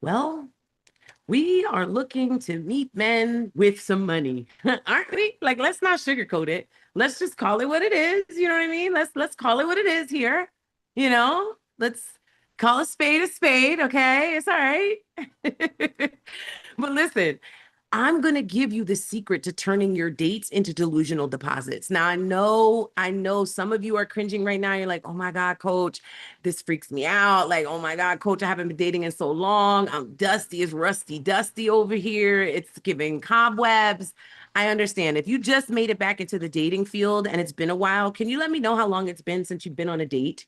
Well, we are looking to meet men with some money, aren't we? Like, let's not sugarcoat it. Let's just call it what it is. You know what I mean? Let's call it what it is here. Let's call a spade. Okay, it's all right. But listen, I'm going to give you the secret to turning your dates into delusional deposits. Now, I know some of you are cringing right now. You're like, oh my God, coach, this freaks me out. Like, oh my God, coach, I haven't been dating in so long. I'm dusty as rusty dusty over here. It's giving cobwebs. I understand. If you just made it back into the dating field and it's been a while, can you let me know how long it's been since you've been on a date?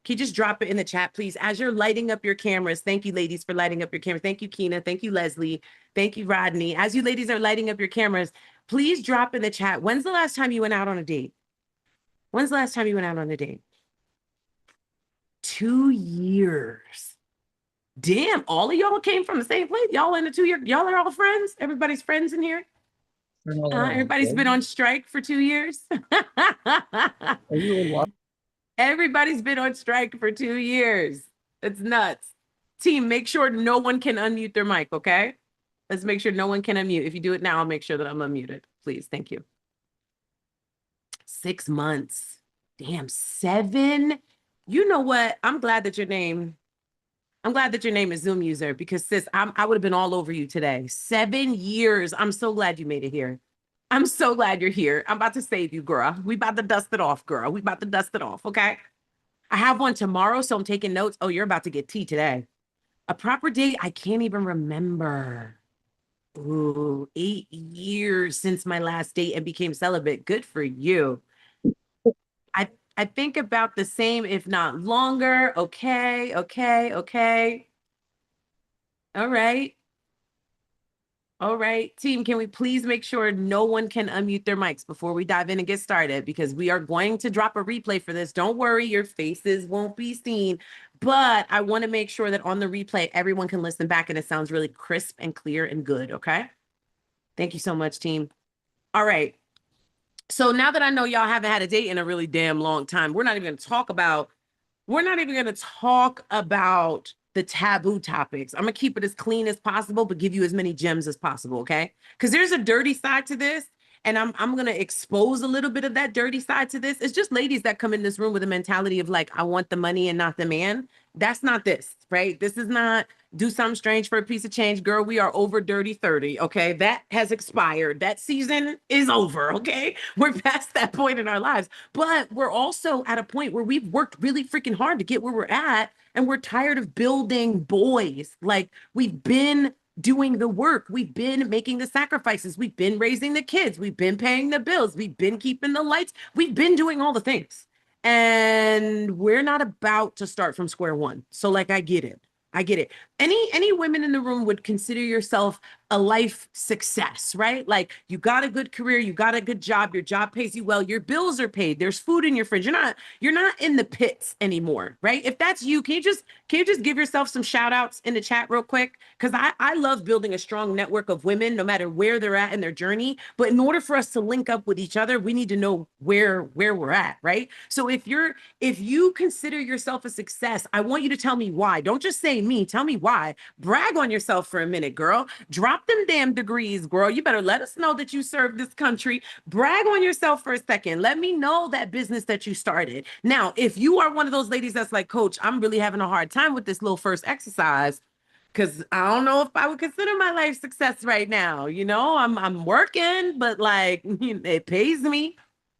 Can you just drop it in the chat, please? As you're lighting up your cameras, thank you, ladies, for lighting up your cameras. Thank you, Keena. Thank you, Leslie. Thank you, Rodney. As you ladies are lighting up your cameras, please drop in the chat. When's the last time you went out on a date? When's the last time you went out on a date? 2 years. Damn, all of y'all came from the same place. Y'all in the 2 year, y'all are all friends. Everybody's friends in here. Everybody's been on strike for 2 years. Are you Everybody's been on strike for 2 years. It's nuts. Team, make sure no one can unmute their mic, okay? Let's make sure no one can unmute. If you do it now, I'll make sure that I'm unmuted. Please, thank you. 6 months. Damn, 7. You know what? I'm glad that your name is Zoom user because sis, I would have been all over you today. 7 years. I'm so glad you made it here. I'm so glad you're here. I'm about to save you, girl. We about to dust it off, girl. We about to dust it off, okay? I have one tomorrow, so I'm taking notes. Oh, you're about to get tea today. A proper date, I can't even remember. Ooh, 8 years since my last date and became celibate. Good for you. I think about the same, if not longer. Okay, okay, okay. All right. All right, team, can we please make sure no one can unmute their mics before we dive in and get started? Because we are going to drop a replay for this. Don't worry, your faces won't be seen. But I want to make sure that on the replay, everyone can listen back and it sounds really crisp and clear and good, okay? Thank you so much, team. All right. So now that I know y'all haven't had a date in a really damn long time, we're not even going to talk about the taboo topics. I'm gonna keep it as clean as possible, but give you as many gems as possible, okay? Because there's a dirty side to this, and I'm gonna expose a little bit of that dirty side to this. It's just ladies that come in this room with a mentality of like, I want the money and not the man. That's not this, right? This is not do something strange for a piece of change. Girl, we are over dirty 30, okay? That has expired. That season is over, okay? We're past that point in our lives. But we're also at a point where we've worked really freaking hard to get where we're at, and we're tired of building boys. Like, we've been doing the work. We've been making the sacrifices. We've been raising the kids. We've been paying the bills. We've been keeping the lights. We've been doing all the things. And we're not about to start from square one. So, like, I get it. I get it. Any women in the room would consider yourself a life success, right? Like, you got a good career, you got a good job, your job pays you well, your bills are paid, there's food in your fridge. You're not in the pits anymore, right? If that's you, can you just give yourself some shout outs in the chat real quick? Because I love building a strong network of women no matter where they're at in their journey. But in order for us to link up with each other, we need to know where we're at, right? So if you consider yourself a success, I want you to tell me why. Don't just say me, tell me why. Brag on yourself for a minute, girl. Drop them damn degrees, girl. You better let us know that you serve this country. Brag on yourself for a second. Let me know that business that you started. Now, if you are one of those ladies that's like, coach, I'm really having a hard time with this little first exercise because I don't know if I would consider my life success right now. I'm working, but like it pays me,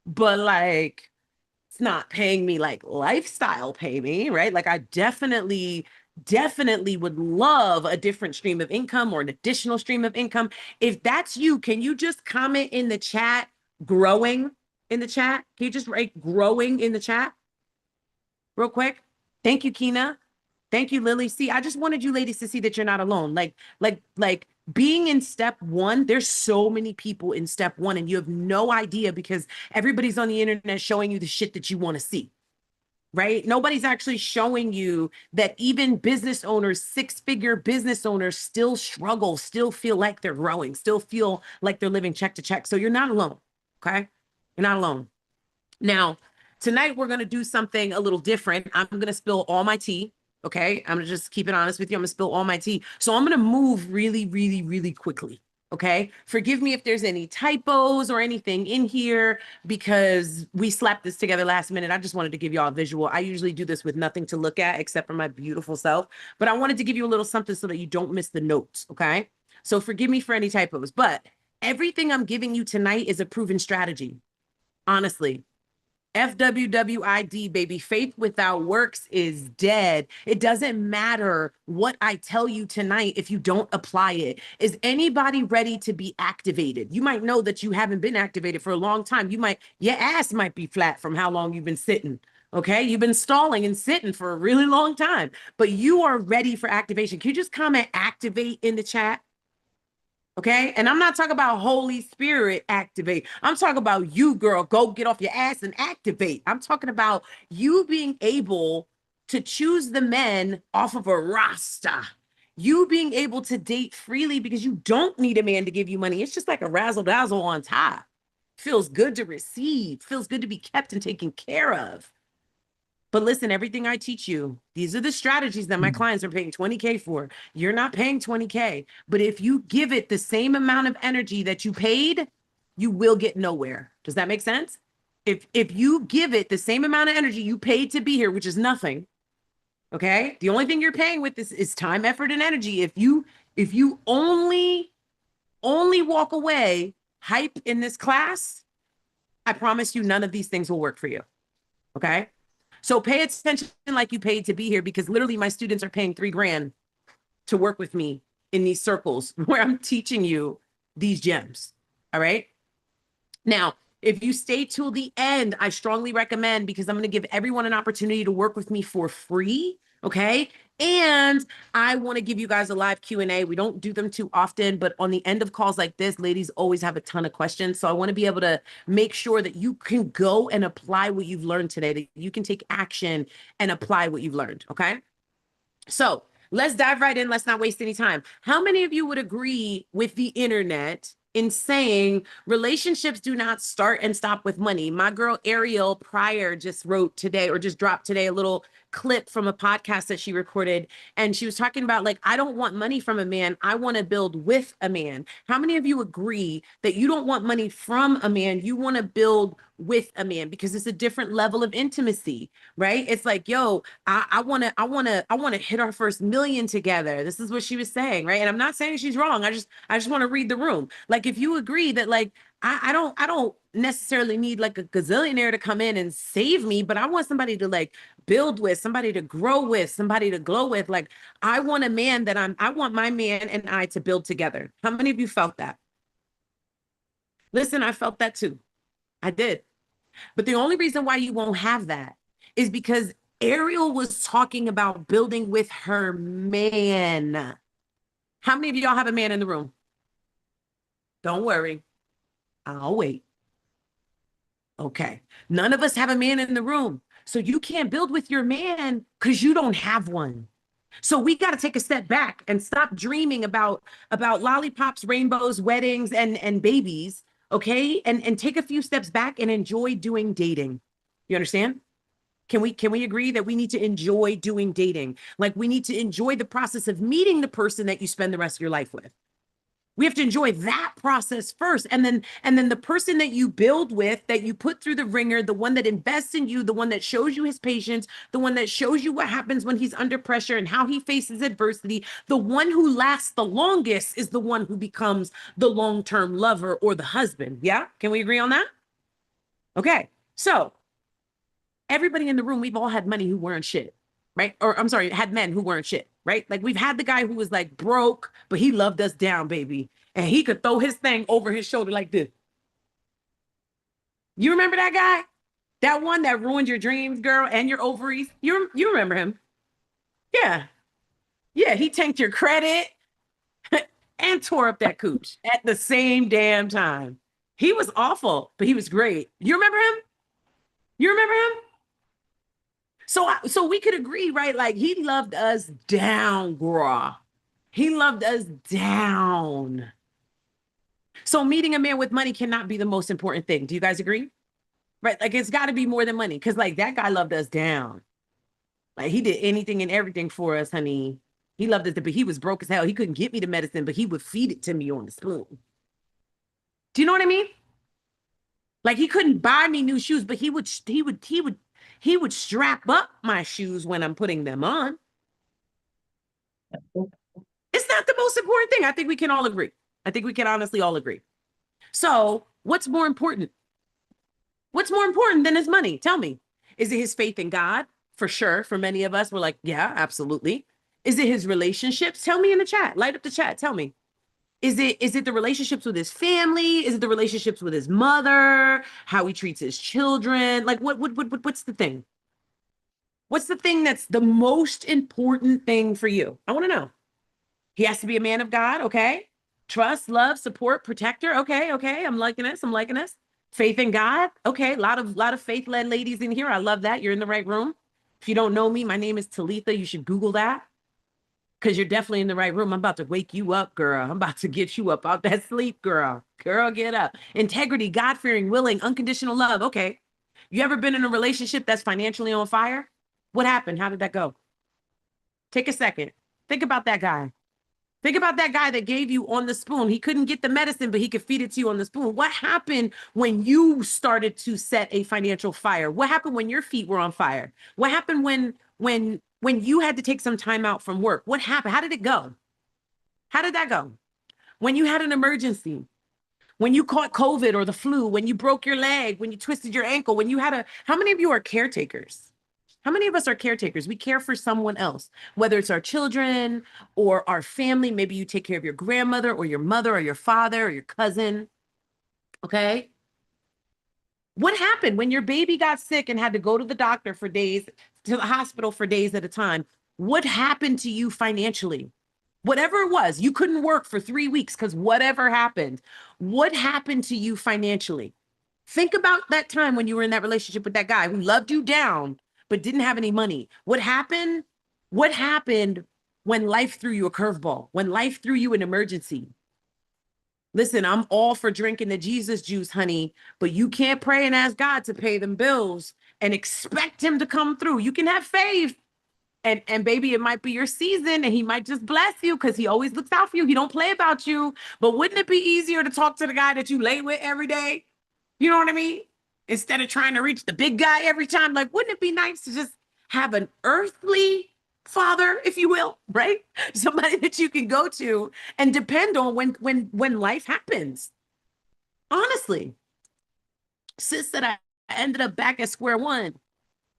but like it's not paying me like lifestyle pay me, right? Like I definitely would love a different stream of income or an additional stream of income. If that's you, can you just comment in the chat growing in the chat? Can you just write growing in the chat real quick? Thank you, Keena. Thank you, Lily. See, I just wanted you ladies to see that you're not alone. Like being in step one, there's so many people in step one, and you have no idea because everybody's on the internet showing you the shit that you want to see, right? Nobody's actually showing you that even business owners, 6-figure business owners, still struggle, still feel like they're growing, still feel like they're living check to check. So you're not alone, okay? You're not alone. Now, tonight we're going to do something a little different. I'm going to spill all my tea. Okay. I'm gonna just keep it honest with you. I'm gonna spill all my tea. So I'm gonna move really, really, really quickly. Okay. Forgive me if there's any typos or anything in here because we slapped this together last minute. I just wanted to give y'all a visual. I usually do this with nothing to look at except for my beautiful self, but I wanted to give you a little something so that you don't miss the notes. Okay. So forgive me for any typos, but everything I'm giving you tonight is a proven strategy. Honestly, FWWID, baby. Faith without works is dead. It doesn't matter what I tell you tonight if you don't apply it. Is anybody ready to be activated? You might know that you haven't been activated for a long time. Your ass might be flat from how long you've been sitting. Okay. You've been stalling and sitting for a really long time, but you are ready for activation. Can you just comment activate in the chat? Okay. And I'm not talking about Holy Spirit activate. I'm talking about you, girl. Go get off your ass and activate. I'm talking about you being able to choose the men off of a roster. You being able to date freely because you don't need a man to give you money. It's just like a razzle dazzle on top. Feels good to receive, feels good to be kept and taken care of. But listen, everything I teach you, these are the strategies that my clients are paying 20K for. You're not paying 20K, but if you give it the same amount of energy that you paid, you will get nowhere. Does that make sense? If you give it the same amount of energy you paid to be here, which is nothing, okay? The only thing you're paying with this is time, effort, and energy. If you only walk away hype in this class, I promise you none of these things will work for you. Okay? So pay attention like you paid to be here because literally my students are paying $3,000 to work with me in these circles where I'm teaching you these gems. All right. Now, if you stay till the end, I strongly recommend because I'm going to give everyone an opportunity to work with me for free. Okay. And I want to give you guys a live Q&A. We don't do them too often, but on the end of calls like this, ladies always have a ton of questions. So I want to be able to make sure that you can go and apply what you've learned today, that you can take action and apply what you've learned. Okay. So let's dive right in. Let's not waste any time. How many of you would agree with the internet in saying relationships do not start and stop with money? My girl Ariel Pryor just wrote today or just dropped today a little clip from a podcast that she recorded. And she was talking about like, I don't want money from a man. I want to build with a man. How many of you agree that you don't want money from a man? You want to build with a man because it's a different level of intimacy, right? It's like, yo, I want to hit our first million together. This is what she was saying, right? And I'm not saying she's wrong. I just want to read the room. Like, if you agree that like, I don't necessarily need like a gazillionaire to come in and save me, but I want somebody to like build with, somebody to grow with, somebody to glow with. Like, I want a man I want my man and I to build together. How many of you felt that? Listen, I felt that too. I did. But the only reason why you won't have that is because Ariel was talking about building with her man. How many of y'all have a man in the room? Don't worry. I'll wait. Okay. None of us have a man in the room. So you can't build with your man because you don't have one. So we got to take a step back and stop dreaming about lollipops, rainbows, weddings, and babies. Okay. And take a few steps back and enjoy doing dating. You understand? Can we agree that we need to enjoy doing dating? Like, we need to enjoy the process of meeting the person that you spend the rest of your life with. We have to enjoy that process first. And then the person that you build with, that you put through the ringer, the one that invests in you, the one that shows you his patience, the one that shows you what happens when he's under pressure and how he faces adversity, the one who lasts the longest is the one who becomes the long-term lover or the husband. Yeah? Can we agree on that? Okay. So everybody in the room, we've all had money who weren't shit, right? Or I'm sorry, had men who weren't shit, right? Like, we've had the guy who was like broke, but he loved us down, baby. And he could throw his thing over his shoulder like this. You remember that guy? That one that ruined your dreams, girl, and your ovaries? You remember him? Yeah. Yeah, he tanked your credit and tore up that cooch at the same damn time. He was awful, but he was great. You remember him? You remember him? So we could agree, right? Like, he loved us down, girl. He loved us down. So meeting a man with money cannot be the most important thing. Do you guys agree? Right? Like, it's got to be more than money because like that guy loved us down. Like he did anything and everything for us, honey. He loved us, but he was broke as hell. He couldn't get me the medicine, but he would feed it to me on the spoon. Do you know what I mean? Like he couldn't buy me new shoes, but he would strap up my shoes when I'm putting them on. It's not the most important thing. I think we can all agree. I think we can honestly all agree. So, what's more important? What's more important than his money? Tell me. Is it his faith in God? For sure. For many of us, we're like, yeah, absolutely. Is it his relationships? Tell me in the chat. Light up the chat. Tell me. Is it the relationships with his family? Is it the relationships with his mother? How he treats his children? Like what's the thing? What's the thing that's the most important thing for you? I want to know. He has to be a man of God, okay? Trust, love, support, protector. Okay, okay. I'm liking this. I'm liking this. Faith in God. Okay, a lot of faith-led ladies in here. I love that. You're in the right room. If you don't know me, my name is Talitha. You should Google that because you're definitely in the right room. I'm about to wake you up, girl. I'm about to get you up out that sleep, girl. Girl, get up. Integrity, God-fearing, willing, unconditional love. Okay. You ever been in a relationship that's financially on fire? What happened? How did that go? Take a second. Think about that guy. Think about that guy that gave you on the spoon. He couldn't get the medicine, but he could feed it to you on the spoon. What happened when you started to set a financial fire? What happened when your feet were on fire? What happened when you had to take some time out from work? What happened? How did it go? How did that go? When you had an emergency, when you caught COVID or the flu, when you broke your leg, when you twisted your ankle, when you had how many of you are caretakers? How many of us are caretakers? We care for someone else, whether it's our children or our family. Maybe you take care of your grandmother or your mother or your father or your cousin. Okay. What happened when your baby got sick and had to go to the doctor for days, to the hospital for days at a time? What happened to you financially? Whatever it was, you couldn't work for 3 weeks because whatever happened. What happened to you financially? Think about that time when you were in that relationship with that guy who loved you down but didn't have any money. What happened? What happened when life threw you a curveball? When life threw you an emergency? Listen, I'm all for drinking the Jesus juice, honey, but you can't pray and ask God to pay them bills and expect him to come through. You can have faith. And baby, it might be your season and he might just bless you because he always looks out for you. He don't play about you. But wouldn't it be easier to talk to the guy that you lay with every day? You know what I mean? Instead of trying to reach the big guy every time, like, wouldn't it be nice to just have an earthly father, if you will, right? Somebody that you can go to and depend on when life happens. Honestly, sis said I ended up back at square one.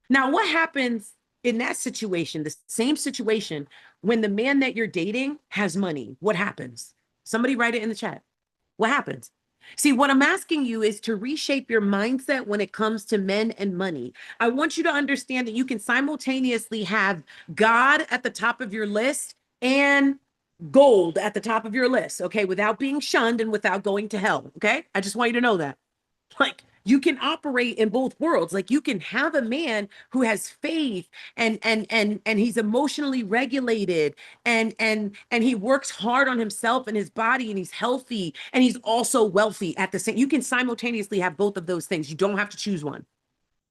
Now, what happens in that situation, the same situation, when the man that you're dating has money? What happens? Somebody write it in the chat. What happens? See, what I'm asking you is to reshape your mindset when it comes to men and money. I want you to understand that you can simultaneously have God at the top of your list and gold at the top of your list, okay, without being shunned and without going to hell, okay? I just want you to know that. Like, you can operate in both worlds. Like, you can have a man who has faith and he's emotionally regulated and he works hard on himself and his body and he's healthy and he's also wealthy at the same. You can simultaneously have both of those things. You don't have to choose one.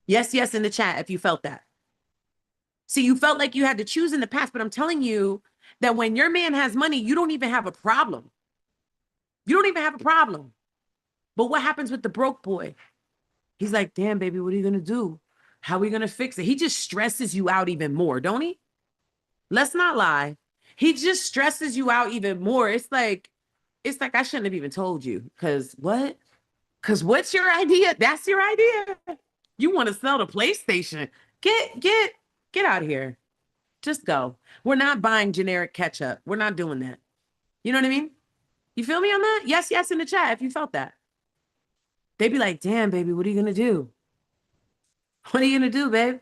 Yes, yes, in the chat if you felt that. See, you felt like you had to choose in the past, but I'm telling you that when your man has money, you don't even have a problem. You don't even have a problem. But what happens with the broke boy? He's like, damn, baby, what are you going to do? How are we going to fix it? He just stresses you out even more, don't he? Let's not lie. He just stresses you out even more. It's like I shouldn't have even told you. Because what? Because what's your idea? That's your idea. You want to sell the PlayStation. Get out of here. Just go. We're not buying generic ketchup. We're not doing that. You know what I mean? You feel me on that? Yes, yes, in the chat if you felt that. They'd be like, damn, baby, what are you going to do? What are you going to do, babe?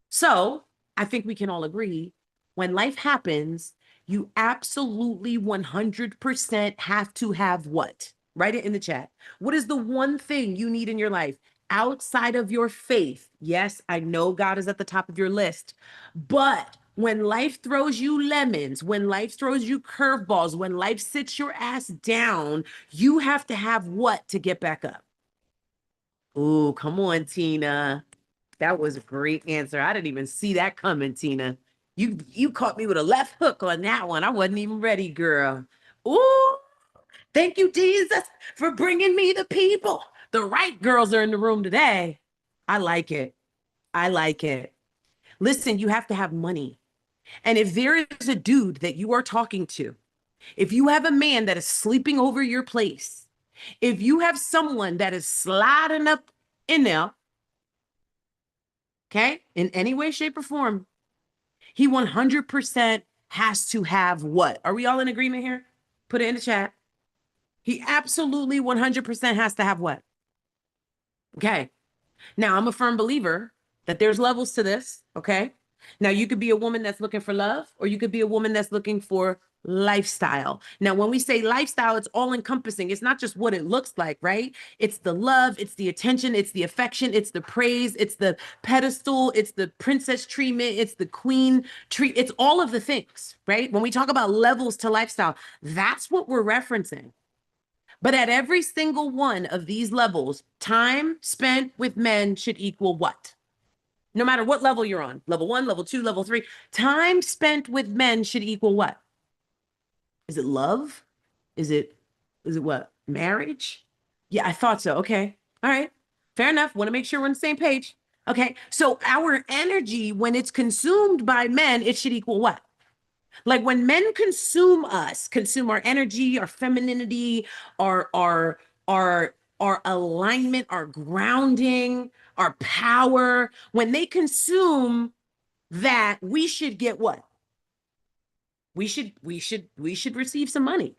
So I think we can all agree when life happens, you absolutely 100% have to have what? Write it in the chat. What is the one thing you need in your life outside of your faith? Yes, I know God is at the top of your list, but when life throws you lemons, when life throws you curveballs, when life sits your ass down, you have to have what to get back up? Oh, come on, Tina. That was a great answer. I didn't even see that coming, Tina. You caught me with a left hook on that one. I wasn't even ready, girl. Ooh, thank you, Jesus, for bringing me the people. The right girls are in the room today. I like it. I like it. Listen, you have to have money. And if there is a dude that you are talking to, if you have a man that is sleeping over your place, if you have someone that is sliding up in there, okay, in any way, shape, or form, he 100% has to have what? Are we all in agreement here? Put it in the chat. He absolutely 100% has to have what? Okay. Now, I'm a firm believer that there's levels to this. Okay. Now, you could be a woman that's looking for love, or you could be a woman that's looking for lifestyle. Now, when we say lifestyle, it's all encompassing. It's not just what it looks like, right? It's the love, it's the attention, it's the affection, it's the praise, it's the pedestal, it's the princess treatment, it's the queen treat. It's all of the things, right? When we talk about levels to lifestyle, that's what we're referencing. But at every single one of these levels, time spent with men should equal what? No matter what level you're on, level 1, level 2, level 3, time spent with men should equal what? Is it love? Is it what? Marriage? Yeah, I thought so. Okay. All right. Fair enough. Want to make sure we're on the same page. Okay. So our energy, when it's consumed by men, it should equal what? Like when men consume us, consume our energy, our femininity, our alignment, our grounding, our power, when they consume that, we should get what? We should receive some money,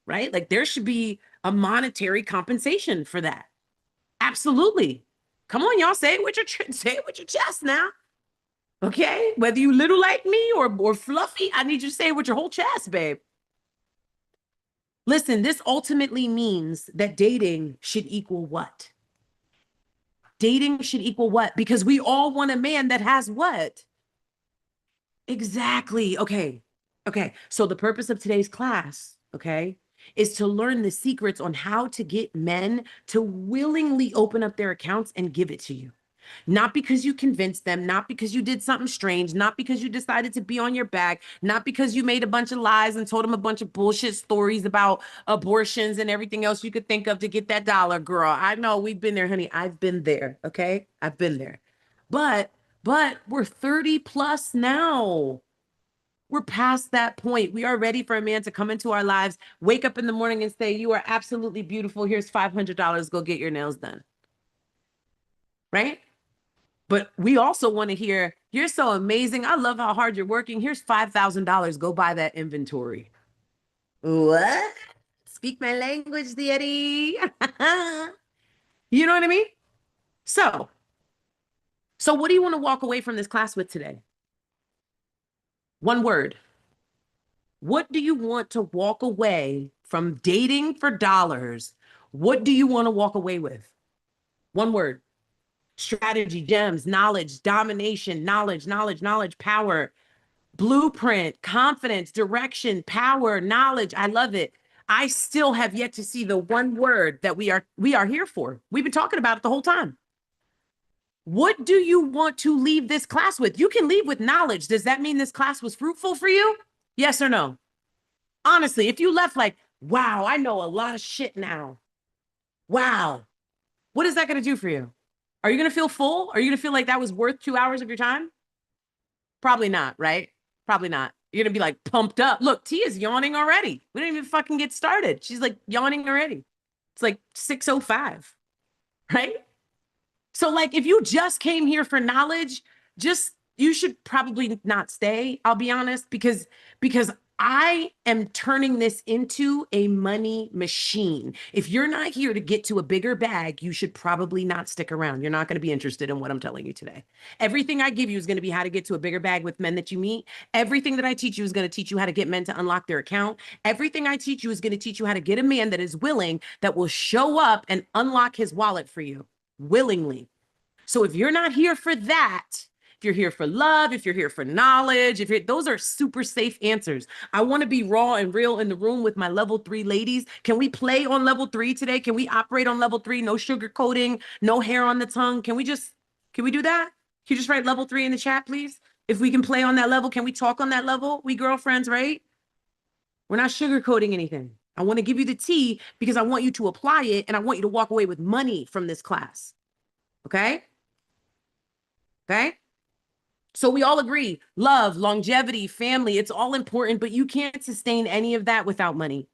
right? Like there should be a monetary compensation for that. Absolutely. Come on, y'all, say it with your chest now. Okay, whether you little like me or fluffy, I need you to say it with your whole chest, babe. Listen, this ultimately means that dating should equal what? Dating should equal what? Because we all want a man that has what? Exactly. Okay. Okay. So the purpose of today's class, okay, is to learn the secrets on how to get men to willingly open up their accounts and give it to you. Not because you convinced them, not because you did something strange, not because you decided to be on your back, not because you made a bunch of lies and told them a bunch of bullshit stories about abortions and everything else you could think of to get that dollar, girl. I know we've been there, honey. I've been there. Okay. I've been there. But we're 30 plus now. We're past that point. We are ready for a man to come into our lives, wake up in the morning and say, you are absolutely beautiful. Here's $500. Go get your nails done. Right? But we also want to hear, you're so amazing. I love how hard you're working. Here's $5,000. Go buy that inventory. What? Speak my language, daddy. You know what I mean? So what do you want to walk away from this class with today? One word. What do you want to walk away from dating for dollars? What do you want to walk away with? One word. Strategy, gems, knowledge, domination, knowledge, power, blueprint, confidence, direction, power, knowledge. I love it. I still have yet to see the one word that we are here for. We've been talking about it the whole time. What do you want to leave this class with? You can leave with knowledge. Does that mean this class was fruitful for you? Yes or no? Honestly, if you left like, wow, I know a lot of shit now. Wow. What is that going to do for you? Are you going to feel full? Are you going to feel like that was worth 2 hours of your time? Probably not, right? Probably not. You're going to be like pumped up. Look, T is yawning already. We didn't even fucking get started. She's like yawning already. It's like 6:05, right? So like if you just came here for knowledge, you should probably not stay, I'll be honest, because I am turning this into a money machine. If you're not here to get to a bigger bag, you should probably not stick around. You're not going to be interested in what I'm telling you today. Everything I give you is going to be how to get to a bigger bag with men that you meet. Everything that I teach you is going to teach you how to get men to unlock their account. Everything I teach you is going to teach you how to get a man that is willing, that will show up and unlock his wallet for you willingly. So if you're not here for that, if you're here for love, if you're here for knowledge, those are super safe answers. I want to be raw and real in the room with my level 3 ladies. Can we play on level 3 today? Can we operate on level 3? No sugarcoating, no hair on the tongue. Can we do that? Can you just write level 3 in the chat, please? If we can play on that level, can we talk on that level? We girlfriends, right? We're not sugarcoating anything. I want to give you the tea because I want you to apply it and I want you to walk away with money from this class. Okay? Okay? So we all agree, love, longevity, family, it's all important, but you can't sustain any of that without money,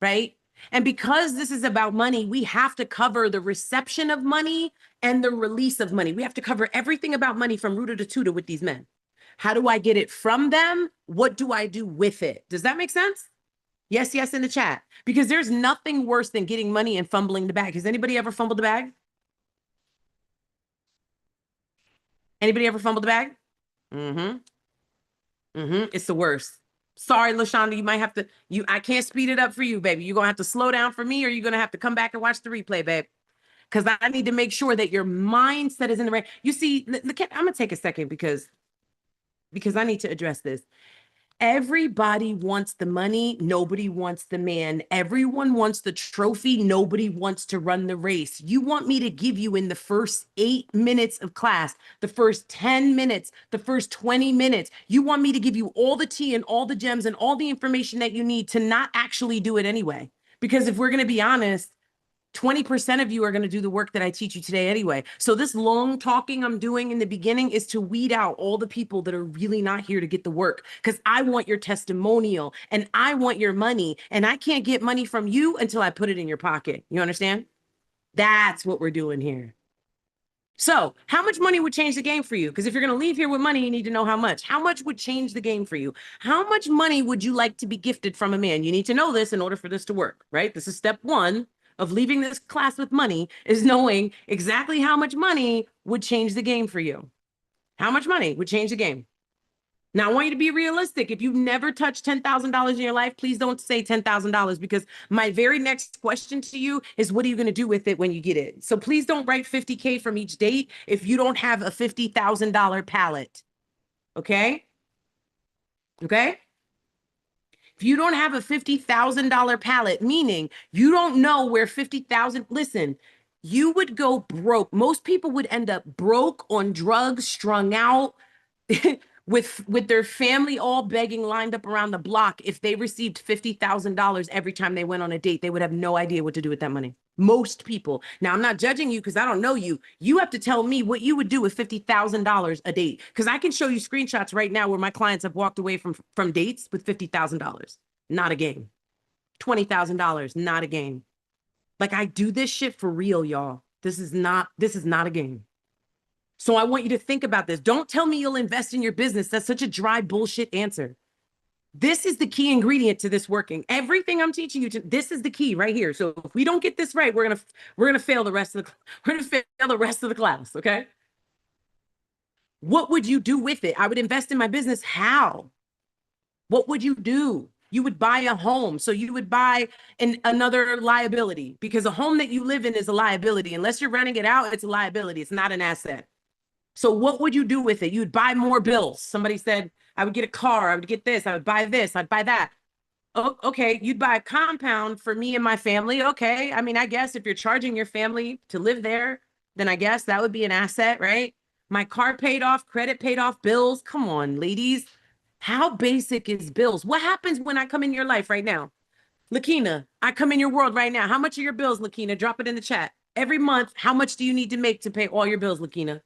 right? And because this is about money, we have to cover the reception of money and the release of money. We have to cover everything about money from rooter to tutor with these men. How do I get it from them? What do I do with it? Does that make sense? Yes, yes, in the chat. Because there's nothing worse than getting money and fumbling the bag. Has anybody ever fumbled the bag? Anybody ever fumbled the bag? Mm-hmm. Mm-hmm. It's the worst. Sorry, LaShonda, you might have to, I can't speed it up for you, baby. You're gonna have to slow down for me, or you're gonna have to come back and watch the replay, babe. Because I need to make sure that your mindset is in the right. You see, I'm gonna take a second because I need to address this. Everybody wants the money. Nobody wants the man. Everyone wants the trophy. Nobody wants to run the race. You want me to give you in the first 8 minutes of class, the first 10 minutes, the first 20 minutes. You want me to give you all the tea and all the gems and all the information that you need to not actually do it anyway. Because if we're going to be honest, 20% of you are going to do the work that I teach you today anyway. So this long talking I'm doing in the beginning is to weed out all the people that are really not here to get the work, because I want your testimonial and I want your money, and I can't get money from you until I put it in your pocket. You understand? That's what we're doing here. So how much money would change the game for you? Because if you're going to leave here with money, you need to know how much. How much would change the game for you? How much money would you like to be gifted from a man? You need to know this in order for this to work, right? This is step 1 of leaving this class with money, is knowing exactly how much money would change the game for you. How much money would change the game? Now, I want you to be realistic. If you've never touched $10,000 in your life, please don't say $10,000, because my very next question to you is, what are you going to do with it when you get it? So please don't write 50K from each date if you don't have a $50,000 palette. Okay? Okay? If you don't have a $50,000 palette, meaning you don't know where 50,000, listen, you would go broke. Most people would end up broke, on drugs, strung out, with their family all begging, lined up around the block. If they received $50,000 every time they went on a date, they would have no idea what to do with that money. Most people. Now, I'm not judging you because I don't know you. You have to tell me what you would do with $50,000 a date, because I can show you screenshots right now where my clients have walked away from dates with $50,000. Not a game. $20,000. Not a game. Like, I do this shit for real, y'all. This is not a game. So I want you to think about this. Don't tell me you'll invest in your business. That's such a dry bullshit answer. This is the key ingredient to this working. Everything I'm teaching you, this is the key right here. So if we don't get this right, we're gonna fail the rest of the class. Okay. What would you do with it? I would invest in my business. How? What would you do? You would buy a home. So you would buy another liability, because a home that you live in is a liability. Unless you're renting it out, it's a liability. It's not an asset. So what would you do with it? You'd buy more bills. Somebody said, I would get a car. I would get this. I would buy this. I'd buy that. Oh, okay. You'd buy a compound for me and my family. Okay. I mean, I guess if you're charging your family to live there, then I guess that would be an asset, right? My car paid off, credit paid off, bills. Come on, ladies. How basic is bills? What happens when I come in your life right now? Lakina, I come in your world right now. How much are your bills, Lakina? Drop it in the chat. Every month, how much do you need to make to pay all your bills, Lakina?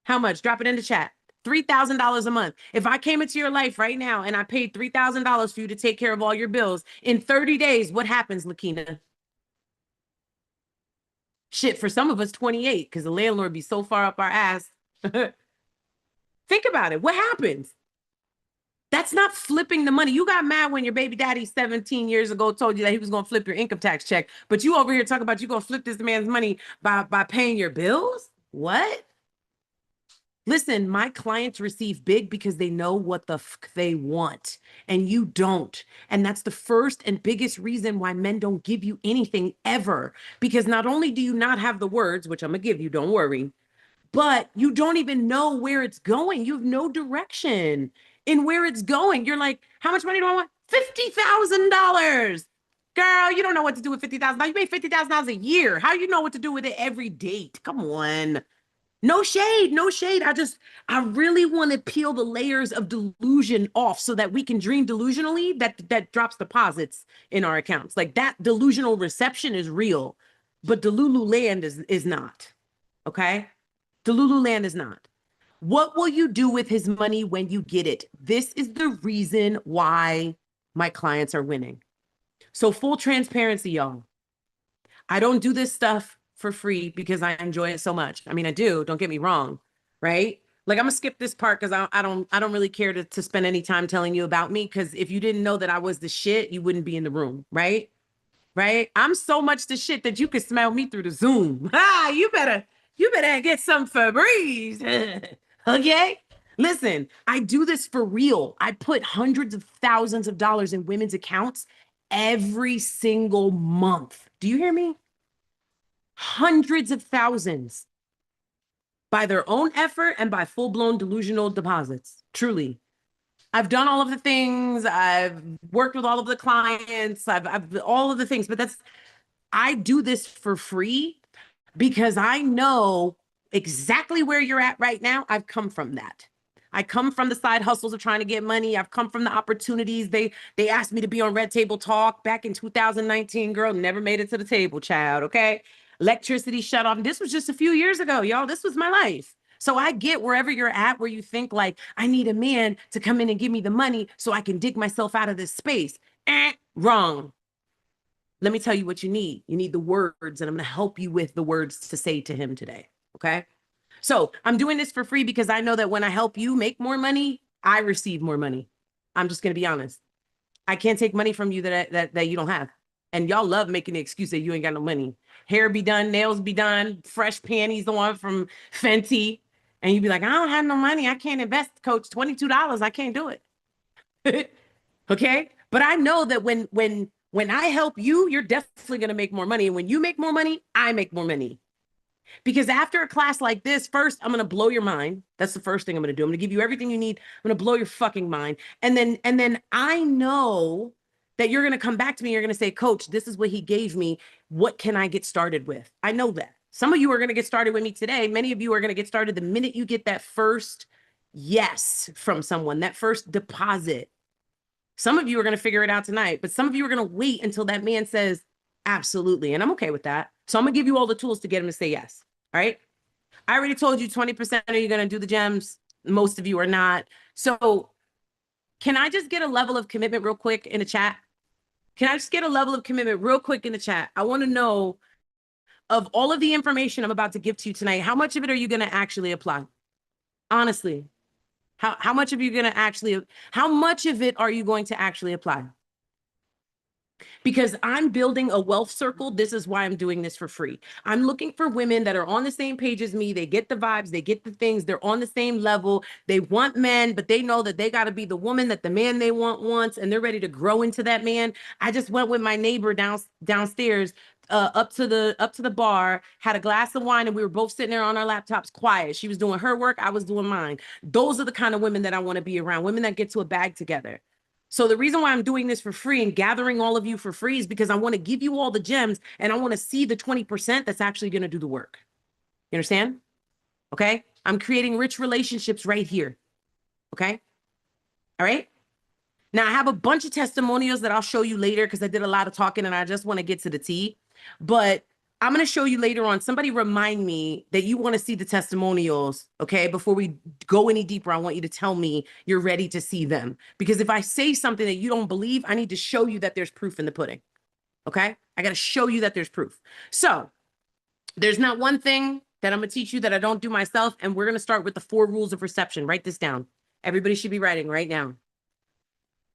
How much? Drop it in the chat. $3,000 a month. If I came into your life right now and I paid $3,000 for you to take care of all your bills, in 30 days, what happens, Lakina? Shit, for some of us, 28, because the landlord be so far up our ass. Think about it. What happens? That's not flipping the money. You got mad when your baby daddy 17 years ago told you that he was going to flip your income tax check, but you over here talking about you going to flip this man's money by paying your bills? What? Listen, my clients receive big because they know what the fuck they want, and you don't. And that's the first and biggest reason why men don't give you anything ever. Because not only do you not have the words, which I'm gonna give you, don't worry, but you don't even know where it's going. You have no direction in where it's going. You're like, how much money do I want? $50,000. Girl, you don't know what to do with $50,000. You made $50,000 a year. How you know what to do with it every date? Come on. No shade, no shade. I really want to peel the layers of delusion off so that we can dream delusionally. That drops deposits in our accounts. Like that delusional reception is real, but Delulu land is not. Okay? Delulu land is not. What will you do with his money when you get it? This is the reason why my clients are winning. So full transparency, y'all. I don't do this stuff for free because I enjoy it so much. I mean, I do, don't get me wrong, right? Like I'm gonna skip this part because I don't really care to spend any time telling you about me. Because if you didn't know that I was the shit, you wouldn't be in the room, right? Right? I'm so much the shit that you could smell me through the Zoom. Ah, you better get some Febreze. Okay? Listen, I do this for real. I put hundreds of thousands of dollars in women's accounts every single month. Do you hear me? Hundreds of thousands by their own effort and by full-blown delusional deposits. Truly. I've done all of the things. I've worked with all of the clients. I've all of the things, but I do this for free because I know exactly where you're at right now. I've come from that. I come from the side hustles of trying to get money. I've come from the opportunities. They asked me to be on Red Table Talk back in 2019. Girl, never made it to the table, child. Okay. Electricity shut off. This was just a few years ago, y'all. This was my life. So I get wherever you're at, where you think like, I need a man to come in and give me the money so I can dig myself out of this space. Wrong. Let me tell you what you need. You need the words, and I'm going to help you with the words to say to him today. Okay. So I'm doing this for free because I know that when I help you make more money, I receive more money. I'm just going to be honest. I can't take money from you that you don't have. And y'all love making the excuse that you ain't got no money. Hair be done, nails be done, fresh panties on from Fenty. And you be like, I don't have no money. I can't invest, coach. $22. I can't do it. Okay. But I know that when I help you, you're definitely going to make more money. And when you make more money, I make more money. Because after a class like this, first, I'm going to blow your mind. That's the first thing I'm going to do. I'm going to give you everything you need. I'm going to blow your fucking mind. And then I know that you're going to come back to me. You're going to say, coach, this is what he gave me. What can I get started with? I know that. Some of you are going to get started with me today. Many of you are going to get started the minute you get that first yes from someone, that first deposit. Some of you are going to figure it out tonight, but some of you are going to wait until that man says, absolutely. And I'm okay with that. So I'm going to give you all the tools to get him to say yes. All right. I already told you 20% of you are going to do the gems. Most of you are not. So can I just get a level of commitment real quick in the chat? Can I just get a level of commitment real quick in the chat? I want to know, of all of the information I'm about to give to you tonight, how much of it are you going to actually apply? Honestly, how much of you going to actually, how much of it are you going to actually apply? Because I'm building a wealth circle. This is why I'm doing this for free. I'm looking for women that are on the same page as me. They get the vibes, they get the things, they're on the same level. They want men, but they know that they got to be the woman that the man they want wants, and they're ready to grow into that man. I just went with my neighbor downstairs up to the bar, had a glass of wine, and we were both sitting there on our laptops quiet. She was doing her work, I was doing mine. Those are the kind of women that I want to be around, women that get to a bag together. So the reason why I'm doing this for free and gathering all of you for free is because I want to give you all the gems, and I want to see the 20% that's actually going to do the work. You understand? Okay. I'm creating rich relationships right here. Okay. All right. Now I have a bunch of testimonials that I'll show you later because I did a lot of talking and I just want to get to the tea. But I'm going to show you later on. Somebody remind me that you want to see the testimonials, okay? Before we go any deeper, I want you to tell me you're ready to see them. Because if I say something that you don't believe, I need to show you that there's proof in the pudding, okay? I got to show you that there's proof. So there's not one thing that I'm going to teach you that I don't do myself, and we're going to start with the 4 rules of reception. Write this down. Everybody should be writing right now.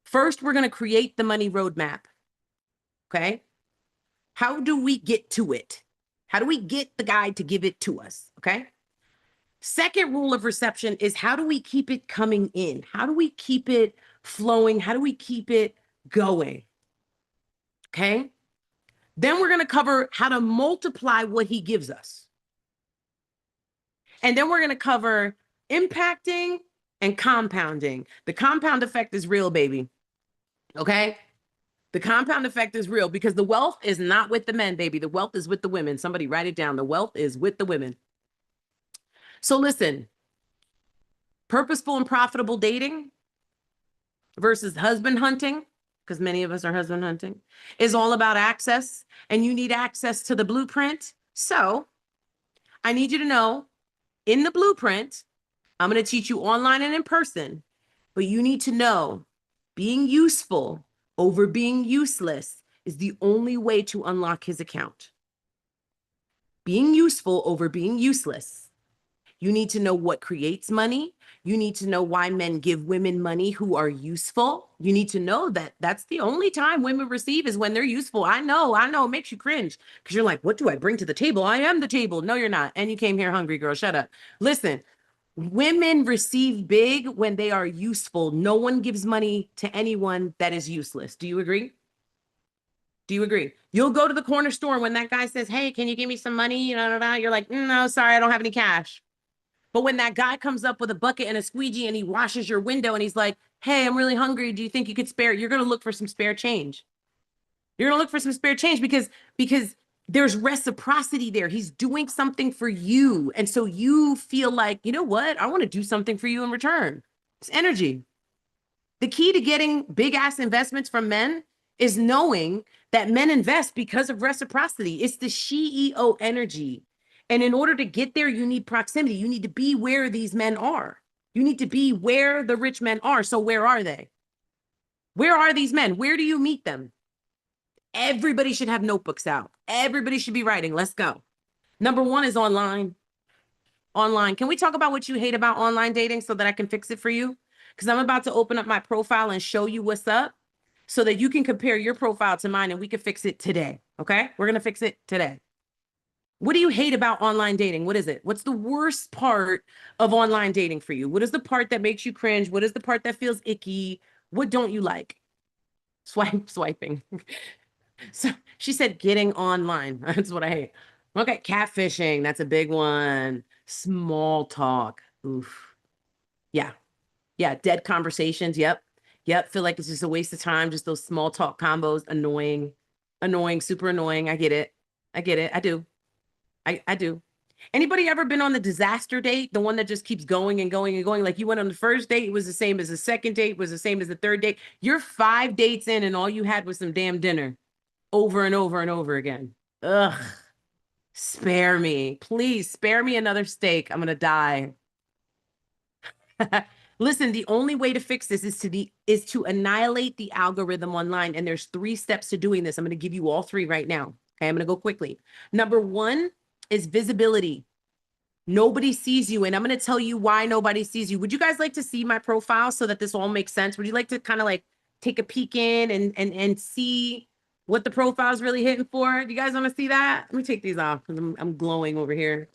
First, we're going to create the money roadmap, okay? How do we get to it? How do we get the guy to give it to us? Okay. Second rule of reception is, how do we keep it coming in? How do we keep it flowing? How do we keep it going? Okay. Then we're going to cover how to multiply what he gives us. And then we're going to cover impacting and compounding. The compound effect is real, baby. Okay. The compound effect is real because the wealth is not with the men, baby. The wealth is with the women. Somebody write it down. The wealth is with the women. So listen, purposeful and profitable dating versus husband hunting, because many of us are husband hunting, is all about access, and you need access to the blueprint. So I need you to know, in the blueprint, I'm going to teach you online and in person, but you need to know being useful over being useless is the only way to unlock his account. Being useful over being useless. You need to know what creates money. You need to know why men give women money who are useful. You need to know that that's the only time women receive is when they're useful. I know, it makes you cringe because you're like, what do I bring to the table? I am the table. No, you're not. And you came here hungry, girl. Shut up. Listen, women receive big when they are useful. No one gives money to anyone that is useless. Do you agree? Do you agree? You'll go to the corner store when that guy says, hey, can you give me some money? You're like, no, sorry, I don't have any cash. But when that guy comes up with a bucket and a squeegee and he washes your window and he's like, hey, I'm really hungry. Do you think you could spare? You're going to look for some spare change. You're going to look for some spare change because there's reciprocity there. He's doing something for you. And so you feel like, you know what? I want to do something for you in return. It's energy. The key to getting big ass investments from men is knowing that men invest because of reciprocity. It's the CEO energy. And in order to get there, you need proximity. You need to be where these men are. You need to be where the rich men are. So where are they? Where are these men? Where do you meet them? Everybody should have notebooks out. Everybody should be writing. Let's go. Number one is online. Online. Can we talk about what you hate about online dating so that I can fix it for you? Because I'm about to open up my profile and show you what's up so that you can compare your profile to mine and we can fix it today. Okay? We're going to fix it today. What do you hate about online dating? What is it? What's the worst part of online dating for you? What is the part that makes you cringe? What is the part that feels icky? What don't you like? Swiping. So she said getting online. That's what I hate. Okay, catfishing. That's a big one. Small talk. Oof. Yeah. Yeah. Dead conversations. Yep. Yep. Feel like it's just a waste of time. Just those small talk combos. Annoying. Annoying. Super annoying. I get it. I get it. I do. I do. Anybody ever been on the disaster date? The one that just keeps going and going and going? Like you went on the first date, it was the same as the second date, was the same as the third date. You're 5 dates in and all you had was some damn dinner over and over and over again. Ugh. Spare me. Please spare me another steak. I'm gonna die. Listen, the only way to fix this is to annihilate the algorithm online. And there's 3 steps to doing this. I'm gonna give you all 3 right now. Okay, I'm gonna go quickly. Number 1 is visibility. Nobody sees you. And I'm going to tell you why nobody sees you. Would you guys like to see my profile so that this all makes sense? Would you like to kind of like take a peek in and see what the profile is really hitting for? Do you guys want to see that? Let me take these off because I'm glowing over here.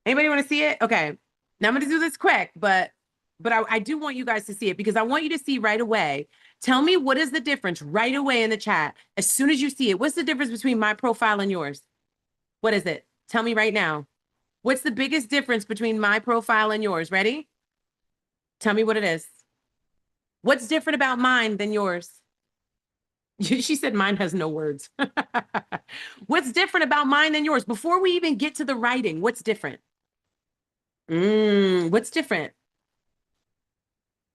Anybody want to see it? Okay. Now I'm going to do this quick, but I do want you guys to see it because I want you to see right away. Tell me what is the difference right away in the chat. As soon as you see it, what's the difference between my profile and yours? What is it? Tell me right now. What's the biggest difference between my profile and yours? Ready? Tell me what it is. What's different about mine than yours? She said mine has no words. What's different about mine than yours? Before we even get to the writing, what's different? What's different?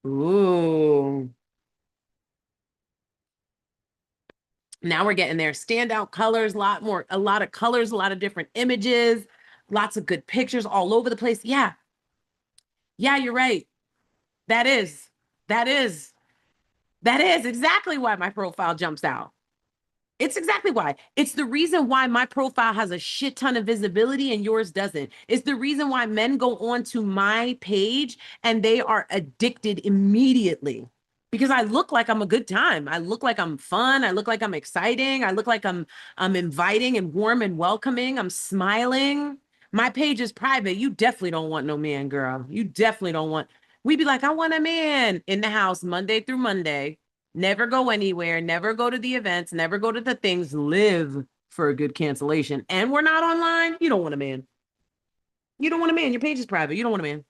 Ooh. Now we're getting there. Standout colors, a lot of colors, a lot of different images, lots of good pictures all over the place. Yeah. Yeah, you're right. That is exactly why my profile jumps out. It's exactly why. It's the reason why my profile has a shit ton of visibility and yours doesn't. It's the reason why men go onto my page and they are addicted immediately. Because I look like I'm a good time. I look like I'm fun. I look like I'm exciting. I look like I'm inviting and warm and welcoming. I'm smiling. My page is private. You definitely don't want no man, girl. You definitely don't want. We'd be like, I want a man in the house Monday through Monday. Never go anywhere. Never go to the events. Never go to the things. Live for a good cancellation. And we're not online. You don't want a man. You don't want a man. Your page is private. You don't want a man.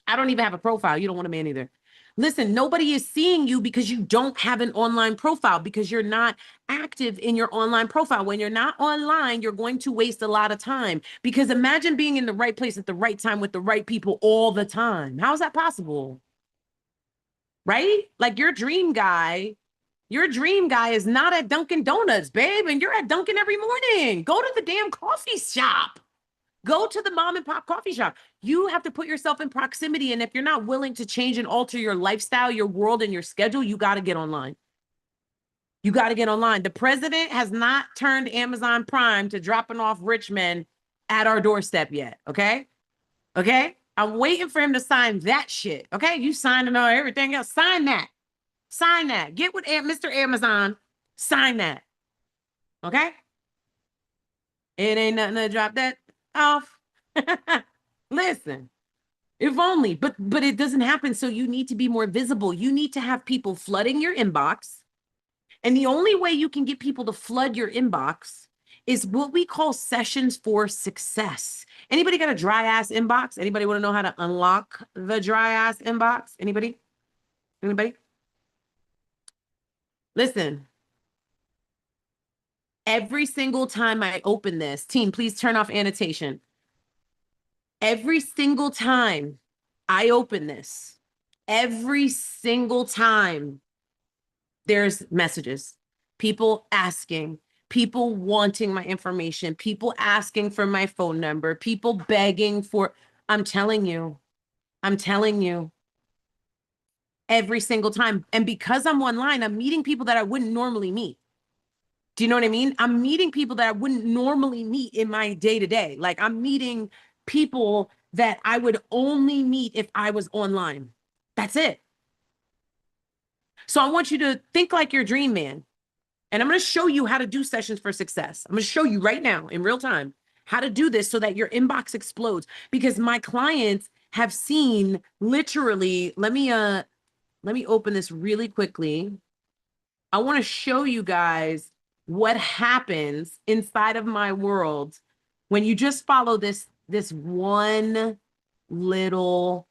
I don't even have a profile. You don't want a man either. Listen, nobody is seeing you because you don't have an online profile, because you're not active in your online profile. When you're not online, you're going to waste a lot of time, because imagine being in the right place at the right time with the right people all the time. How is that possible? Right? Like your dream guy is not at Dunkin' Donuts, babe, and you're at Dunkin' every morning. Go to the damn coffee shop. Go to the mom and pop coffee shop. You have to put yourself in proximity. And if you're not willing to change and alter your lifestyle, your world, and your schedule, you got to get online. You got to get online. The president has not turned Amazon Prime to dropping off rich men at our doorstep yet. Okay. Okay. I'm waiting for him to sign that shit. Okay. You signed and all everything else. Sign that. Sign that. Get with Mr. Amazon. Sign that. Okay. It ain't nothing to drop that off. Listen, if only, but it doesn't happen. So you need to be more visible. You need to have people flooding your inbox. And the only way you can get people to flood your inbox is what we call sessions for success. Anybody got a dry ass inbox? Anybody want to know how to unlock the dry ass inbox? Anybody? Anybody? Listen. Every single time I open this, team, please turn off annotation. Every single time I open this, every single time there's messages, people asking, people wanting my information, people asking for my phone number, people begging for, I'm telling you, every single time. And because I'm online, I'm meeting people that I wouldn't normally meet. Do you know what I mean? I'm meeting people that I wouldn't normally meet in my day-to-day. Like I'm meeting people that I would only meet if I was online. That's it. So I want you to think like your dream man. And I'm going to show you how to do sessions for success. I'm going to show you right now in real time how to do this so that your inbox explodes, because my clients have seen literally, let me open this really quickly. I want to show you guys what happens inside of my world when you just follow this one little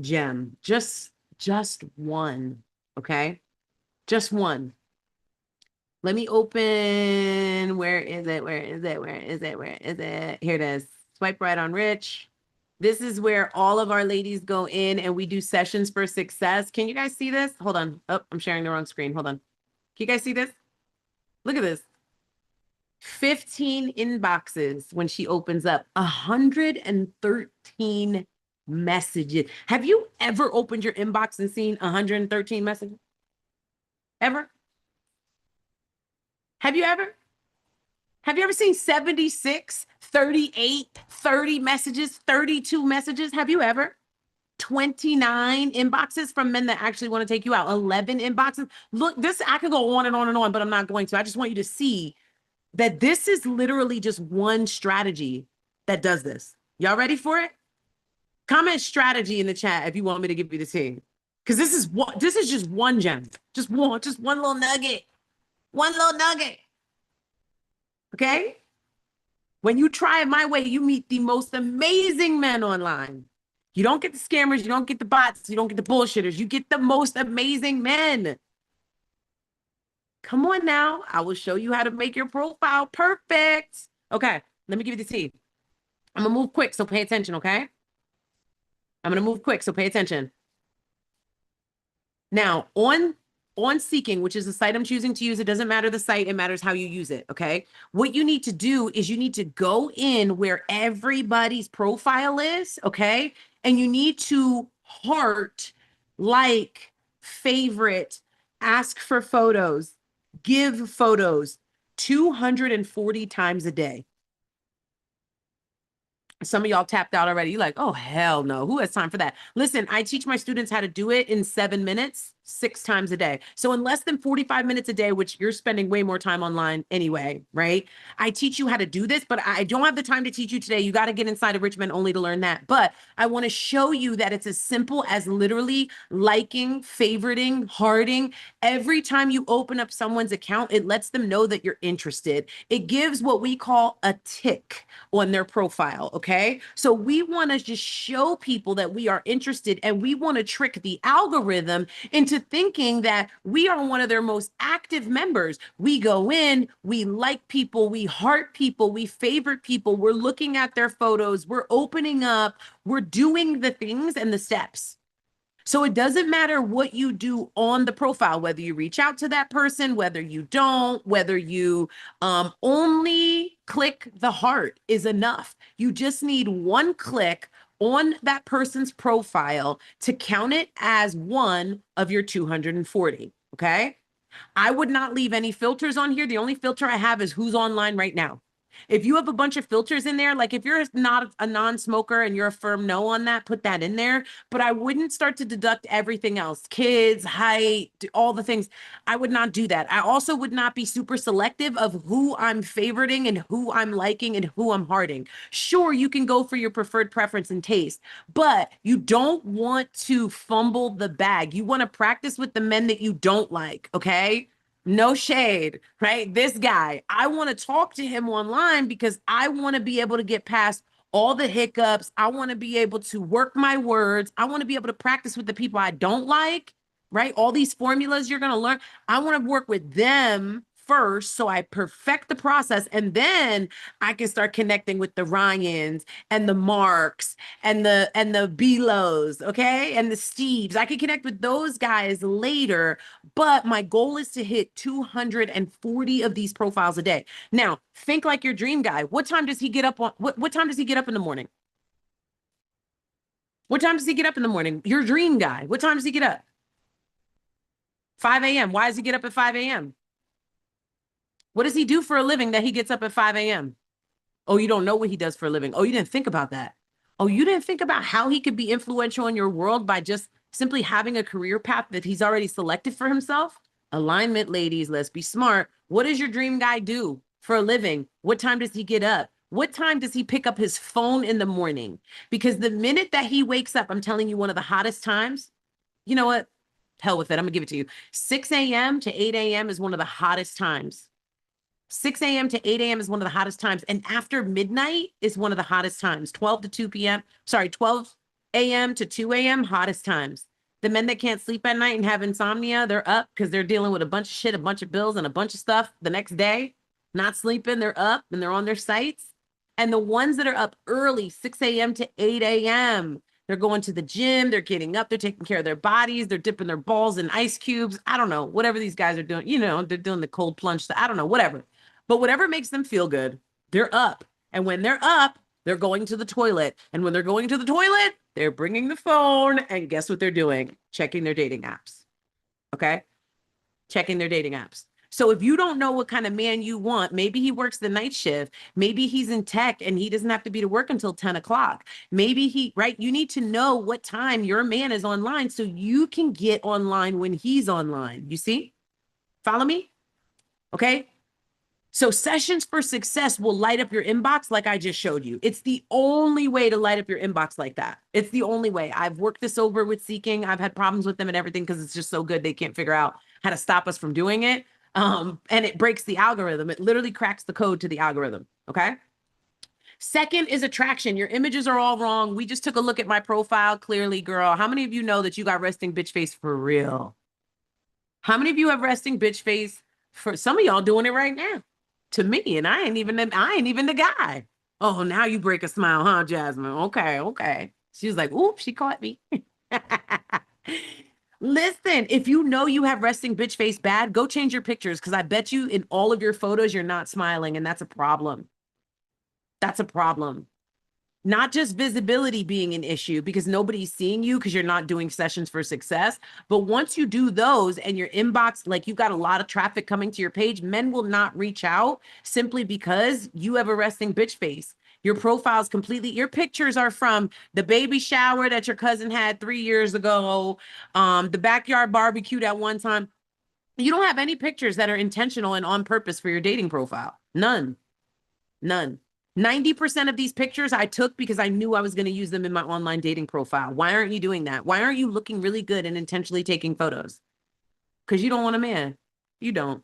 gem. Just one, okay? Just one. Let me open, where is it? Here it is. Swipe right on Rich. This is where all of our ladies go in and we do sessions for success. Can you guys see this? Hold on. Oh, I'm sharing the wrong screen. Hold on. Can you guys see this? Look at this. 15 inboxes when she opens up, 113 messages. Have you ever opened your inbox and seen 113 messages? Ever? Have you ever? Have you ever seen 76, 38, 30 messages, 32 messages? Have you ever? 29 inboxes from men that actually want to take you out, 11 inboxes. Look, this, I could go on and on and on, but I'm not going to. I just want you to see that this is literally just one strategy that does this. Y'all ready for it? Comment strategy in the chat if you want me to give you the tea. Because this is just one gem. Just one little nugget. One little nugget. Okay? When you try it my way, you meet the most amazing men online. You don't get the scammers, you don't get the bots, you don't get the bullshitters, you get the most amazing men. Come on now, I will show you how to make your profile perfect. Okay, let me give you the tea. I'm gonna move quick, so pay attention, okay? I'm gonna move quick, so pay attention. Now, on Seeking, which is the site I'm choosing to use, it doesn't matter the site, it matters how you use it, okay? What you need to do is you need to go in where everybody's profile is, okay? And you need to heart, like, favorite, ask for photos, give photos 240 times a day. Some of y'all tapped out already. You're like, oh, hell no. Who has time for that? Listen, I teach my students how to do it in 7 minutes. 6 times a day. So in less than 45 minutes a day, which you're spending way more time online anyway, right? I teach you how to do this, but I don't have the time to teach you today. You got to get inside of Rich Men Only to learn that. But I want to show you that it's as simple as literally liking, favoriting, hearting. Every time you open up someone's account, it lets them know that you're interested. It gives what we call a tick on their profile, okay? So we want to just show people that we are interested, and we want to trick the algorithm into thinking that we are one of their most active members. We go in, we like people, we heart people, we favorite people, we're looking at their photos, we're opening up, we're doing the things and the steps. So it doesn't matter what you do on the profile, whether you reach out to that person, whether you don't, whether you only click the heart is enough. You just need one click on that person's profile to count it as one of your 240, okay? I would not leave any filters on here. The only filter I have is who's online right now. If you have a bunch of filters in there, like if you're not a non-smoker and you're a firm no on that, put that in there. But I wouldn't start to deduct everything else, kids, height, all the things. I would not do that. I also would not be super selective of who I'm favoriting and who I'm liking and who I'm hearting. Sure, you can go for your preferred preference and taste, but you don't want to fumble the bag. You want to practice with the men that you don't like, okay? No shade, right? This guy, I want to talk to him online because I want to be able to get past all the hiccups. I want to be able to work my words. I want to be able to practice with the people I don't like, right? All these formulas you're going to learn. I want to work with them first so I perfect the process, and then I can start connecting with the Ryans and the Marks and the Belos, okay? And the Steves. I can connect with those guys later, but my goal is to hit 240 of these profiles a day. Now, think like your dream guy. What time does he get up on what time does he get up in the morning? What time does he get up in the morning? Your dream guy. What time does he get up? 5 a.m. Why does he get up at 5 a.m.? What does he do for a living that he gets up at 5 a.m.? Oh, you don't know what he does for a living. Oh, you didn't think about that. Oh, you didn't think about how he could be influential in your world by just simply having a career path that he's already selected for himself? Alignment, ladies, let's be smart. What does your dream guy do for a living? What time does he get up? What time does he pick up his phone in the morning? Because the minute that he wakes up, I'm telling you, one of the hottest times, you know what? Hell with it. I'm going to give it to you. 6 a.m. to 8 a.m. is one of the hottest times. 6 a.m. to 8 a.m. is one of the hottest times. And after midnight is one of the hottest times. 12 to 2 p.m. Sorry, 12 a.m. to 2 a.m. hottest times. The men that can't sleep at night and have insomnia, they're up because they're dealing with a bunch of shit, a bunch of bills, and a bunch of stuff the next day. Not sleeping, they're up and they're on their sites. And the ones that are up early, 6 a.m. to 8 a.m., they're going to the gym, they're getting up, they're taking care of their bodies, they're dipping their balls in ice cubes. I don't know, whatever these guys are doing, you know, they're doing the cold plunge. I don't know, whatever. But whatever makes them feel good, they're up. And when they're up, they're going to the toilet. And when they're going to the toilet, they're bringing the phone. And guess what they're doing? Checking their dating apps. Okay? Checking their dating apps. So if you don't know what kind of man you want, maybe he works the night shift. Maybe he's in tech and he doesn't have to be to work until 10 o'clock. Maybe right? You need to know what time your man is online so you can get online when he's online. You see? Follow me? Okay? So sessions for success will light up your inbox like I just showed you. It's the only way to light up your inbox like that. It's the only way. I've worked this over with Seeking. I've had problems with them and everything because it's just so good. They can't figure out how to stop us from doing it. And it breaks the algorithm. It literally cracks the code to the algorithm. Okay. Second is attraction. Your images are all wrong. We just took a look at my profile. Clearly, girl, how many of you know that you got resting bitch face for real? How many of you have resting bitch face? For some of y'all doing it right now to me, and I ain't even the guy. Oh, now you break a smile, huh, Jasmine? Okay. She was like, "Oop, she caught me." Listen, if you know you have resting bitch face bad, go change your pictures because I bet you in all of your photos you're not smiling, and that's a problem. That's a problem. Not just visibility being an issue because nobody's seeing you because you're not doing sessions for success. But once you do those and your inbox, like you've got a lot of traffic coming to your page, men will not reach out simply because you have a resting bitch face. Your profile's completely, your pictures are from the baby shower that your cousin had 3 years ago, the backyard barbecue that one time. You don't have any pictures that are intentional and on purpose for your dating profile. None. None. 90% of these pictures I took because I knew I was going to use them in my online dating profile. Why aren't you doing that? Why aren't you looking really good and intentionally taking photos? Because you don't want a man. You don't.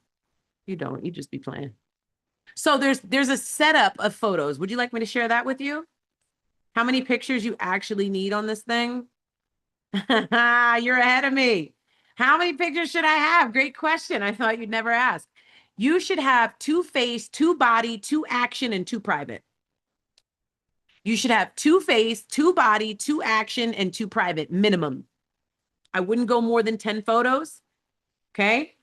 You don't. You just be playing. So there's a setup of photos. Would you like me to share that with you? How many pictures you actually need on this thing? You're ahead of me. How many pictures should I have? Great question. I thought you'd never ask. You should have 2 face, 2 body, 2 action, and 2 private. You should have 2 face, 2 body, 2 action, and 2 private minimum. I wouldn't go more than 10 photos. Okay.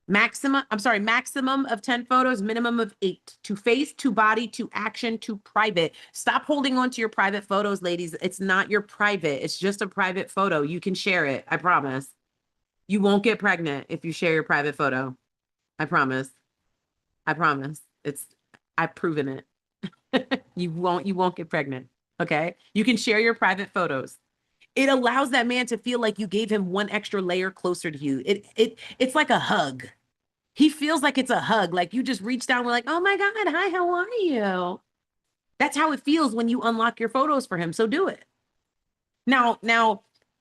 Maximum of 10 photos, minimum of 8. 2 face, 2 body, 2 action, 2 private. Stop holding on to your private photos, ladies. It's not your private. It's just a private photo. You can share it. I promise. You won't get pregnant if you share your private photo. I promise. I promise. I've proven it. You won't get pregnant. Okay. You can share your private photos. It allows that man to feel like you gave him one extra layer closer to you. It's like a hug. He feels like it's a hug. Like you just reached down, we're like, oh my God, hi, how are you? That's how it feels when you unlock your photos for him. So do it. Now,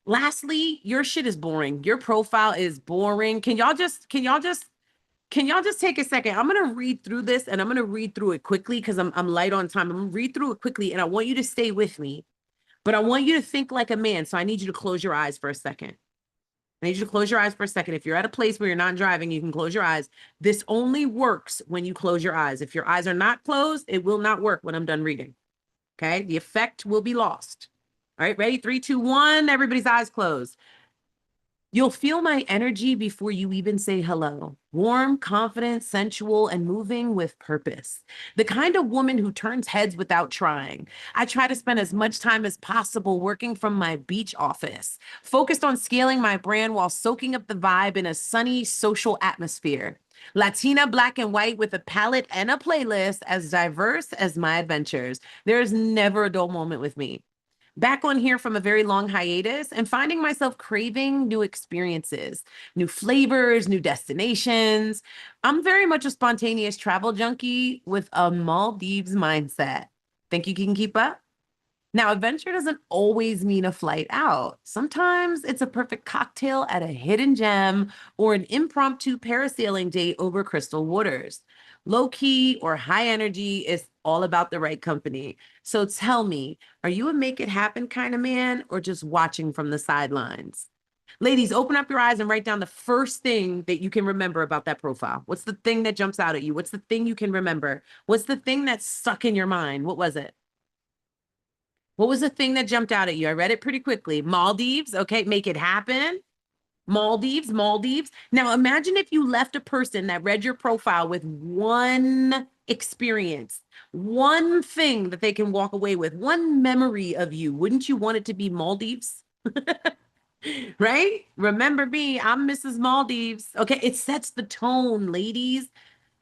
lastly, your shit is boring. Your profile is boring. Can y'all just take a second? I'm going to read through this and I'm going to read through it quickly because I'm light on time. I'm going to read through it quickly and I want you to stay with me, but I want you to think like a man. So I need you to close your eyes for a second. I need you to close your eyes for a second. If you're at a place where you're not driving, you can close your eyes. This only works when you close your eyes. If your eyes are not closed, it will not work when I'm done reading. Okay. The effect will be lost. All right. Ready? 3, 2, 1. Everybody's eyes closed. You'll feel my energy before you even say hello. Warm, confident, sensual, and moving with purpose. The kind of woman who turns heads without trying. I try to spend as much time as possible working from my beach office, focused on scaling my brand while soaking up the vibe in a sunny social atmosphere. Latina, black, and white with a palette and a playlist as diverse as my adventures. There is never a dull moment with me. Back on here from a very long hiatus and finding myself craving new experiences, new flavors, new destinations. I'm very much a spontaneous travel junkie with a Maldives mindset. Think you can keep up? Now, adventure doesn't always mean a flight out. Sometimes it's a perfect cocktail at a hidden gem or an impromptu parasailing date over crystal waters. Low key or high energy is all about the right company. So tell me, are you a make it happen kind of man or just watching from the sidelines? Ladies, open up your eyes and write down the first thing that you can remember about that profile. What's the thing that jumps out at you? What's the thing you can remember? What's the thing that's stuck in your mind? What was it? What was the thing that jumped out at you? I read it pretty quickly. Maldives. Okay, make it happen. Maldives. Now imagine if you left a person that read your profile with one experience, one thing that they can walk away with, one memory of you. Wouldn't you want it to be Maldives? Right? Remember me, I'm Mrs. Maldives. Okay, it sets the tone, ladies.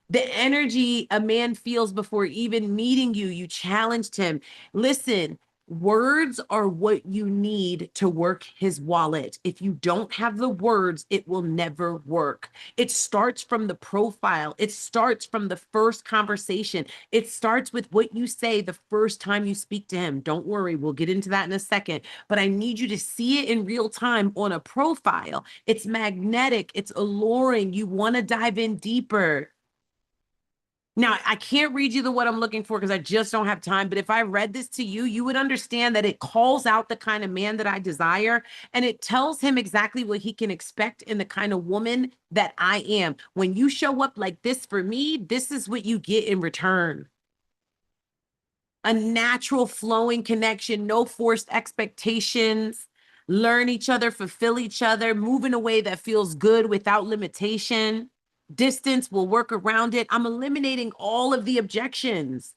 The energy a man feels before even meeting you. You challenged him. Listen, words are what you need to work his wallet. If you don't have the words, it will never work. It starts from the profile. It starts from the first conversation. It starts with what you say the first time you speak to him. Don't worry, we'll get into that in a second, but I need you to see it in real time on a profile. It's magnetic. It's alluring. You want to dive in deeper. Now, I can't read you what I'm looking for because I just don't have time. But if I read this to you, you would understand that it calls out the kind of man that I desire. And it tells him exactly what he can expect in the kind of woman that I am. When you show up like this for me, this is what you get in return. A natural flowing connection, no forced expectations, learn each other, fulfill each other, move in a way that feels good without limitation. Distance will work around it. I'm eliminating all of the objections.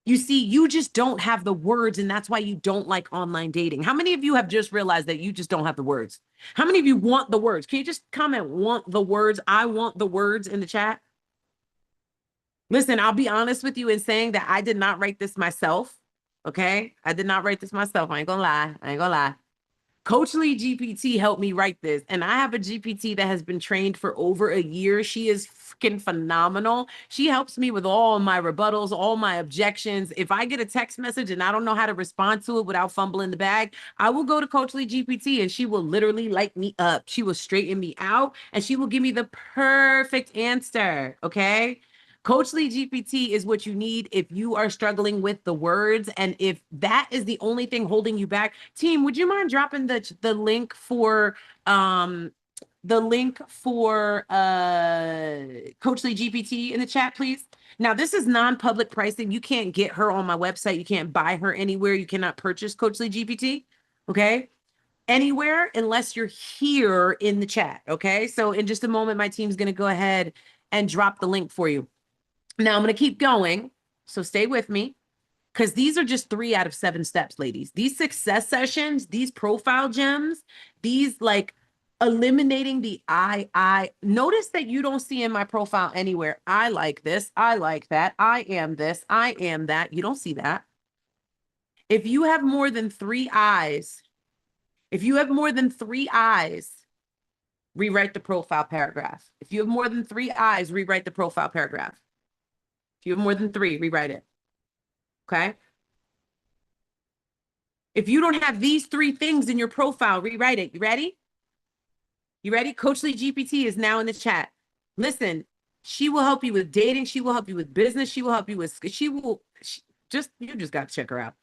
You see, you just don't have the words, and that's why you don't like online dating. How many of you have just realized that you just don't have the words? How many of you want the words? Can you just comment, want the words? I want the words in the chat. Listen, I'll be honest with you in saying that I did not write this myself. Okay. I did not write this myself. I ain't gonna lie. I ain't gonna lie. Coachly GPT helped me write this, and I have a GPT that has been trained for over a year. She is freaking phenomenal. She helps me with all my rebuttals, all my objections. If I get a text message and I don't know how to respond to it without fumbling the bag, I will go to Coachly GPT and she will literally light me up. She will straighten me out and she will give me the perfect answer. Okay. Coachly GPT is what you need if you are struggling with the words. And if that is the only thing holding you back, team, would you mind dropping the link for Coachly GPT in the chat, please? Now, this is non-public pricing. You can't get her on my website. You can't buy her anywhere. You cannot purchase Coachly GPT. Okay. Anywhere unless you're here in the chat. Okay. So in just a moment, my team's going to go ahead and drop the link for you. Now I'm going to keep going. So stay with me because these are just 3 out of 7 steps, ladies. These success sessions, these profile gems, these like eliminating the I. Notice that you don't see in my profile anywhere. I like this. I like that. I am this. I am that. You don't see that. If you have more than 3 I's, rewrite the profile paragraph. If you have more than 3 I's, rewrite the profile paragraph. If you have more than 3, rewrite it. Okay. If you don't have these 3 things in your profile, rewrite it. You ready? You ready? Coachly GPT is now in the chat. Listen, she will help you with dating. She will help you with business. She will help you with, you just got to check her out.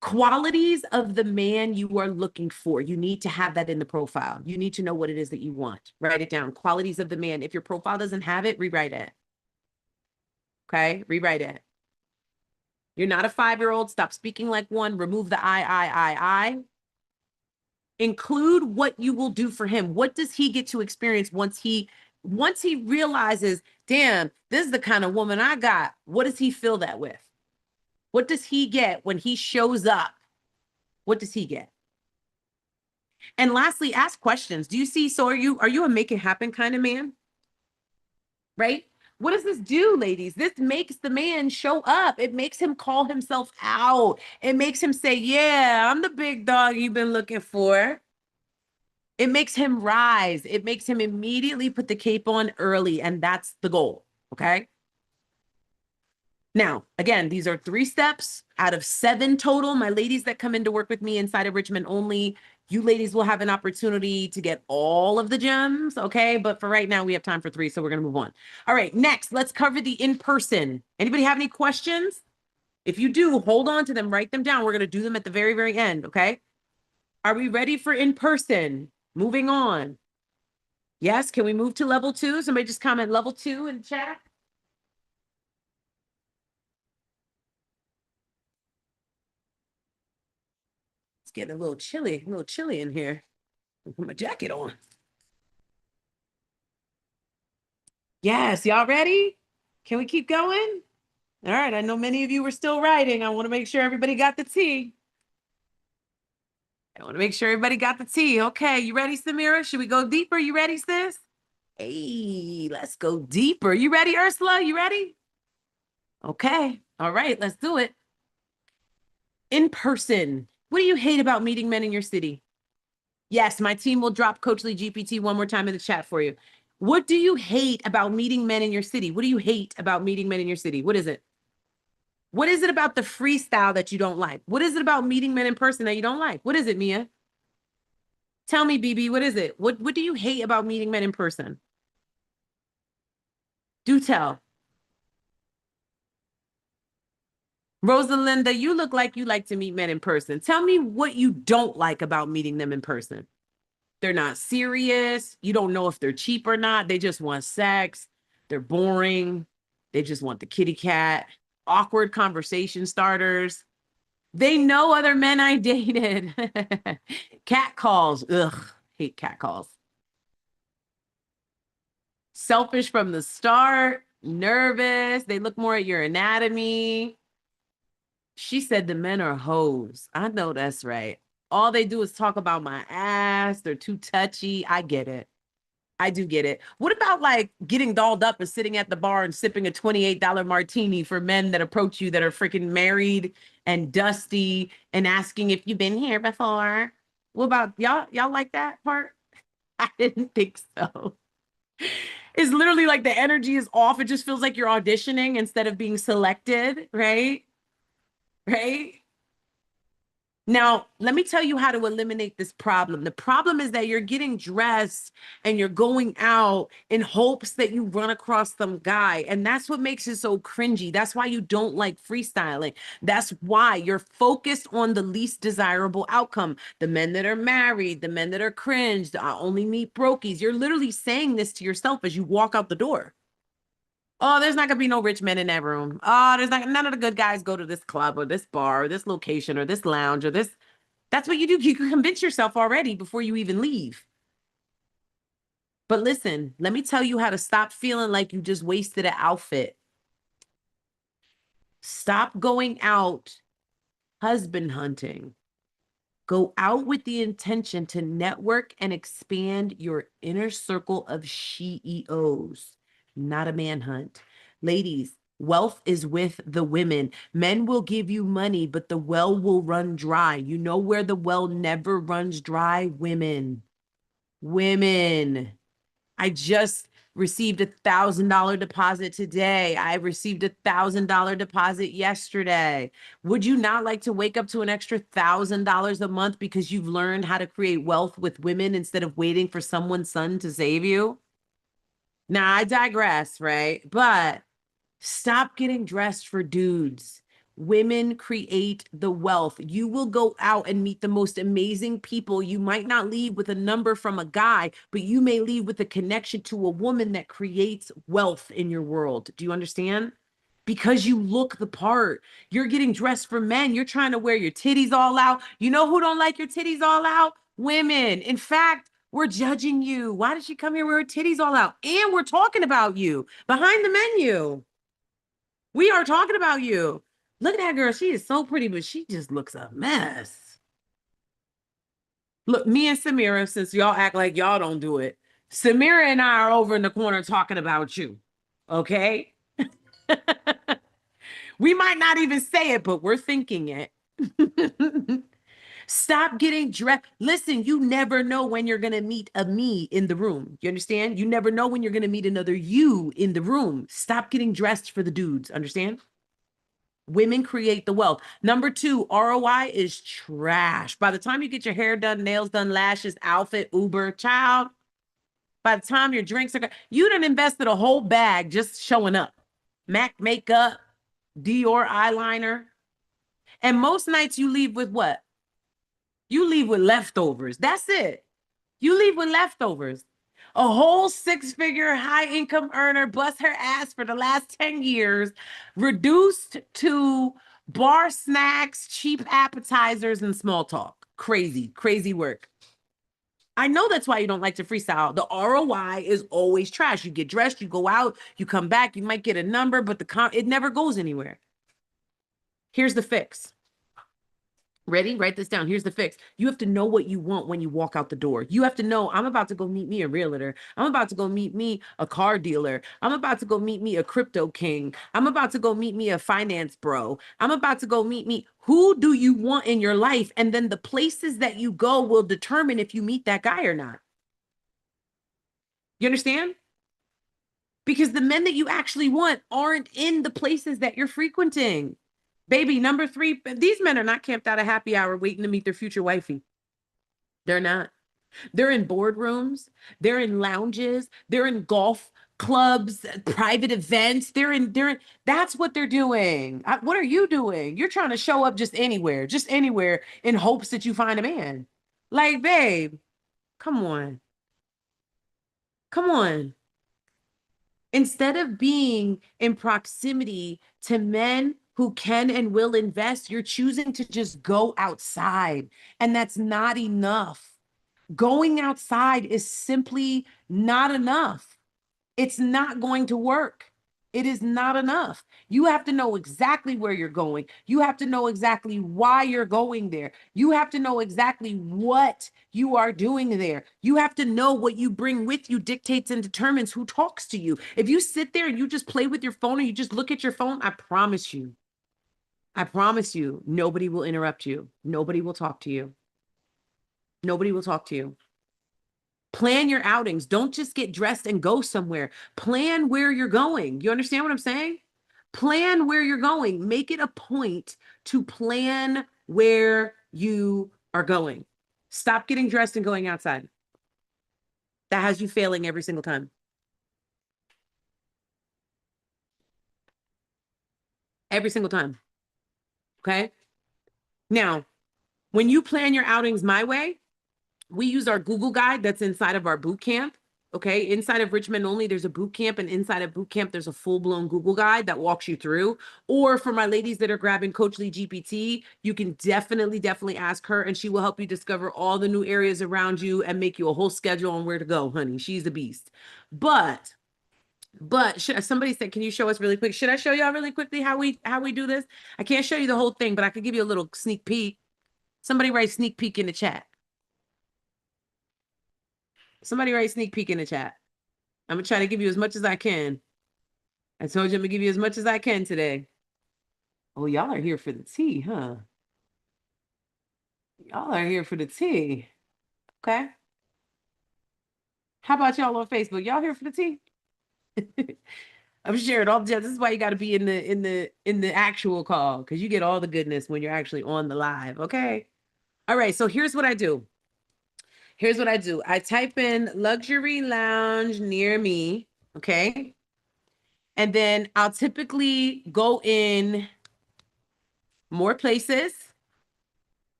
Qualities of the man you are looking for. You need to have that in the profile. You need to know what it is that you want. Write it down. Qualities of the man. If your profile doesn't have it, rewrite it. Okay, rewrite it. You're not a 5-year-old. Stop speaking like one. Remove the I. Include what you will do for him. What does he get to experience once he realizes, damn, this is the kind of woman I got? What does he feel that with? What does he get when he shows up? What does he get? And lastly, ask questions. Do you see? So are you a make it happen kind of man? Right? What does this do, ladies? This makes the man show up. It makes him call himself out. It makes him say, yeah, I'm the big dog you've been looking for. It makes him rise. It makes him immediately put the cape on early. And that's the goal. Okay. Now, again, these are 3 steps out of 7 total. My ladies that come in to work with me inside of Richmond only, you ladies will have an opportunity to get all of the gems, okay? But for right now, we have time for 3, so we're going to move on. All right, next, let's cover the in-person. Anybody have any questions? If you do, hold on to them, write them down. We're going to do them at the very, very end, okay? Are we ready for in-person? Moving on. Yes, can we move to level 2? Somebody just comment level 2 in the chat. Getting a little chilly in here. I'll put my jacket on. Yes, y'all ready? Can we keep going? All right, I know many of you were still writing. I want to make sure everybody got the tea. Okay, you ready, Samira? Should we go deeper? You ready, sis? Hey, let's go deeper. You ready, Ursula? You ready? Okay, all right, let's do it. In person. What do you hate about meeting men in your city? Yes, my team will drop Coachly GPT one more time in the chat for you. What do you hate about meeting men in your city? What do you hate about meeting men in your city? What is it? What is it about the freestyle that you don't like? What is it about meeting men in person that you don't like? What is it, Mia? Tell me, BB, what is it? What do you hate about meeting men in person? Do tell. Rosalinda, you look like you like to meet men in person. Tell me what you don't like about meeting them in person. They're not serious. You don't know if they're cheap or not. They just want sex. They're boring. They just want the kitty cat. Awkward conversation starters. They know other men I dated. Cat calls. Ugh, hate cat calls. Selfish from the start. Nervous. They look more at your anatomy. She said the men are hoes. I know that's right. All they do is talk about my ass. They're too touchy. I get it. I do get it. What about like getting dolled up and sitting at the bar and sipping a $28 martini for men that approach you that are freaking married and dusty and asking if you've been here before? What about y'all? Y'all like that part? I didn't think so. It's literally like the energy is off. It just feels like you're auditioning instead of being selected, right? Right? Now, let me tell you how to eliminate this problem. The problem is that you're getting dressed and you're going out in hopes that you run across some guy. And that's what makes it so cringy. That's why you don't like freestyling. That's why you're focused on the least desirable outcome. The men that are married, the men that are cringed, I only meet brokies. You're literally saying this to yourself as you walk out the door. Oh, there's not gonna be no rich men in that room. Oh, there's not none of the good guys go to this club or this bar or this location or this lounge or this. That's what you do. You can convince yourself already before you even leave. But listen, let me tell you how to stop feeling like you just wasted an outfit. Stop going out husband hunting. Go out with the intention to network and expand your inner circle of CEOs, not a manhunt. Ladies, wealth is with the women. Men will give you money, but the well will run dry. You know where the well never runs dry? Women. Women. I just received $1,000 deposit today. I received $1,000 deposit yesterday. Would you not like to wake up to an extra $1,000 a month because you've learned how to create wealth with women instead of waiting for someone's son to save you? Now, I digress, right? But stop getting dressed for dudes. Women create the wealth. You will go out and meet the most amazing people. You might not leave with a number from a guy, but you may leave with a connection to a woman that creates wealth in your world. Do you understand? Because you look the part. You're getting dressed for men. You're trying to wear your titties all out. You know who don't like your titties all out? Women. In fact, we're judging you. Why did she come here with her titties all out? And we're talking about you behind the menu. We are talking about you. Look at that girl. She is so pretty, but she just looks a mess. Look, me and Samira, since y'all act like y'all don't do it, Samira and I are over in the corner talking about you. Okay? We might not even say it, but we're thinking it. Stop getting dressed. Listen, you never know when you're going to meet a me in the room. You understand? You never know when you're going to meet another you in the room. Stop getting dressed for the dudes. Understand? Women create the wealth. Number two, ROI is trash. By the time you get your hair done, nails done, lashes, outfit, Uber, child, by the time your drinks are, you done invested a whole bag just showing up. MAC makeup, Dior eyeliner. And most nights you leave with what? You leave with leftovers. That's it. You leave with leftovers. A whole six-figure high-income earner busts her ass for the last 10 years, reduced to bar snacks, cheap appetizers, and small talk. Crazy, crazy work. I know that's why you don't like to freestyle. The ROI is always trash. You get dressed, you go out, you come back, you might get a number, but it never goes anywhere. Here's the fix. Ready? Write this down. Here's the fix. You have to know what you want when you walk out the door. You have to know, I'm about to go meet me a realtor. I'm about to go meet me a car dealer. I'm about to go meet me a crypto king. I'm about to go meet me a finance bro. I'm about to go meet me. Who do you want in your life? And then the places that you go will determine if you meet that guy or not. You understand? Because the men that you actually want aren't in the places that you're frequenting. Baby, number three, these men are not camped out a happy hour waiting to meet their future wifey. They're not. They're in boardrooms. They're in lounges. They're in golf clubs, private events. That's what they're doing. What are you doing? You're trying to show up just anywhere in hopes that you find a man. Like, babe, come on. Come on. Instead of being in proximity to men who can and will invest, you're choosing to just go outside. And that's not enough. Going outside is simply not enough. It's not going to work. It is not enough. You have to know exactly where you're going. You have to know exactly why you're going there. You have to know exactly what you are doing there. You have to know what you bring with you dictates and determines who talks to you. If you sit there and you just play with your phone or you just look at your phone, I promise you, nobody will interrupt you. Nobody will talk to you. Nobody will talk to you. Plan your outings. Don't just get dressed and go somewhere. Plan where you're going. You understand what I'm saying? Plan where you're going. Make it a point to plan where you are going. Stop getting dressed and going outside. That has you failing every single time. Every single time. Okay. Now, when you plan your outings my way, we use our Google guide that's inside of our boot camp. Okay. Inside of Richmond Only, there's a boot camp, and inside of boot camp, there's a full-blown Google guide that walks you through. Or for my ladies that are grabbing Coach Lee GPT, you can definitely ask her, and she will help you discover all the new areas around you and make you a whole schedule on where to go, honey. She's a beast. But somebody said, can you show us really quick? Should I show y'all really quickly how we do this? I can't show you the whole thing, but I could give you a little sneak peek. Somebody write sneak peek in the chat. Somebody write sneak peek in the chat. I'm gonna try to give you as much as I can. I told you I'm gonna give you as much as I can today. Oh, y'all are here for the tea, huh? Y'all are here for the tea. Okay. How about y'all on Facebook? Y'all here for the tea? I'm sharing all the this is why you got to be in the actual call, because you get all the goodness when you're actually on the live. Okay. All right. So here's what I do. Here's what I do. I type in luxury lounge near me. Okay. And then I'll typically go in more places,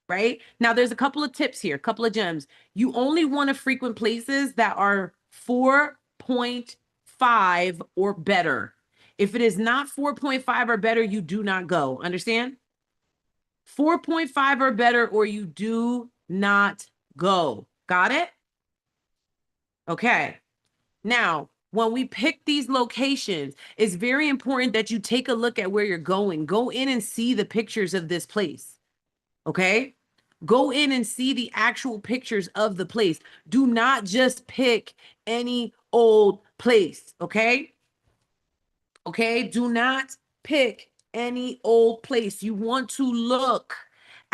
right? Now, there's a couple of tips here, a couple of gems. You only want to frequent places that are 4.5 or better. If it is not 4.5 or better, you do not go. Understand? 4.5 or better, or you do not go. Got it? Okay. Now, when we pick these locations, it's very important that you take a look at where you're going. Go in and see the pictures of this place. Okay? Go in and see the actual pictures of the place. Do not just pick any old place. Okay? Okay? Do not pick any old place. You want to look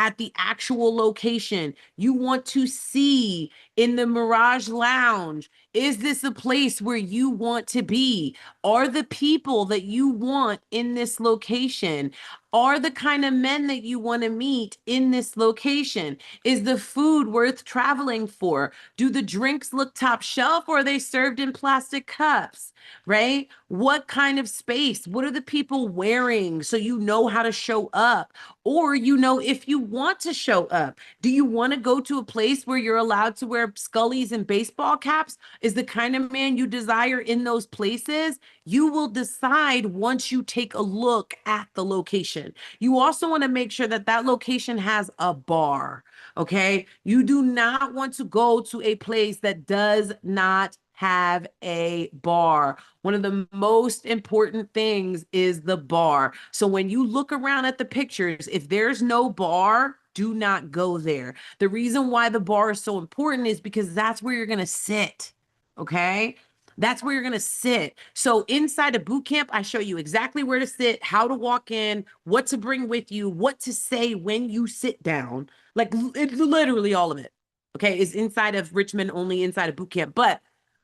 at the actual location. You want to see in the Mirage Lounge, is this a place where you want to be? Are the people that you want in this location? Are the kind of men that you want to meet in this location? Is the food worth traveling for? Do the drinks look top shelf, or are they served in plastic cups? Right? What kind of space? What are the people wearing so you know how to show up? Or you know if you want to show up. Do you want to go to a place where you're allowed to wear scullies and baseball caps? Is the kind of man you desire in those places? You will decide once you take a look at the location. You also want to make sure that that location has a bar, okay? You do not want to go to a place that does not have a bar. One of the most important things is the bar. So when you look around at the pictures, if there's no bar, do not go there. The reason why the bar is so important is because that's where you're going to sit. Okay. That's where you're going to sit. So inside a boot camp, I show you exactly where to sit, how to walk in, what to bring with you, what to say when you sit down. Like it's literally all of it. Okay. Is inside of Richmond Only, inside of boot camp.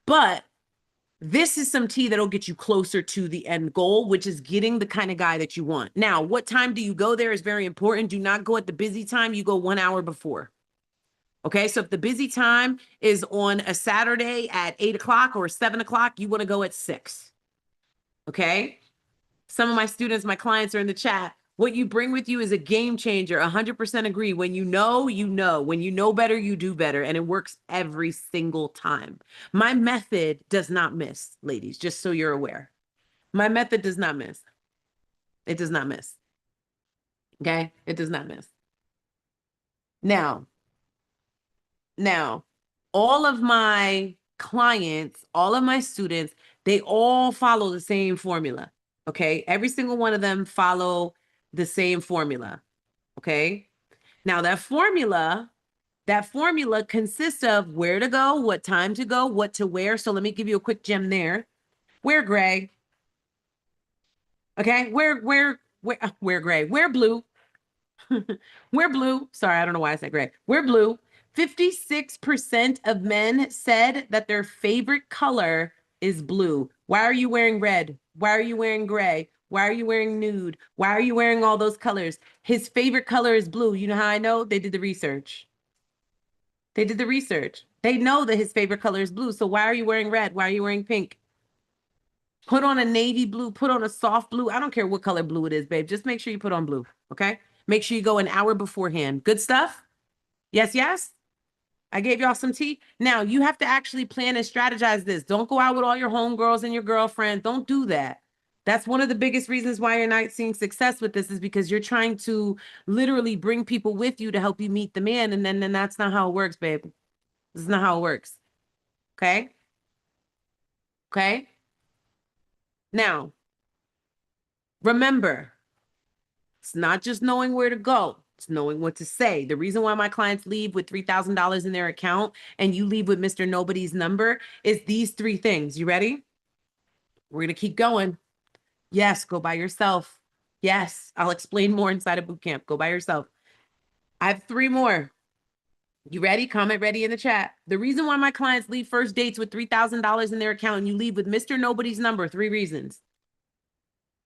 But this is some tea that'll get you closer to the end goal, which is getting the kind of guy that you want. Now, what time do you go there is very important. Do not go at the busy time. You go 1 hour before. Okay, so if the busy time is on a Saturday at 8 o'clock or 7 o'clock, you want to go at 6. Okay, some of my students, my clients are in the chat. What you bring with you is a game changer. 100% agree. When you know, you know. When you know better, you do better. And it works every single time. My method does not miss, ladies, just so you're aware. My method does not miss. It does not miss. Okay? It does not miss. Now, all of my clients, all of my students, they all follow the same formula. Okay. Every single one of them follow the same formula. Okay. Now that formula consists of where to go, what time to go, what to wear. So let me give you a quick gem there. Wear gray. Okay. Wear gray. Wear blue. Wear blue. Sorry, I don't know why I said gray. Wear blue. 56% of men said that their favorite color is blue. Why are you wearing red? Why are you wearing gray? Why are you wearing nude? Why are you wearing all those colors? His favorite color is blue. You know how I know? They did the research. They did the research. They know that his favorite color is blue. So why are you wearing red? Why are you wearing pink? Put on a navy blue, put on a soft blue. I don't care what color blue it is, babe. Just make sure you put on blue. Okay. Make sure you go an hour beforehand. Good stuff. Yes, yes. I gave y'all some tea. Now you have to actually plan and strategize this. Don't go out with all your homegirls and your girlfriends. Don't do that. That's one of the biggest reasons why you're not seeing success with this is because you're trying to literally bring people with you to help you meet the man. And then that's not how it works, babe. This is not how it works. Okay. Okay. Now, remember, it's not just knowing where to go. It's knowing what to say. The reason why my clients leave with $3,000 in their account and you leave with Mr. Nobody's number is these three things. You ready? We're going to keep going. Yes, go by yourself. Yes, I'll explain more inside of boot camp. Go by yourself. I have three more. You ready? Comment ready in the chat. The reason why my clients leave first dates with $3,000 in their account and you leave with Mr. Nobody's number, three reasons.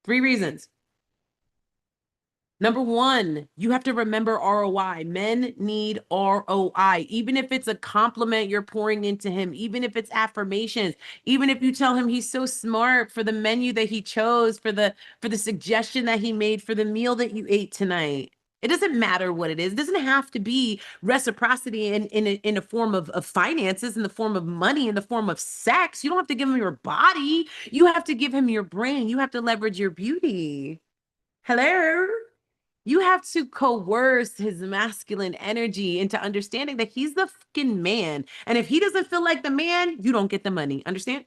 Three reasons. Number one, you have to remember ROI. Men need ROI. Even if it's a compliment you're pouring into him, even if it's affirmations, even if you tell him he's so smart for the menu that he chose, for the suggestion that he made for the meal that you ate tonight. It doesn't matter what it is. It doesn't have to be reciprocity in a form of finances, in the form of money, in the form of sex. You don't have to give him your body. You have to give him your brain. You have to leverage your beauty. Hello? You have to coerce his masculine energy into understanding that he's the fucking man. And if he doesn't feel like the man, you don't get the money. Understand?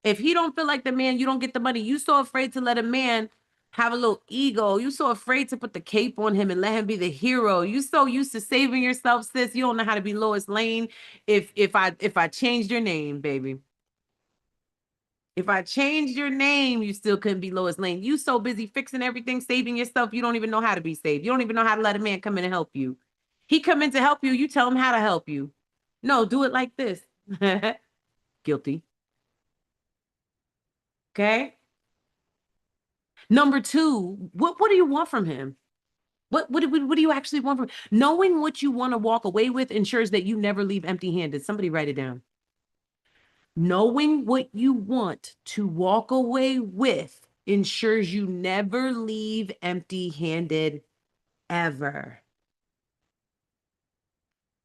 If he don't feel like the man, you don't get the money. You so afraid to let a man have a little ego. You so afraid to put the cape on him and let him be the hero. You so used to saving yourself, sis. You don't know how to be Lois Lane. If I changed your name, baby. If I changed your name, you still couldn't be Lois Lane. You so busy fixing everything, saving yourself, you don't even know how to be saved. You don't even know how to let a man come in and help you. He come in to help you, you tell him how to help you. No, do it like this. Guilty. Okay. Number two, what do you want from him? What do you actually want from him? Knowing what you want to walk away with ensures that you never leave empty-handed. Somebody write it down. Knowing what you want to walk away with ensures you never leave empty-handed ever.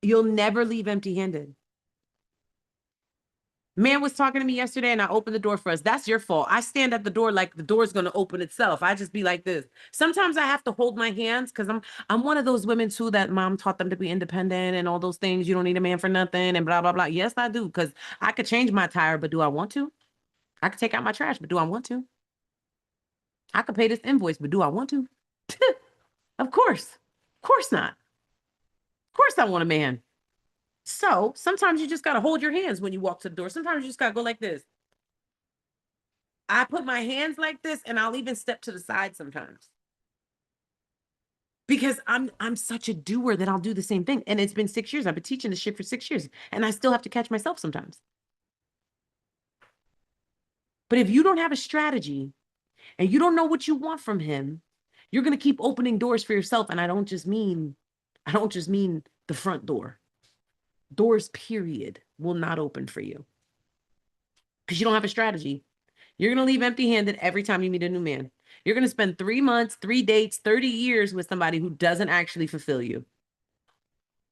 You'll never leave empty-handed. Man was talking to me yesterday and I opened the door for us. That's your fault. I stand at the door like the door's going to open itself. I just be like this. Sometimes I have to hold my hands because I'm one of those women too that mom taught them to be independent and all those things. You don't need a man for nothing and blah, blah, blah. Yes, I do, because I could change my tire, but do I want to? I could take out my trash, but do I want to? I could pay this invoice, but do I want to? Of course. Of course not. Of course I want a man. So sometimes you just got to hold your hands when you walk to the door. Sometimes you just got to go like this. I put my hands like this and I'll even step to the side sometimes. Because I'm such a doer that I'll do the same thing. And it's been 6 years. I've been teaching this shit for 6 years and I still have to catch myself sometimes. But if you don't have a strategy and you don't know what you want from him, you're going to keep opening doors for yourself. And I don't just mean the front door. Doors, period, will not open for you because you don't have a strategy. You're going to leave empty-handed every time you meet a new man. You're going to spend 3 months, 3 dates, 30 years with somebody who doesn't actually fulfill you.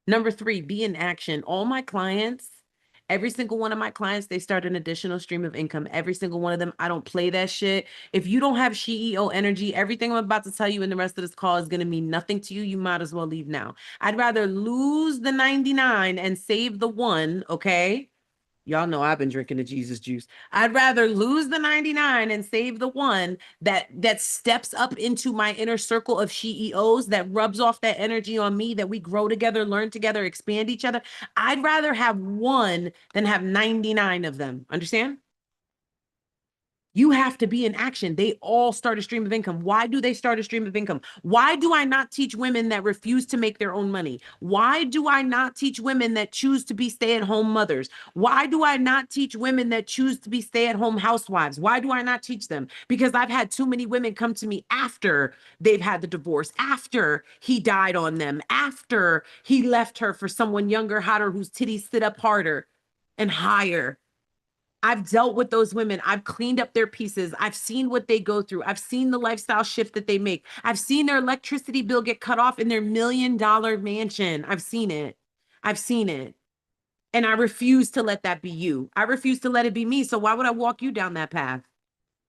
Number three, be in action. All my clients, every single one of my clients, they start an additional stream of income. Every single one of them. I don't play that shit. If you don't have CEO energy, everything I'm about to tell you in the rest of this call is going to mean nothing to you. You might as well leave now. I'd rather lose the 99 and save the one, okay, Y'all know I've been drinking the Jesus juice. I'd rather lose the 99 and save the one that steps up into my inner circle of CEOs, that rubs off that energy on me, that we grow together, learn together, expand each other. I'd rather have one than have 99 of them. Understand? You have to be in action. They all start a stream of income. Why do they start a stream of income? Why do I not teach women that refuse to make their own money? Why do I not teach women that choose to be stay-at-home mothers? Why do I not teach women that choose to be stay-at-home housewives? Why do I not teach them? Because I've had too many women come to me after they've had the divorce, after he died on them, after he left her for someone younger, hotter, whose titties sit up harder and higher. I've dealt with those women. I've cleaned up their pieces. I've seen what they go through. I've seen the lifestyle shift that they make. I've seen their electricity bill get cut off in their $1 million mansion. I've seen it. I've seen it. And I refuse to let that be you. I refuse to let it be me. So why would I walk you down that path?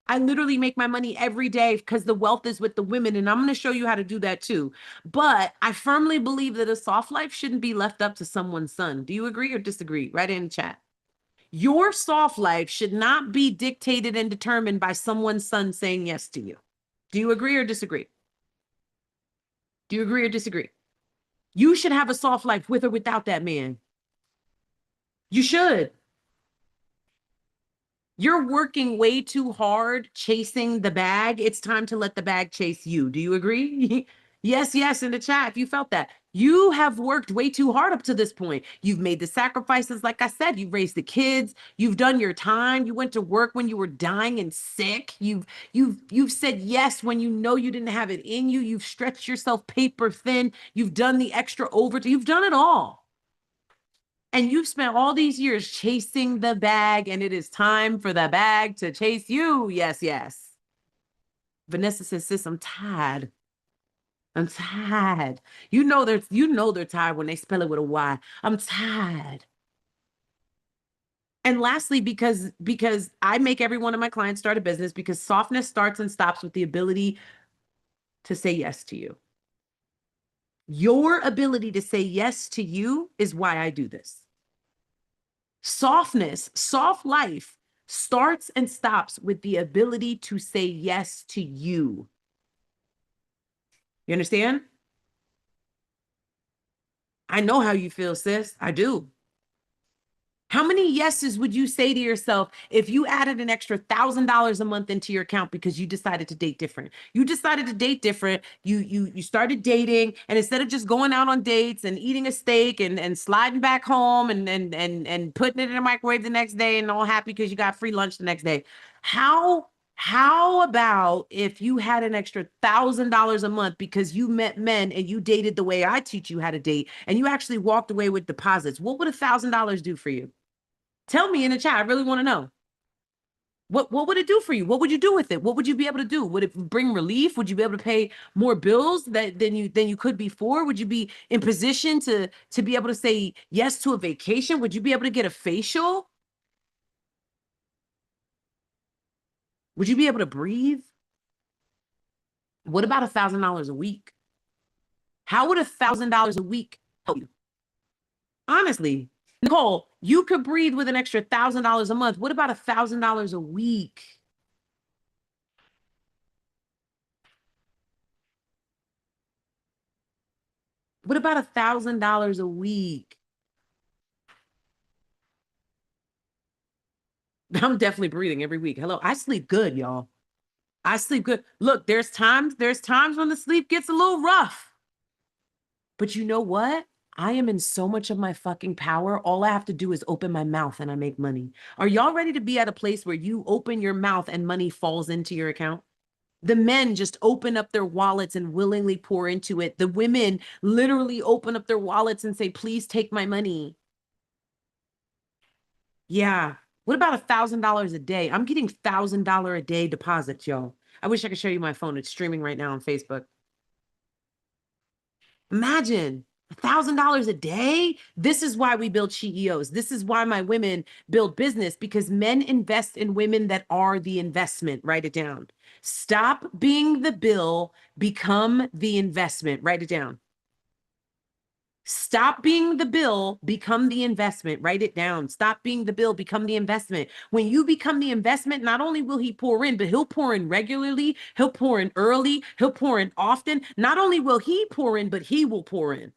I literally make my money every day because the wealth is with the women, and I'm going to show you how to do that too. But I firmly believe that a soft life shouldn't be left up to someone's son. Do you agree or disagree? Write it in the chat. Your soft life should not be dictated and determined by someone's son saying yes to you. Do you agree or disagree? Do you agree or disagree? You should have a soft life with or without that man. You should. You're working way too hard chasing the bag. It's time to let the bag chase you. Do you agree? Yes, yes, in the chat, if you felt that. You have worked way too hard up to this point. You've made the sacrifices. Like I said, you've raised the kids. You've done your time. You went to work when you were dying and sick. You've said yes when you know you didn't have it in you. You've stretched yourself paper thin. You've done the extra overtime. You've done it all. And you've spent all these years chasing the bag, and it is time for the bag to chase you. Yes, yes. Vanessa says, sis, I'm tired. I'm tired. You know they're tired when they spell it with a Y. I'm tired. And lastly, because I make every one of my clients start a business, because softness starts and stops with the ability to say yes to you. Your ability to say yes to you is why I do this. Softness, soft life starts and stops with the ability to say yes to you. You understand? I know how you feel, sis. I do. How many yeses would you say to yourself if you added an extra $1,000 a month into your account because you decided to date different? You decided to date different. You started dating, and instead of just going out on dates and eating a steak and sliding back home and putting it in the microwave the next day and all happy because you got free lunch the next day. How about if you had an extra $1,000 a month because you met men and you dated the way I teach you how to date, and you actually walked away with deposits? What would $1,000 do for you? Tell me in the chat. I really want to know. What would it do for you? What would you do with it? What would you be able to do? Would it bring relief? Would you be able to pay more bills than you could before? Would you be in position to be able to say yes to a vacation? Would you be able to get a facial? Would you be able to breathe? What about $1,000 a week? How would $1,000 a week help you? Honestly, Nicole, you could breathe with an extra $1,000 a month. What about $1,000 a week? What about $1,000 a week? I'm definitely breathing every week. Hello, I sleep good, y'all. I sleep good. Look, there's times when the sleep gets a little rough. But you know what? I am in so much of my fucking power. All I have to do is open my mouth and I make money. Are y'all ready to be at a place where you open your mouth and money falls into your account? The men just open up their wallets and willingly pour into it. The women literally open up their wallets and say, please take my money. Yeah. What about $1,000 a day? I'm getting $1,000 a day deposits, y'all. I wish I could show you my phone. It's streaming right now on Facebook. Imagine $1,000 a day. This is why we build CEOs. This is why my women build business, because men invest in women that are the investment. Write it down. Stop being the bill, become the investment. Write it down. Stop being the bill, become the investment. Write it down. Stop being the bill, become the investment. When you become the investment, not only will he pour in, but he'll pour in regularly, he'll pour in early, he'll pour in often. Not only will he pour in, but he will pour in.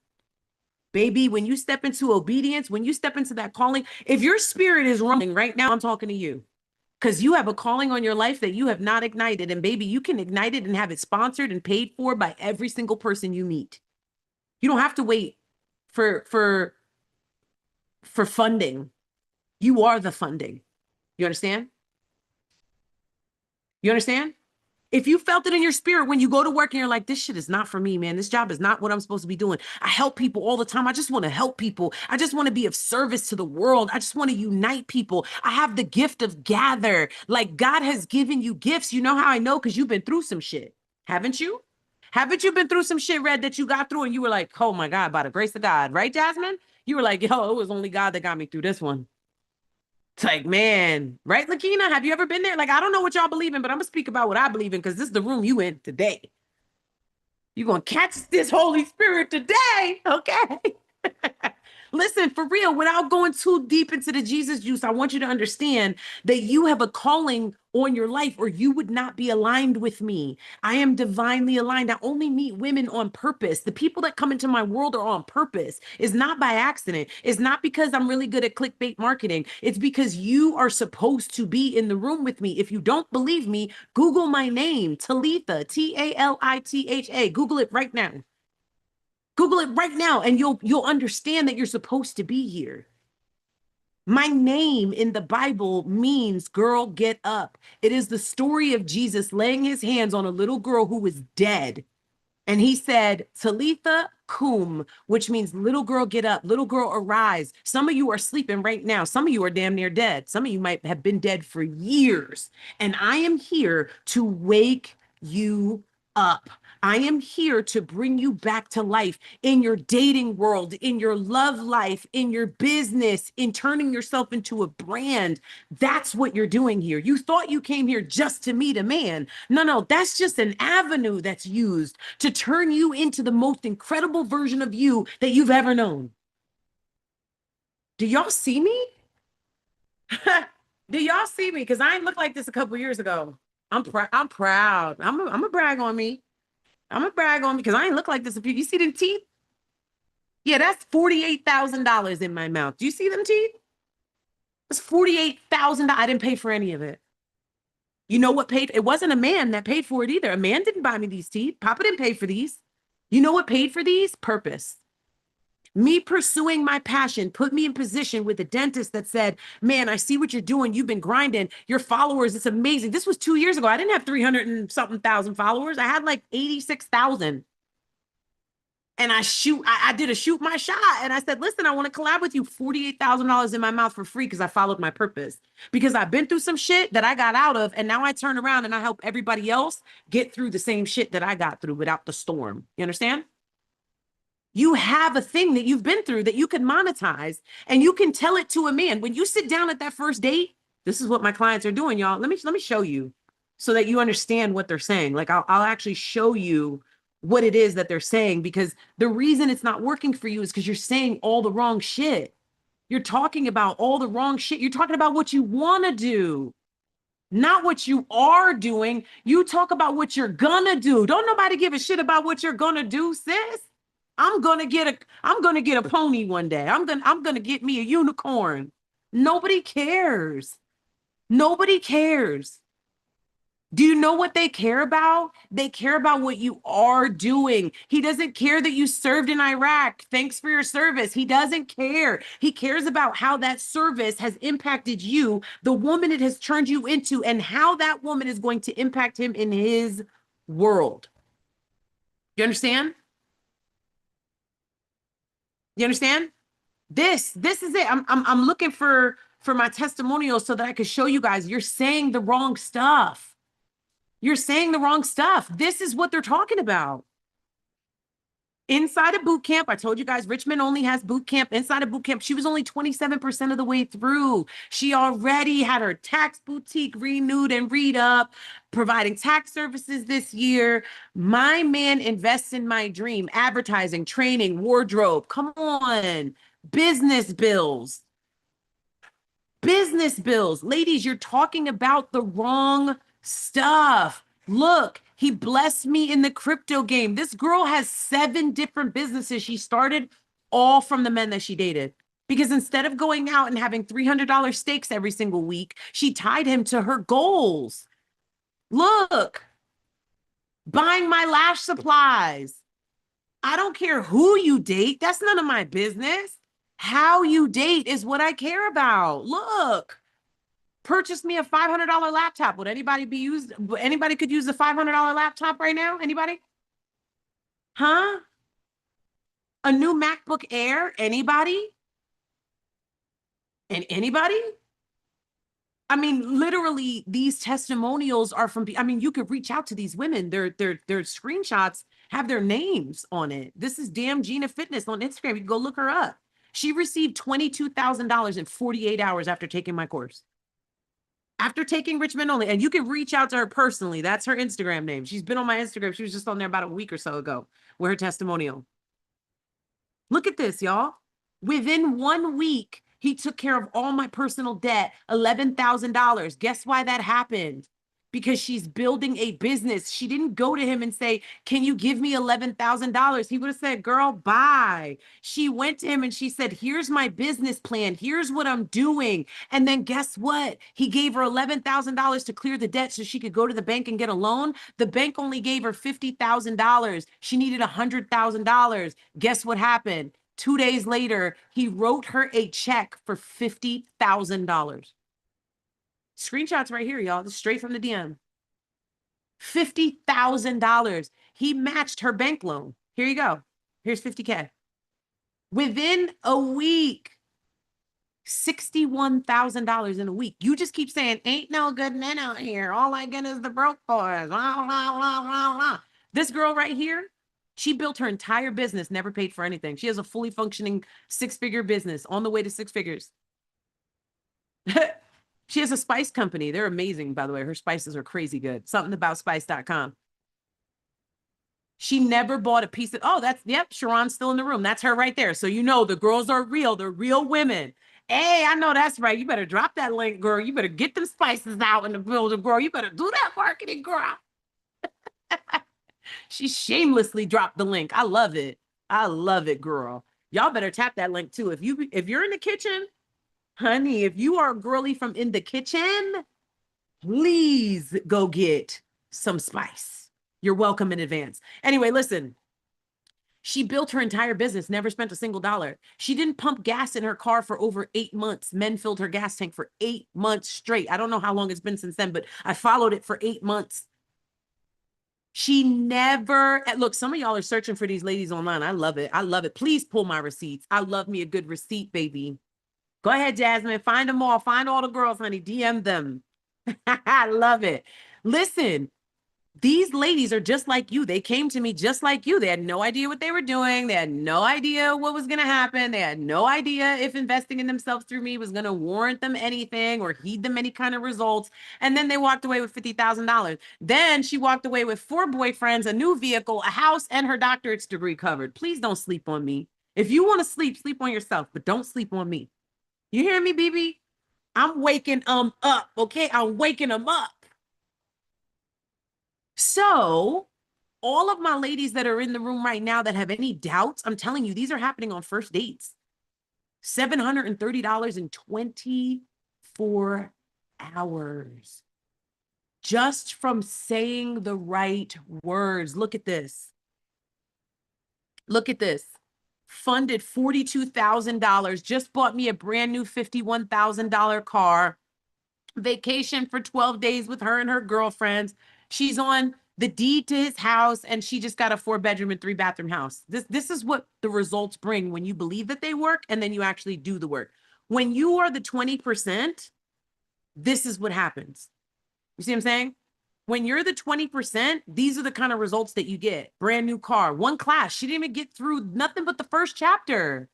Baby, when you step into obedience, when you step into that calling, if your spirit is running right now, I'm talking to you because you have a calling on your life that you have not ignited. And baby, you can ignite it and have it sponsored and paid for by every single person you meet. You don't have to wait for funding. You are the funding. You understand? You understand? If you felt it in your spirit when you go to work and you're like, this shit is not for me, man. This job is not what I'm supposed to be doing. I help people all the time. I just want to help people. I just want to be of service to the world. I just want to unite people. I have the gift of gather. Like God has given you gifts. You know how I know? Because you've been through some shit. Haven't you? Haven't you been through some shit, Red, that you got through and you were like, oh my God, by the grace of God, right, Jasmine? You were like, yo, it was only God that got me through this one. It's like, man, right, Lakina? Have you ever been there? Like, I don't know what y'all believe in, but I'm gonna speak about what I believe in because this is the room you in today. You're gonna catch this Holy Spirit today, okay? Listen, for real, without going too deep into the Jesus juice, I want you to understand that you have a calling on your life or you would not be aligned with me. I am divinely aligned. I only meet women on purpose. The people that come into my world are on purpose. It's not by accident. It's not because I'm really good at clickbait marketing. It's because you are supposed to be in the room with me. If you don't believe me, Google my name, Talitha, Talitha. Google it right now. Google it right now and you'll understand that you're supposed to be here. My name in the Bible means girl, get up. It is the story of Jesus laying his hands on a little girl who was dead. And he said, Talitha cum, which means little girl, get up, little girl, arise. Some of you are sleeping right now. Some of you are damn near dead. Some of you might have been dead for years. And I am here to wake you up. I am here to bring you back to life in your dating world, in your love life, in your business, in turning yourself into a brand. That's what you're doing here. You thought you came here just to meet a man. No, that's just an avenue that's used to turn you into the most incredible version of you that you've ever known. Do y'all see me? Do y'all see me? Because I ain't look like this a couple years ago. I'm proud. I'm gonna brag on me. I'm gonna brag on me because I ain't look like this. If you see them teeth, yeah, that's $48,000 in my mouth. Do you see them teeth? It's $48,000. I didn't pay for any of it. You know what paid? It wasn't a man that paid for it either. A man didn't buy me these teeth. Papa didn't pay for these. You know what paid for these? Purpose. Me pursuing my passion put me in position with a dentist that said, man, I see what you're doing. You've been grinding your followers. It's amazing. This was 2 years ago. I didn't have 300 and something thousand followers. I had like 86,000. And I did a shoot my shot. And I said, listen, I want to collab with you. $48,000 in my mouth for free because I followed my purpose. Because I've been through some shit that I got out of. And now I turn around and I help everybody else get through the same shit that I got through without the storm. You understand? You have a thing that you've been through that you can monetize and you can tell it to a man. When you sit down at that first date, this is what my clients are doing, y'all. Let me show you so that you understand what they're saying. Like I'll actually show you what it is that they're saying, because the reason it's not working for you is because you're saying all the wrong shit. You're talking about all the wrong shit. You're talking about what you want to do, not what you are doing. You talk about what you're gonna do. Don't nobody give a shit about what you're gonna do, sis. I'm gonna get a pony one day. I'm gonna get me a unicorn. Nobody cares. Nobody cares. Do you know what they care about? They care about what you are doing. He doesn't care that you served in Iraq. Thanks for your service. He doesn't care. He cares about how that service has impacted you, the woman it has turned you into, and how that woman is going to impact him in his world. You understand? You understand? This is it. I'm looking for my testimonials so that I could show you guys you're saying the wrong stuff. You're saying the wrong stuff. This is what they're talking about. Inside of boot camp, I told you guys, Richmond only has boot camp. Inside of boot camp, she was only 27% of the way through. She already had her tax boutique renewed and re-up, providing tax services this year. My man invests in my dream, advertising, training, wardrobe. Come on, business bills. Business bills. Ladies, you're talking about the wrong stuff. Look, he blessed me in the crypto game. This girl has 7 different businesses she started, all from the men that she dated. Because instead of going out and having $300 steaks every single week, she tied him to her goals. Look, buying my lash supplies. I don't care who you date. That's none of my business. How you date is what I care about. Look, purchase me a $500 laptop. Would anybody be used? Anybody could use a $500 laptop right now? Anybody? Huh? A new MacBook Air? Anybody? And anybody? I mean, literally, these testimonials are from, I mean, you could reach out to these women. Their screenshots have their names on it. This is Damn Gina Fitness on Instagram. You can go look her up. She received $22,000 in 48 hours after taking my course. After taking Richmond only, and you can reach out to her personally. That's her Instagram name. She's been on my Instagram. She was just on there about a week or so ago with her testimonial. Look at this, y'all. Within 1 week, he took care of all my personal debt, $11,000. Guess why that happened? Because she's building a business. She didn't go to him and say, can you give me $11,000? He would have said, girl, bye. She went to him and she said, here's my business plan. Here's what I'm doing. And then guess what? He gave her $11,000 to clear the debt so she could go to the bank and get a loan. The bank only gave her $50,000. She needed $100,000. Guess what happened? 2 days later, he wrote her a check for $50,000. Screenshots right here, y'all. This is straight from the DM. $50,000. He matched her bank loan. Here you go. Here's 50K. Within a week, $61,000 in a week. You just keep saying, ain't no good men out here. All I get is the broke boys. Blah, blah, blah, blah, blah. This girl right here, she built her entire business, never paid for anything. She has a fully functioning 6-figure business on the way to 6 figures. She has a spice company. They're amazing, by the way. Her spices are crazy good. Somethingaboutspice.com. She never bought a piece of, oh, that's, yep, Sharon's still in the room. That's her right there. So you know the girls are real. They're real women. Hey, I know that's right. You better drop that link, girl. You better get them spices out in the building, girl. You better do that marketing, girl. She shamelessly dropped the link. I love it. I love it, girl. Y'all better tap that link too. If you're in the kitchen, honey, if you are a girly from in the kitchen, please go get some spice. You're welcome in advance. Anyway, listen, she built her entire business, never spent a single dollar. She didn't pump gas in her car for over 8 months. Men filled her gas tank for 8 months straight. I don't know how long it's been since then, but I followed it for 8 months. She never, look, some of y'all are searching for these ladies online. I love it. I love it. Please pull my receipts. I love me a good receipt, baby. Go ahead, Jasmine. Find them all. Find all the girls, honey. DM them. I love it. Listen, these ladies are just like you. They came to me just like you. They had no idea what they were doing. They had no idea what was going to happen. They had no idea if investing in themselves through me was going to warrant them anything or heed them any kind of results. And then they walked away with $50,000. Then she walked away with 4 boyfriends, a new vehicle, a house, and her doctorate's degree covered. Please don't sleep on me. If you want to sleep, sleep on yourself, but don't sleep on me. You hear me, BB? I'm waking them up, okay? I'm waking them up. So all of my ladies that are in the room right now that have any doubts, I'm telling you, these are happening on first dates. $730 in 24 hours. Just from saying the right words. Look at this. Look at this. Funded $42,000, just bought me a brand new $51,000 car, vacation for 12 days with her and her girlfriends. She's on the deed to his house, and she just got a 4-bedroom and 3-bathroom house. This is what the results bring when you believe that they work and then you actually do the work. When you are the 20%, this is what happens. You see what I'm saying? When you're the 20%, these are the kind of results that you get. Brand new car, one class. She didn't even get through nothing but the first chapter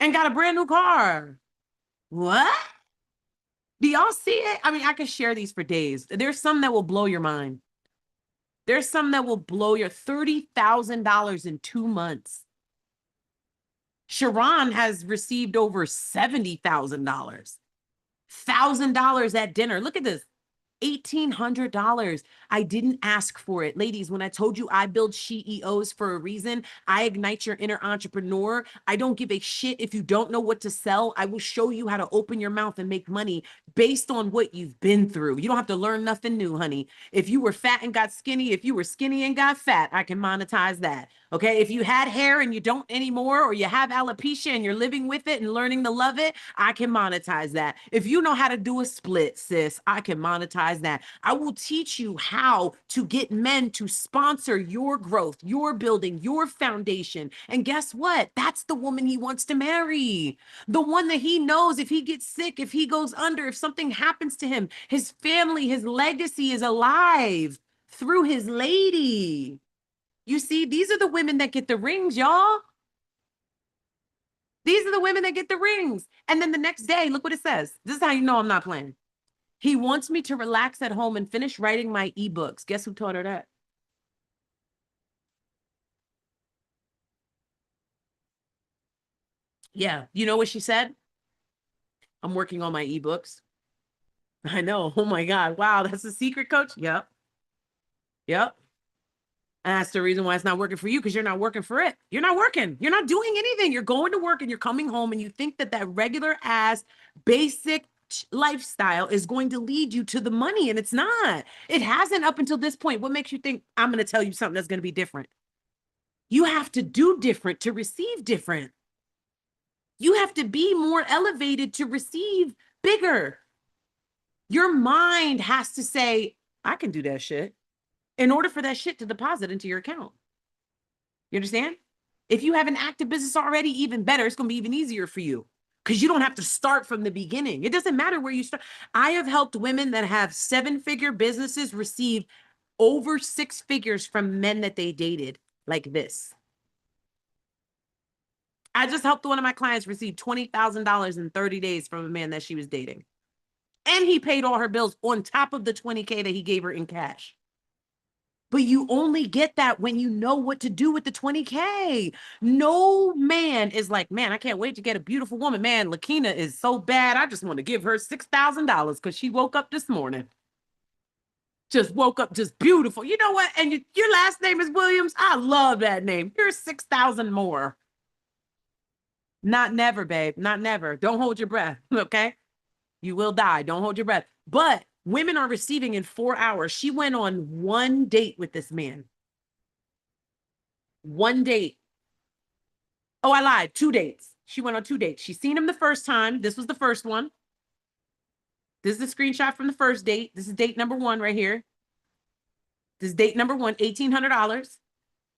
and got a brand new car. What? Do y'all see it? I mean, I could share these for days. There's some that will blow your mind. There's some that will blow your $30,000 in 2 months. Sharon has received over $70,000. $1,000 at dinner. Look at this. $1,800. I didn't ask for it. Ladies, when I told you I build CEOs for a reason, I ignite your inner entrepreneur. I don't give a shit if you don't know what to sell. I will show you how to open your mouth and make money based on what you've been through. You don't have to learn nothing new, honey. If you were fat and got skinny, if you were skinny and got fat, I can monetize that. Okay. If you had hair and you don't anymore, or you have alopecia and you're living with it and learning to love it, I can monetize that. If you know how to do a split, sis, I can monetize that. I will teach you how to get men to sponsor your growth, your building, your foundation. And guess what? That's the woman he wants to marry. The one that he knows if he gets sick, if he goes under, if something happens to him, his family, his legacy is alive through his lady. You see, these are the women that get the rings, y'all. These are the women that get the rings. And then the next day, look what it says. This is how you know I'm not playing. He wants me to relax at home and finish writing my ebooks. Guess who taught her that? Yeah. You know what she said? I'm working on my ebooks. I know. Oh my God. Wow. That's a secret, coach. Yep. Yep. And that's the reason why it's not working for you, because you're not working for it. You're not working. You're not doing anything. You're going to work and you're coming home and you think that that regular ass basic lifestyle is going to lead you to the money, and it's not. It hasn't up until this point. What makes you think I'm going to tell you something that's going to be different? You have to do different to receive different. You have to be more elevated to receive bigger. Your mind has to say, I can do that shit, in order for that shit to deposit into your account. You understand? If you have an active business already, even better. It's going to be even easier for you because you don't have to start from the beginning. It doesn't matter where you start. I have helped women that have 7-figure businesses receive over 6 figures from men that they dated, like this. I just helped one of my clients receive $20,000 in 30 days from a man that she was dating. And he paid all her bills on top of the $20K that he gave her in cash. But you only get that when you know what to do with the $20K. No man is like, man, I can't wait to get a beautiful woman. Man, Lakina is so bad. I just want to give her $6,000 because she woke up this morning. Just woke up just beautiful. You know what? And your last name is Williams. I love that name. Here's 6,000 more. Not never, babe. Not never. Don't hold your breath. Okay. You will die. Don't hold your breath. But women are receiving in 4 hours. She went on 1 date with this man. 1 date. Oh, I lied. 2 dates. She went on 2 dates. She seen him the first time. This was the first one. This is a screenshot from the first date. This is date number 1 right here. This is date number 1, $1,800.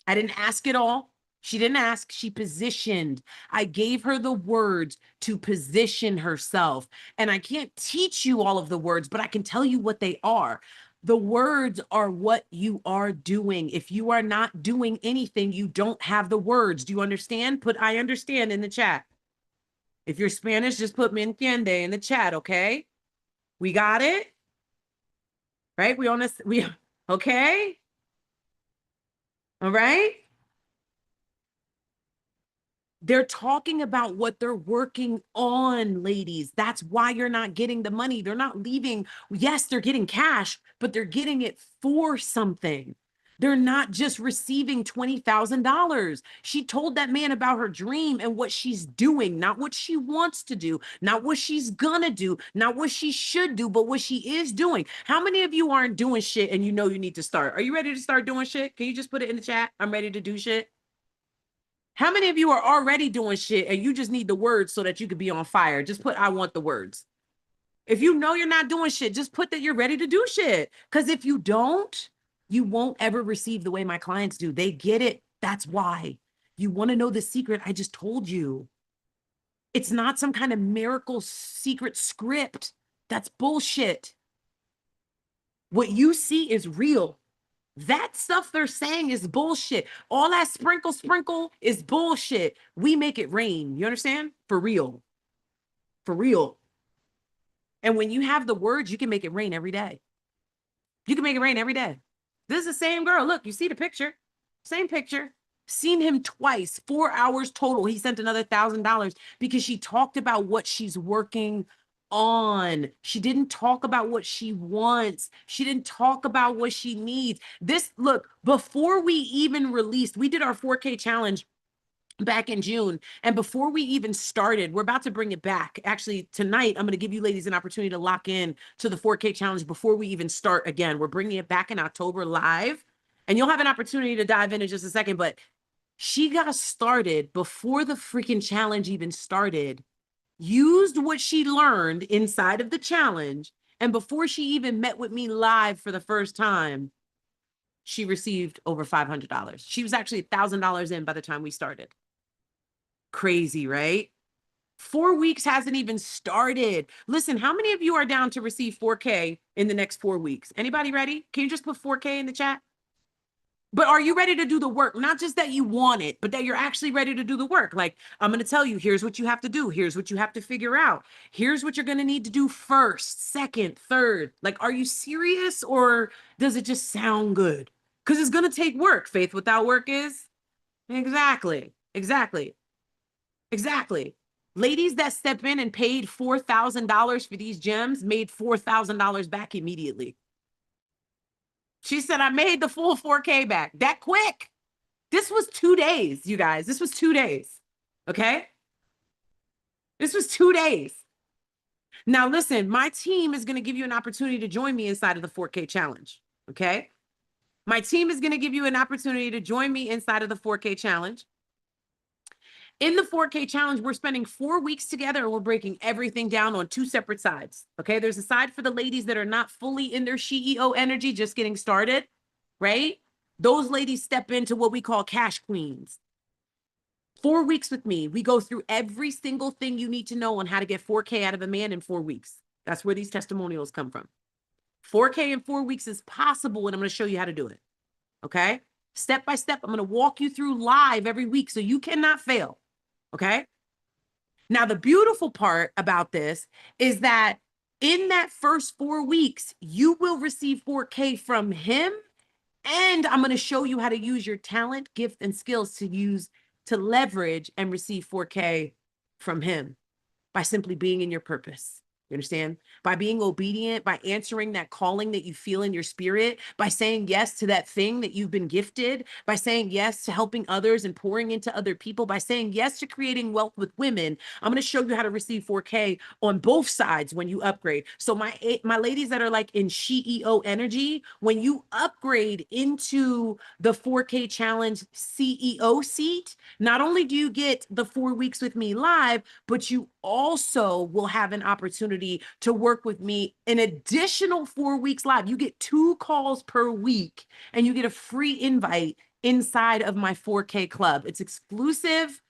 I didn't ask it all. She didn't ask. She positioned. I gave her the words to position herself. And I can't teach you all of the words, but I can tell you what they are. The words are what you are doing. If you are not doing anything, you don't have the words. Do you understand? Put I understand in the chat. If you're Spanish, just put me entiende in the chat, okay? We got it? Right? Okay? All right? They're talking about what they're working on, ladies. That's why you're not getting the money. They're not leaving. Yes, they're getting cash, but they're getting it for something. They're not just receiving $20,000. She told that man about her dream and what she's doing, not what she wants to do, not what she's gonna do, not what she should do, but what she is doing. How many of you aren't doing shit and you know you need to start? Are you ready to start doing shit? Can you just put it in the chat? I'm ready to do shit. How many of you are already doing shit and you just need the words so that you could be on fire? Just put, I want the words. If you know you're not doing shit, just put that you're ready to do shit. Because if you don't, you won't ever receive the way my clients do. They get it. That's why. You want to know the secret? I just told you. It's not some kind of miracle secret script. That's bullshit. What you see is real. That stuff they're saying is bullshit. All that sprinkle is bullshit. We make it rain. You understand? For real. For real. And when you have the words, you can make it rain every day. You can make it rain every day. This is the same girl. Look, you see the picture. Same picture. Seen him twice, 4 hours total. He sent another $1,000 because she talked about what she's working on. She didn't talk about what she wants. She didn't talk about what she needs. This, look, before we even released, we did our 4K challenge back in June. And before we even started, we're about to bring it back. Actually, tonight, I'm going to give you ladies an opportunity to lock in to the 4K challenge before we even start again. We're bringing it back in October live, and you'll have an opportunity to dive in just a second. But she got started before the freaking challenge even started, used what she learned inside of the challenge. And before she even met with me live for the first time, she received over $500. She was actually $1,000 in by the time we started. Crazy, right? 4 weeks hasn't even started. Listen, how many of you are down to receive 4K in the next 4 weeks? Anybody ready? Can you just put 4K in the chat? But are you ready to do the work? Not just that you want it, but that you're actually ready to do the work. Like, I'm going to tell you, here's what you have to do. Here's what you have to figure out. Here's what you're going to need to do first, second, third. Like, are you serious, or does it just sound good? Because it's going to take work. Faith without work is exactly. Ladies that step in and paid $4,000 for these gems made $4,000 back immediately. She said, I made the full 4K back that quick. This was 2 days, you guys. This was 2 days. Okay. This was 2 days. Now, listen, my team is going to give you an opportunity to join me inside of the 4K challenge. Okay. My team is going to give you an opportunity to join me inside of the 4K challenge. In the 4K challenge, we're spending 4 weeks together, and we're breaking everything down on 2 separate sides. Okay. There's a side for the ladies that are not fully in their CEO energy, just getting started, right? Those ladies step into what we call cash queens. 4 weeks with me, we go through every single thing you need to know on how to get 4K out of a man in 4 weeks. That's where these testimonials come from. 4K in 4 weeks is possible, and I'm going to show you how to do it. Okay. Step by step, I'm going to walk you through live every week so you cannot fail. Okay. Now, the beautiful part about this is that in that first 4 weeks, you will receive 4K from him. And I'm going to show you how to use your talent, gift, and skills to leverage and receive 4K from him by simply being in your purpose. You understand? By being obedient, by answering that calling that you feel in your spirit, by saying yes to that thing that you've been gifted, by saying yes to helping others and pouring into other people, by saying yes to creating wealth with women. I'm going to show you how to receive 4K on both sides when you upgrade. So my ladies that are like in CEO energy, when you upgrade into the 4K challenge CEO seat, not only do you get the 4 weeks with me live, but you also will have an opportunity to work with me an additional 4 weeks live. You get 2 calls per week, and you get a free invite inside of my 4K club. It's exclusive.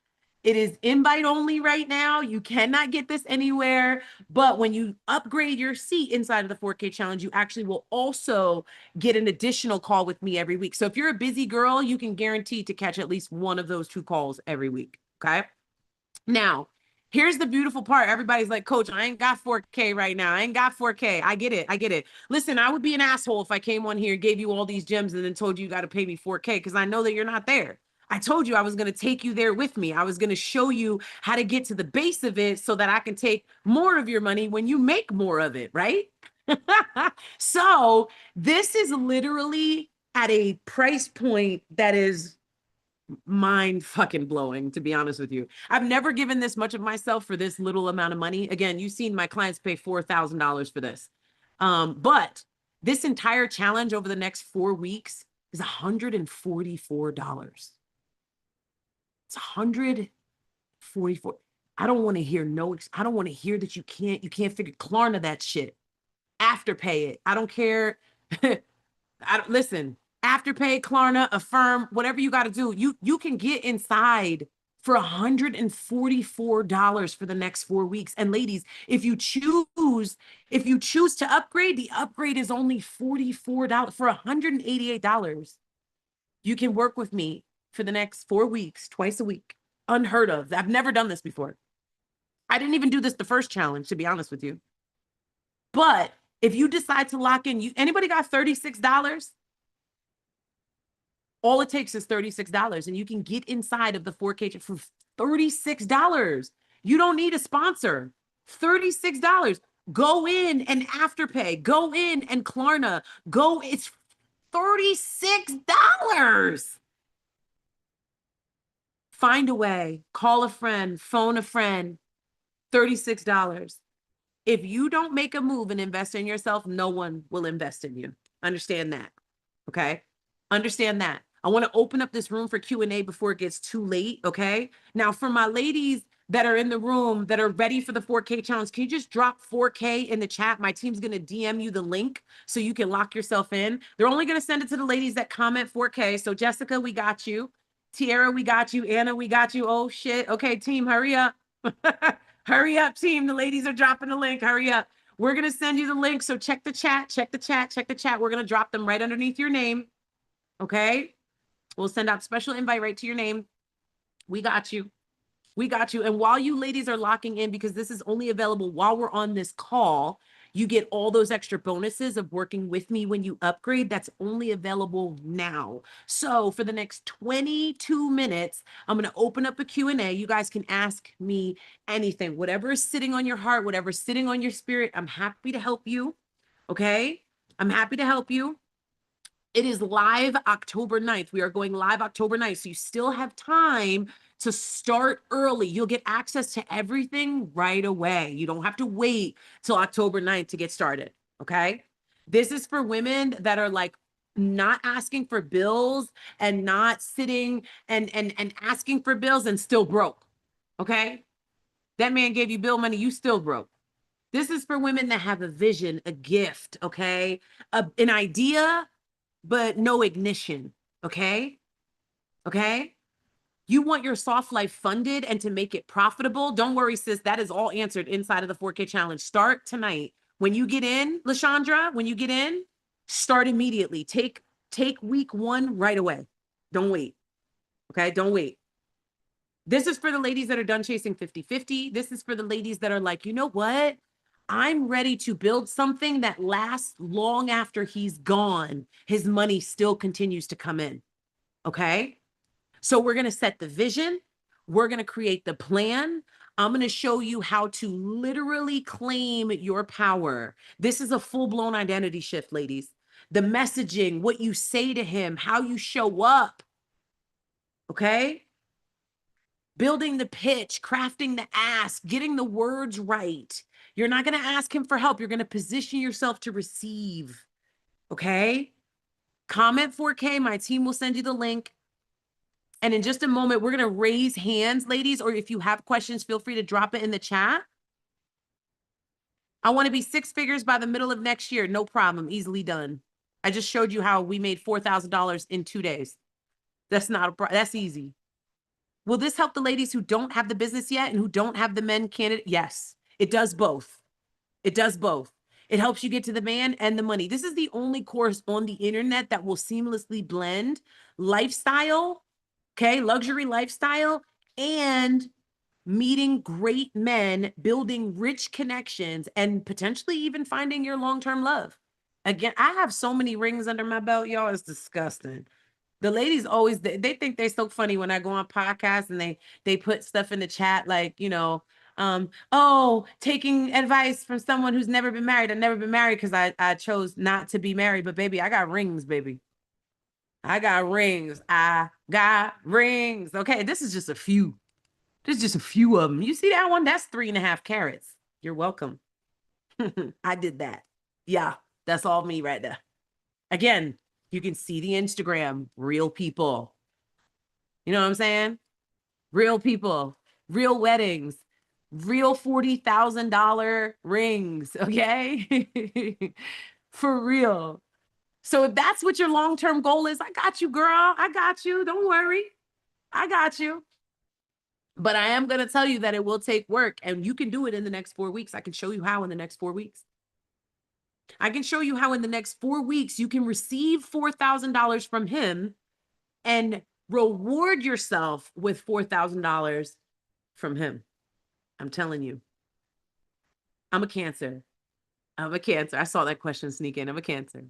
It is invite only right now. You cannot get this anywhere. But when you upgrade your seat inside of the 4K challenge, you actually will also get an additional call with me every week. So if you're a busy girl, you can guarantee to catch at least one of those 2 calls every week. Okay. Now, here's the beautiful part. Everybody's like, Coach, I ain't got 4K right now. I ain't got 4K. I get it. Listen, I would be an asshole if I came on here, gave you all these gems, and then told you got to pay me 4K, because I know that you're not there. I told you I was going to take you there with me. I was going to show you how to get to the base of it so that I can take more of your money when you make more of it, right? So this is literally at a price point that is mind fucking blowing, to be honest with you. I've never given this much of myself for this little amount of money. Again, you've seen my clients pay $4,000 for this. But this entire challenge over the next 4 weeks is $144. It's 144. I don't want to hear I don't want to hear that you can't figure Klarna that shit. Afterpay it. I don't care. Listen, Afterpay, Klarna, Affirm, whatever you got to do. You can get inside for $144 for the next 4 weeks. And ladies, if you choose to upgrade, the upgrade is only $44 for $188. You can work with me for the next 4 weeks, twice a week. Unheard of. I've never done this before. I didn't even do this the first challenge, to be honest with you. But if you decide to lock in, anybody got $36? All it takes is $36 and you can get inside of the 4K for $36. You don't need a sponsor. $36. Go in and Afterpay. Go in and Klarna. It's $36. Find a way. Call a friend. Phone a friend. $36. If you don't make a move and invest in yourself, no one will invest in you. Understand that. Okay? Understand that. I want to open up this room for Q&A before it gets too late. Okay? Now, for my ladies that are in the room that are ready for the 4K challenge, can you just drop 4K in the chat? My team's going to DM you the link so you can lock yourself in. They're only going to send it to the ladies that comment 4K. So Jessica, we got you. Tiara, we got you. Anna, we got you. Oh shit. Okay, team, hurry up. Hurry up, team. The ladies are dropping the link. Hurry up. We're going to send you the link. So check the chat, check the chat, check the chat. We're going to drop them right underneath your name. Okay? We'll send out special invite right to your name. We got you. We got you. And while you ladies are locking in, because this is only available while we're on this call, you get all those extra bonuses of working with me when you upgrade. That's only available now. So for the next 22 minutes, I'm going to open up a Q&A. You guys can ask me anything, whatever is sitting on your heart, whatever's sitting on your spirit. I'm happy to help you. Okay? I'm happy to help you. It is live October 9th. We are going live October 9th. So you still have time to start early. You'll get access to everything right away. You don't have to wait till October 9th to get started. Okay. This is for women that are like not asking for bills and not sitting and asking for bills and still broke. Okay. That man gave you bill money. You still broke. This is for women that have a vision, a gift. Okay. An idea, but no ignition. Okay. Okay. You want your soft life funded and to make it profitable. Don't worry, sis. That is all answered inside of the 4K challenge. Start tonight. When you get in, LaShondra, when you get in, start immediately. Take week 1 right away. Don't wait. Okay. Don't wait. This is for the ladies that are done chasing 50-50. This is for the ladies that are like, you know what? I'm ready to build something that lasts long after he's gone. His money still continues to come in. Okay. So we're going to set the vision. We're going to create the plan. I'm going to show you how to literally claim your power. This is a full-blown identity shift, ladies. The messaging, what you say to him, how you show up. Okay. Building the pitch, crafting the ask, getting the words right. You're not going to ask him for help. You're going to position yourself to receive. Okay. Comment 4K. My team will send you the link. And in just a moment, we're going to raise hands, ladies, or if you have questions, feel free to drop it in the chat. I want to be 6 figures by the middle of next year. No problem. Easily done. I just showed you how we made $4,000 in 2 days. That's not a problem. That's easy. Will this help the ladies who don't have the business yet and who don't have the men candidate? Yes, it does both. It does both. It helps you get to the man and the money. This is the only course on the internet that will seamlessly blend lifestyle, okay, luxury lifestyle, and meeting great men, building rich connections, and potentially even finding your long-term love. Again, I have so many rings under my belt, y'all. It's disgusting. The ladies always, they think they're so funny when I go on podcasts and they put stuff in the chat like, you know, oh, taking advice from someone who's never been married. I've never been married because I chose not to be married. But baby, I got rings, baby. I got rings. I got rings. Okay, this is just a few. There's just a few of them. You see that one? That's 3.5 carats. You're welcome. I did that. Yeah, that's all me right there. Again, you can see the Instagram, real people. You know what I'm saying? Real people, real weddings, real $40,000 rings, okay? For real. So if that's what your long-term goal is, I got you, girl. I got you. Don't worry. I got you. But I am going to tell you that it will take work, and you can do it in the next 4 weeks. I can show you how in the next 4 weeks. I can show you how in the next 4 weeks you can receive $4,000 from him and reward yourself with $4,000 from him. I'm telling you. I'm a Cancer. I'm a Cancer. I saw that question sneak in. I'm a Cancer.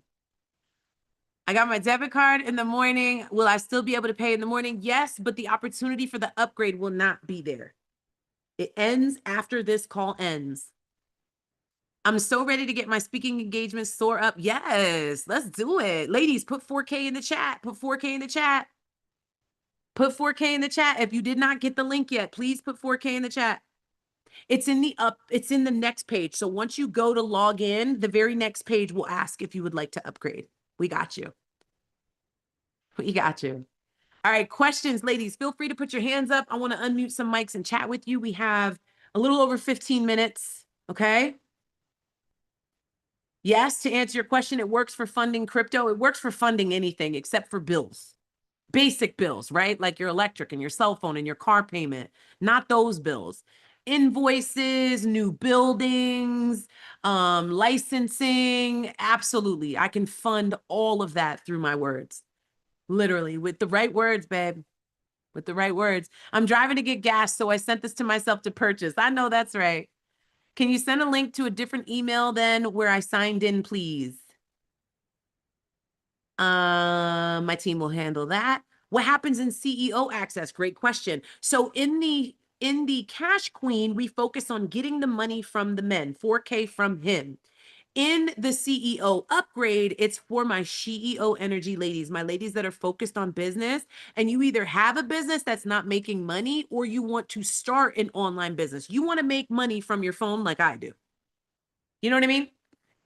I got my debit card in the morning. Will I still be able to pay in the morning? Yes, but the opportunity for the upgrade will not be there. It ends after this call ends. I'm so ready to get my speaking engagements soar up. Yes, let's do it. Ladies, put 4K in the chat. Put 4K in the chat. Put 4K in the chat. If you did not get the link yet, please put 4K in the chat. It's in the next page. So once you go to log in, the very next page will ask if you would like to upgrade. We got you. We got you. All right, questions, ladies, feel free to put your hands up. I want to unmute some mics and chat with you. We have a little over 15 minutes, okay? Yes, to answer your question, it works for funding crypto. It works for funding anything except for bills. Basic bills, right? Like your electric and your cell phone and your car payment, not those bills. Invoices, new buildings, licensing, absolutely. I can fund all of that through my words. Literally, with the right words, babe. With the right words. I'm driving to get gas, so I sent this to myself to purchase. I know that's right. Can you send a link to a different email then where I signed in, please? My team will handle that. What happens in CEO access? Great question. So in the Cash Queen, we focus on getting the money from the men, 4K from him. In the CEO upgrade, it's for my CEO energy ladies, my ladies that are focused on business, and you either have a business that's not making money or you want to start an online business. You want to make money from your phone like I do. You know what I mean?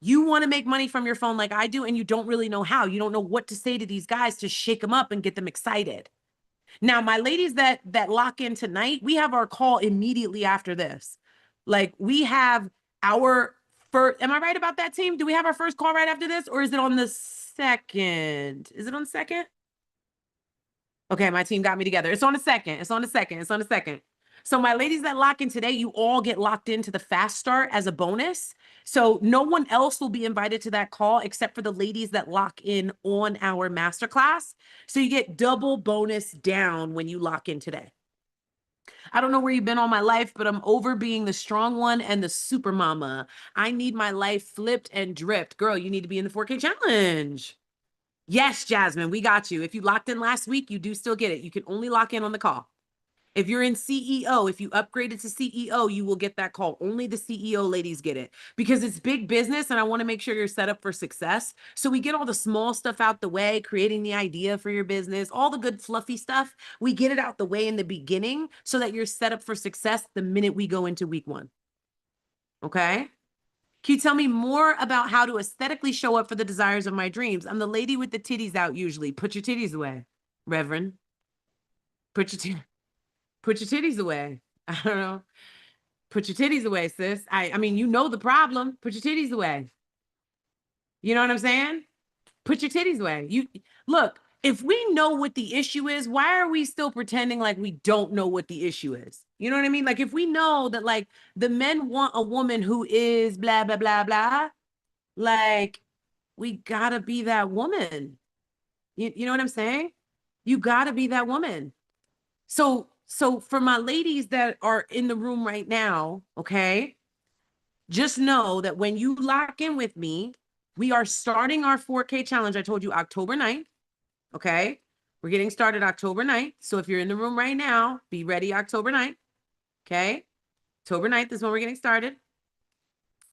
You want to make money from your phone like I do, and you don't really know how. You don't know what to say to these guys to shake them up and get them excited. Now, my ladies that lock in tonight, we have our call immediately after this. Like we have our first, am I right about that, team? Do we have our first call right after this, or is it on the second? Is it on the second? Okay, my team got me together. It's on the second. It's on the second. It's on the second. So my ladies that lock in today, you all get locked into the fast start as a bonus. So no one else will be invited to that call except for the ladies that lock in on our masterclass. So you get double bonus down when you lock in today. I don't know where you've been all my life, but I'm over being the strong one and the super mama. I need my life flipped and dripped. Girl, you need to be in the 4K challenge. Yes, Jasmine, we got you. If you locked in last week, you do still get it. You can only lock in on the call. If you're in CEO, if you upgraded to CEO, you will get that call. Only the CEO ladies get it because it's big business and I want to make sure you're set up for success. So we get all the small stuff out the way, creating the idea for your business, all the good fluffy stuff. We get it out the way in the beginning so that you're set up for success the minute we go into week 1. Okay? Can you tell me more about how to aesthetically show up for the desires of my dreams? I'm the lady with the titties out usually. Put your titties away, Reverend. Put your titties away. I don't know. Put your titties away, sis. I mean, you know the problem. Put your titties away. You know what I'm saying? Put your titties away. You look, if we know what the issue is, why are we still pretending like we don't know what the issue is? You know what I mean? Like if we know that like the men want a woman who is blah, blah, blah, blah, like we gotta be that woman. You know what I'm saying? You gotta be that woman. So for my ladies that are in the room right now, okay, just know that when you lock in with me, we are starting our 4K challenge. I told you October 9th, okay? We're getting started October 9th. So if you're in the room right now, be ready October 9th, okay? October 9th is when we're getting started.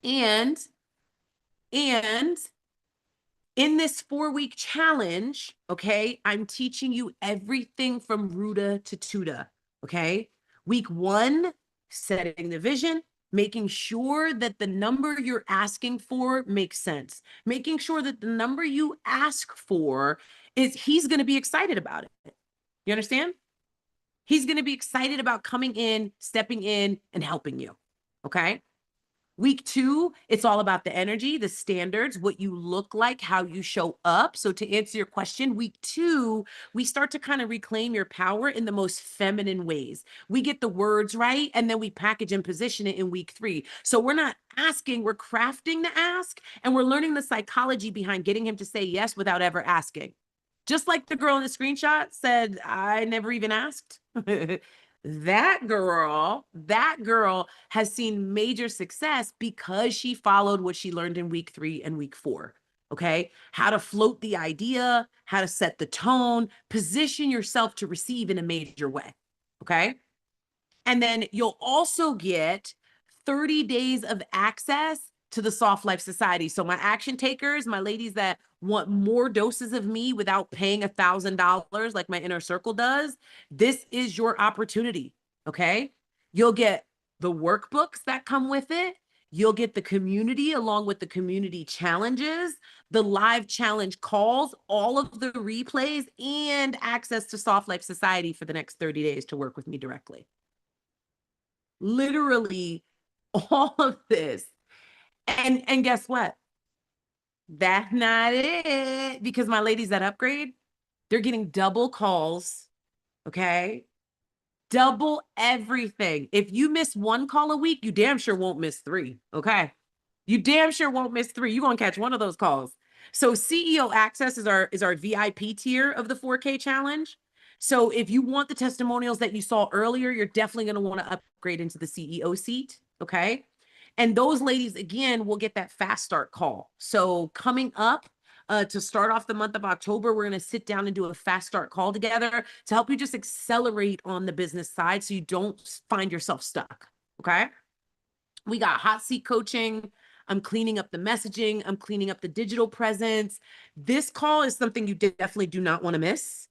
And in this 4-week challenge, okay, I'm teaching you everything from Ruta to Tuta, okay? Week 1, setting the vision, making sure that the number you're asking for makes sense, making sure that the number you ask for is he's going to be excited about it. You understand? He's going to be excited about coming in, stepping in, and helping you, okay? Week 2, it's all about the energy, the standards, what you look like, how you show up. So to answer your question, week 2, we start to kind of reclaim your power in the most feminine ways. We get the words right, and then we package and position it in week 3. So we're not asking, we're crafting the ask, and we're learning the psychology behind getting him to say yes without ever asking. Just like the girl in the screenshot said, I never even asked. That girl has seen major success because she followed what she learned in week 3 and week 4. Okay. How to float the idea, how to set the tone, position yourself to receive in a major way. Okay. And then you'll also get 30 days of access to the Soft Life Society. So my action takers, my ladies that want more doses of me without paying $1,000 like my inner circle does, this is your opportunity. Okay. You'll get the workbooks that come with it. You'll get the community along with the community challenges, the live challenge calls, all of the replays, and access to Soft Life Society for the next 30 days to work with me directly. Literally all of this. And guess what? That's not it. Because my ladies that upgrade, they're getting double calls. Okay. Double everything. If you miss 1 call a week, you damn sure won't miss 3. Okay. You damn sure won't miss 3. You're going to catch one of those calls. So CEO access is our VIP tier of the 4K challenge. So if you want the testimonials that you saw earlier, you're definitely going to want to upgrade into the CEO seat. Okay. And those ladies, again, will get that fast start call. So coming up to start off the month of October, we're going to sit down and do a fast start call together to help you just accelerate on the business side so you don't find yourself stuck. Okay. We got hot seat coaching. I'm cleaning up the messaging. I'm cleaning up the digital presence. This call is something you definitely do not want to miss.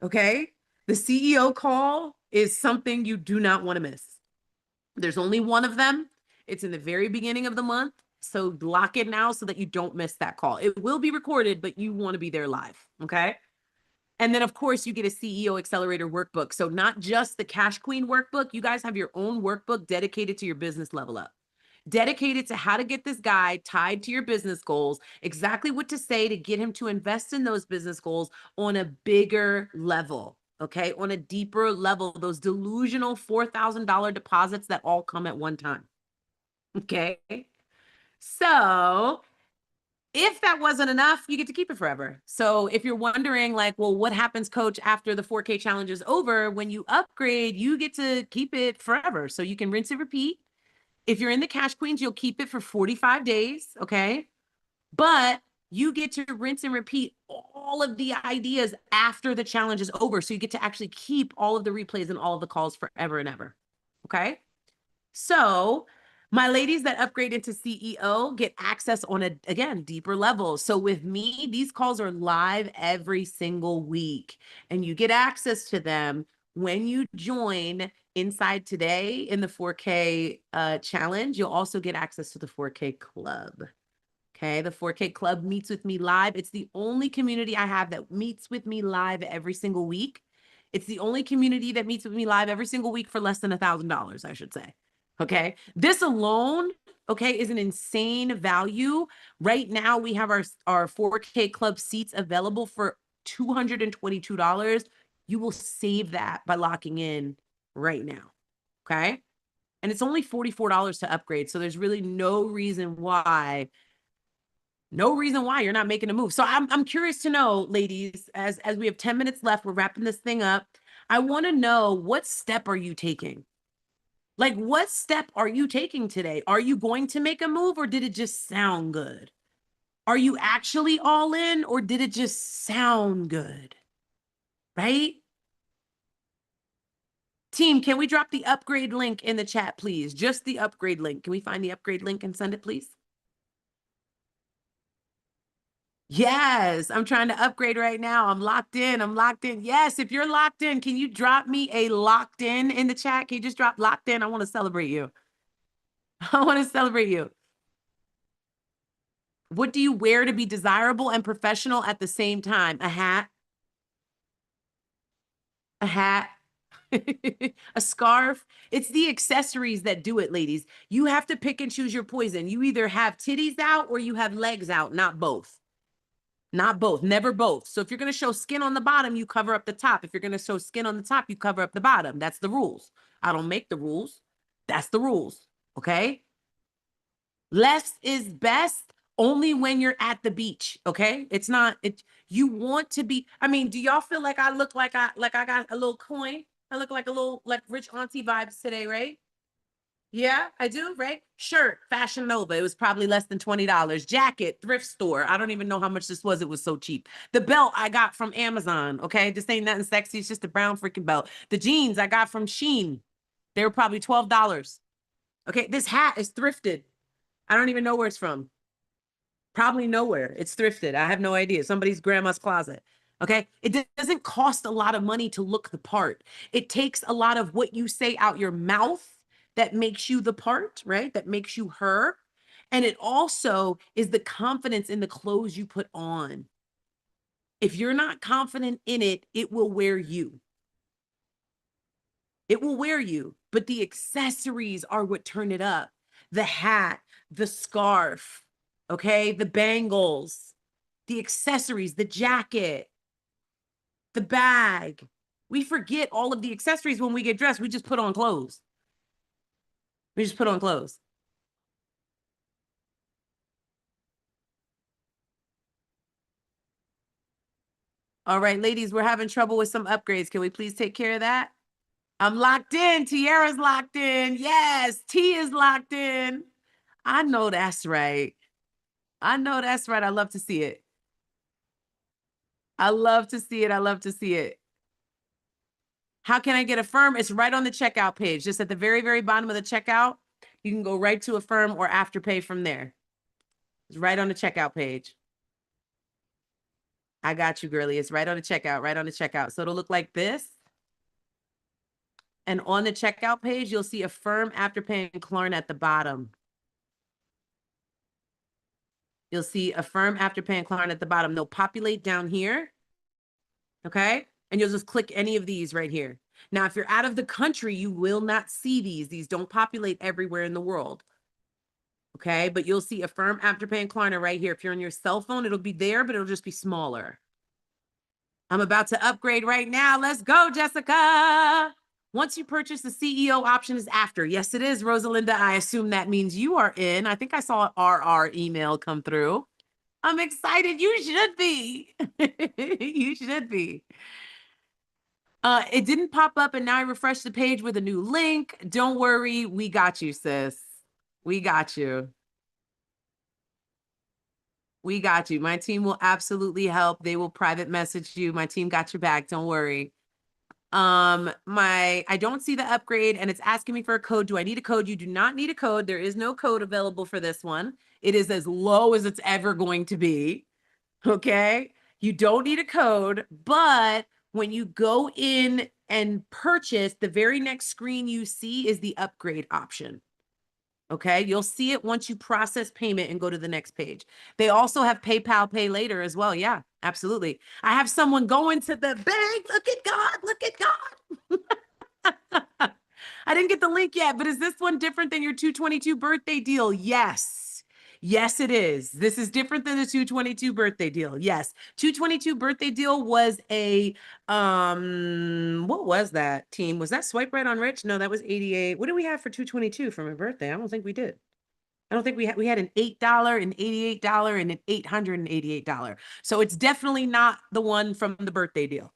Okay. The CEO call is something you do not want to miss. There's only one of them. It's in the very beginning of the month. So lock it now so that you don't miss that call. It will be recorded, but you want to be there live. Okay. And then, of course, you get a CEO Accelerator workbook. So not just the Cash Queen workbook, you guys have your own workbook dedicated to your business level up, dedicated to how to get this guy tied to your business goals, exactly what to say to get him to invest in those business goals on a bigger level. Okay. On a deeper level, those delusional $4,000 deposits that all come at one time. Okay. So if that wasn't enough, you get to keep it forever. So if you're wondering like, well, what happens, coach, after the 4K challenge is over? When you upgrade, you get to keep it forever. So you can rinse and repeat. If you're in the Cash Queens, you'll keep it for 45 days. Okay. But you get to rinse and repeat all of the ideas after the challenge is over. So you get to actually keep all of the replays and all of the calls forever and ever. Okay. So my ladies that upgrade into CEO get access on a, again, deeper level. So with me, these calls are live every single week, and you get access to them when you join inside today in the 4K challenge. You'll also get access to the 4K club. Okay, the 4K club meets with me live. It's the only community I have that meets with me live every single week. It's the only community that meets with me live every single week for less than $1,000, I should say. Okay, this alone, okay, is an insane value. Right now, we have our 4K club seats available for $222. You will save that by locking in right now. Okay, and it's only $44 to upgrade. So there's really no reason why you're not making a move. So I'm curious to know, ladies, as we have 10 minutes left, we're wrapping this thing up. I want to know, what step are you taking? Like, what step are you taking today? Are you going to make a move, or did it just sound good? Are you actually all in, or did it just sound good? Right? Team, can we drop the upgrade link in the chat, please? Just the upgrade link. Can we find the upgrade link and send it, please? Yes, I'm trying to upgrade right now. I'm locked in. I'm locked in. Yes, if you're locked in, can you drop me a locked in the chat? Can you just drop locked in? I want to celebrate you. I want to celebrate you. What do you wear to be desirable and professional at the same time? A hat? A hat? A scarf. It's the accessories that do it, ladies. You have to pick and choose your poison. You either have titties out or you have legs out, not both. Not both, never both. So if you're going to show skin on the bottom, you cover up the top. If you're going to show skin on the top, you cover up the bottom. That's the rules. I don't make the rules. That's the rules. Okay. Less is best only when you're at the beach. Okay. It's not, you want to be, I mean, do y'all feel like I look like I got a little coin? I look like a little, like rich auntie vibes today, right? Yeah, I do, right? Shirt, Fashion Nova. It was probably less than $20. Jacket, thrift store. I don't even know how much this was. It was so cheap. The belt I got from Amazon. Okay. This ain't nothing sexy. It's just a brown freaking belt. The jeans I got from Shein. They were probably $12. Okay. This hat is thrifted. I don't even know where it's from. Probably nowhere. It's thrifted. I have no idea. Somebody's grandma's closet. Okay. It doesn't cost a lot of money to look the part. It takes a lot of what you say out your mouth that makes you the part, right? That makes you her. And it also is the confidence in the clothes you put on. If you're not confident in it, it will wear you. It will wear you, but the accessories are what turn it up. The hat, the scarf, okay? The bangles, the accessories, the jacket, the bag. We forget all of the accessories when we get dressed. We just put on clothes. We just put on clothes. All right, ladies, we're having trouble with some upgrades. Can we please take care of that? I'm locked in. Tiara's locked in. Yes, T is locked in. I know that's right. I know that's right. I love to see it. I love to see it. I love to see it. How can I get Affirm? It's right on the checkout page, just at the very, very bottom of the checkout. You can go right to Affirm or Afterpay from there. It's right on the checkout page. I got you, girly. It's right on the checkout, right on the checkout. So it'll look like this. And on the checkout page, you'll see Affirm, Afterpay, and Klarna at the bottom. You'll see Affirm, Afterpay, and Klarna at the bottom. They'll populate down here. Okay. And you'll just click any of these right here. Now, if you're out of the country, you will not see these. These don't populate everywhere in the world. Okay. But you'll see Affirm, Afterpay, and Klarna right here. If you're on your cell phone, it'll be there, but it'll just be smaller. I'm about to upgrade right now. Let's go, Jessica. Once you purchase, the CEO option is after. Yes, it is, Rosalinda. I assume that means you are in. I think I saw an RR email come through. I'm excited. You should be. You should be. It didn't pop up, and now I refreshed the page with a new link. Don't worry. We got you, sis. We got you. We got you. My team will absolutely help. They will private message you. My team got your back. Don't worry. I don't see the upgrade, and it's asking me for a code. Do I need a code? You do not need a code. There is no code available for this one. It is as low as it's ever going to be. Okay. You don't need a code, but when you go in and purchase, the very next screen you see is the upgrade option. Okay. You'll see it once you process payment and go to the next page. They also have PayPal Pay Later as well. Yeah, absolutely. I have someone going to the bank. Look at God. Look at God. I didn't get the link yet, but is this one different than your 222 birthday deal? Yes. Yes, it is. This is different than the 222 birthday deal. Yes. 222 birthday deal was a what was that, team? Was that Swipe Right on Rich? No, that was 88. What do we have for 222 for my birthday? I don't think we did. I don't think we had an $8, an $88, and an $888. So it's definitely not the one from the birthday deal.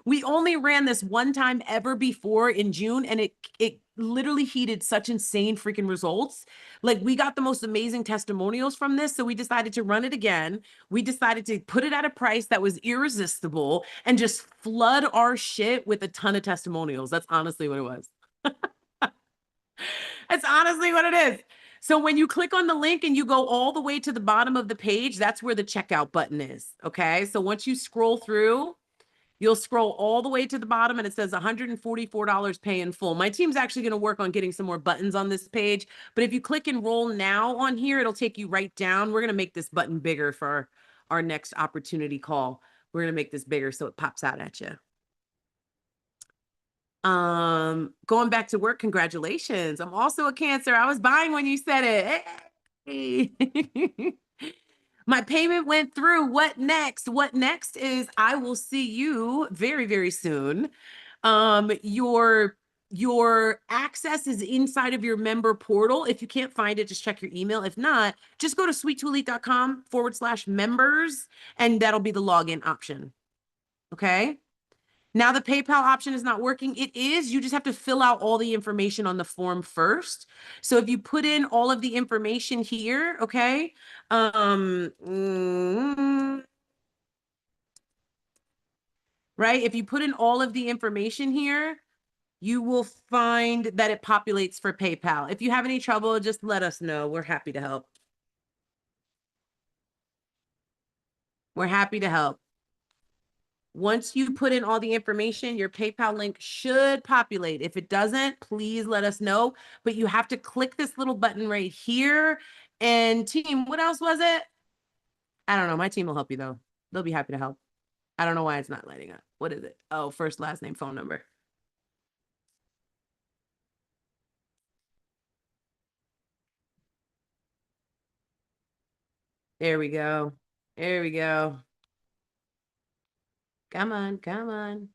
We only ran this one time ever before in June, and it literally heated such insane freaking results. Like, we got the most amazing testimonials from this, so we decided to run it again. We decided to put it at a price that was irresistible and just flood our shit with a ton of testimonials. That's honestly what it was. That's honestly what it is. So when you click on the link and you go all the way to the bottom of the page, that's where the checkout button is. Okay. So once you scroll through, you'll scroll all the way to the bottom and it says $144 pay in full. My team's actually going to work on getting some more buttons on this page. But if you click enroll now on here, it'll take you right down. We're going to make this button bigger for our next opportunity call. We're going to make this bigger so it pops out at you. Going back to work, congratulations. I'm also a Cancer. I was buying when you said it. Hey. My payment went through. What next? What next is I will see you very, very soon. Your access is inside of your member portal. If you can't find it, just check your email. If not, just go to sweet2elite.com/members, and that'll be the login option. Okay. Now the PayPal option is not working. It is, you just have to fill out all the information on the form first. So if you put in all of the information here, okay, right? If you put in all of the information here, you will find that it populates for PayPal. If you have any trouble, just let us know. We're happy to help. We're happy to help. Once you put in all the information, your PayPal link should populate. If it doesn't, please let us know. But you have to click this little button right here. And team, what else was it? I don't know. My team will help you though. They'll be happy to help. I don't know why it's not lighting up. What is it? Oh, first, last name, phone number. There we go. There we go. Come on, come on.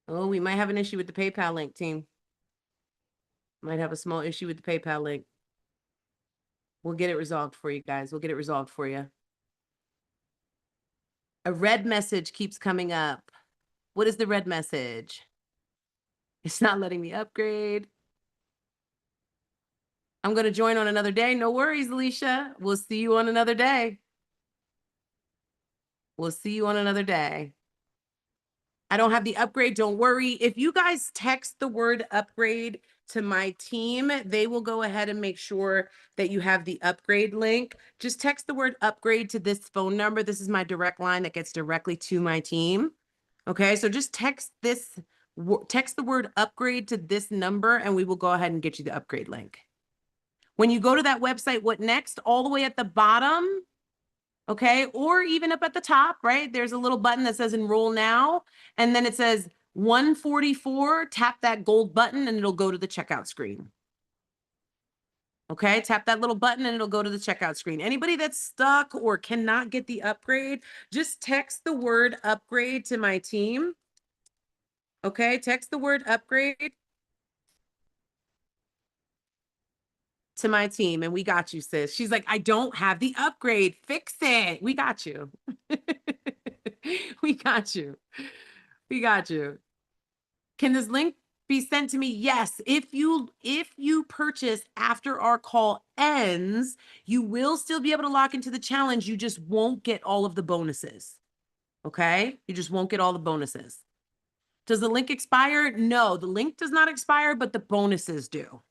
Oh, we might have an issue with the PayPal link, team. Might have a small issue with the PayPal link. We'll get it resolved for you guys. We'll get it resolved for you. A red message keeps coming up. What is the red message? It's not letting me upgrade. I'm going to join on another day. No worries, Alicia. We'll see you on another day. We'll see you on another day. I don't have the upgrade. Don't worry. If you guys text the word upgrade to my team, they will go ahead and make sure that you have the upgrade link. Just text the word upgrade to this phone number. This is my direct line that gets directly to my team. Okay, so just text the word upgrade to this number and we will go ahead and get you the upgrade link. When you go to that website, what next? All the way at the bottom, okay, or even up at the top, right? There's a little button that says enroll now, and then it says 144, tap that gold button and it'll go to the checkout screen. Okay, tap that little button and it'll go to the checkout screen. Anybody that's stuck or cannot get the upgrade, just text the word upgrade to my team. Okay, text the word upgrade to my team and we got you, sis. She's like, I don't have the upgrade. Fix it. We got you. We got you. We got you. Can this link be sent to me? Yes. If you purchase after our call ends, you will still be able to lock into the challenge. You just won't get all of the bonuses. Okay? You just won't get all the bonuses. Does the link expire? No, the link does not expire, but the bonuses do.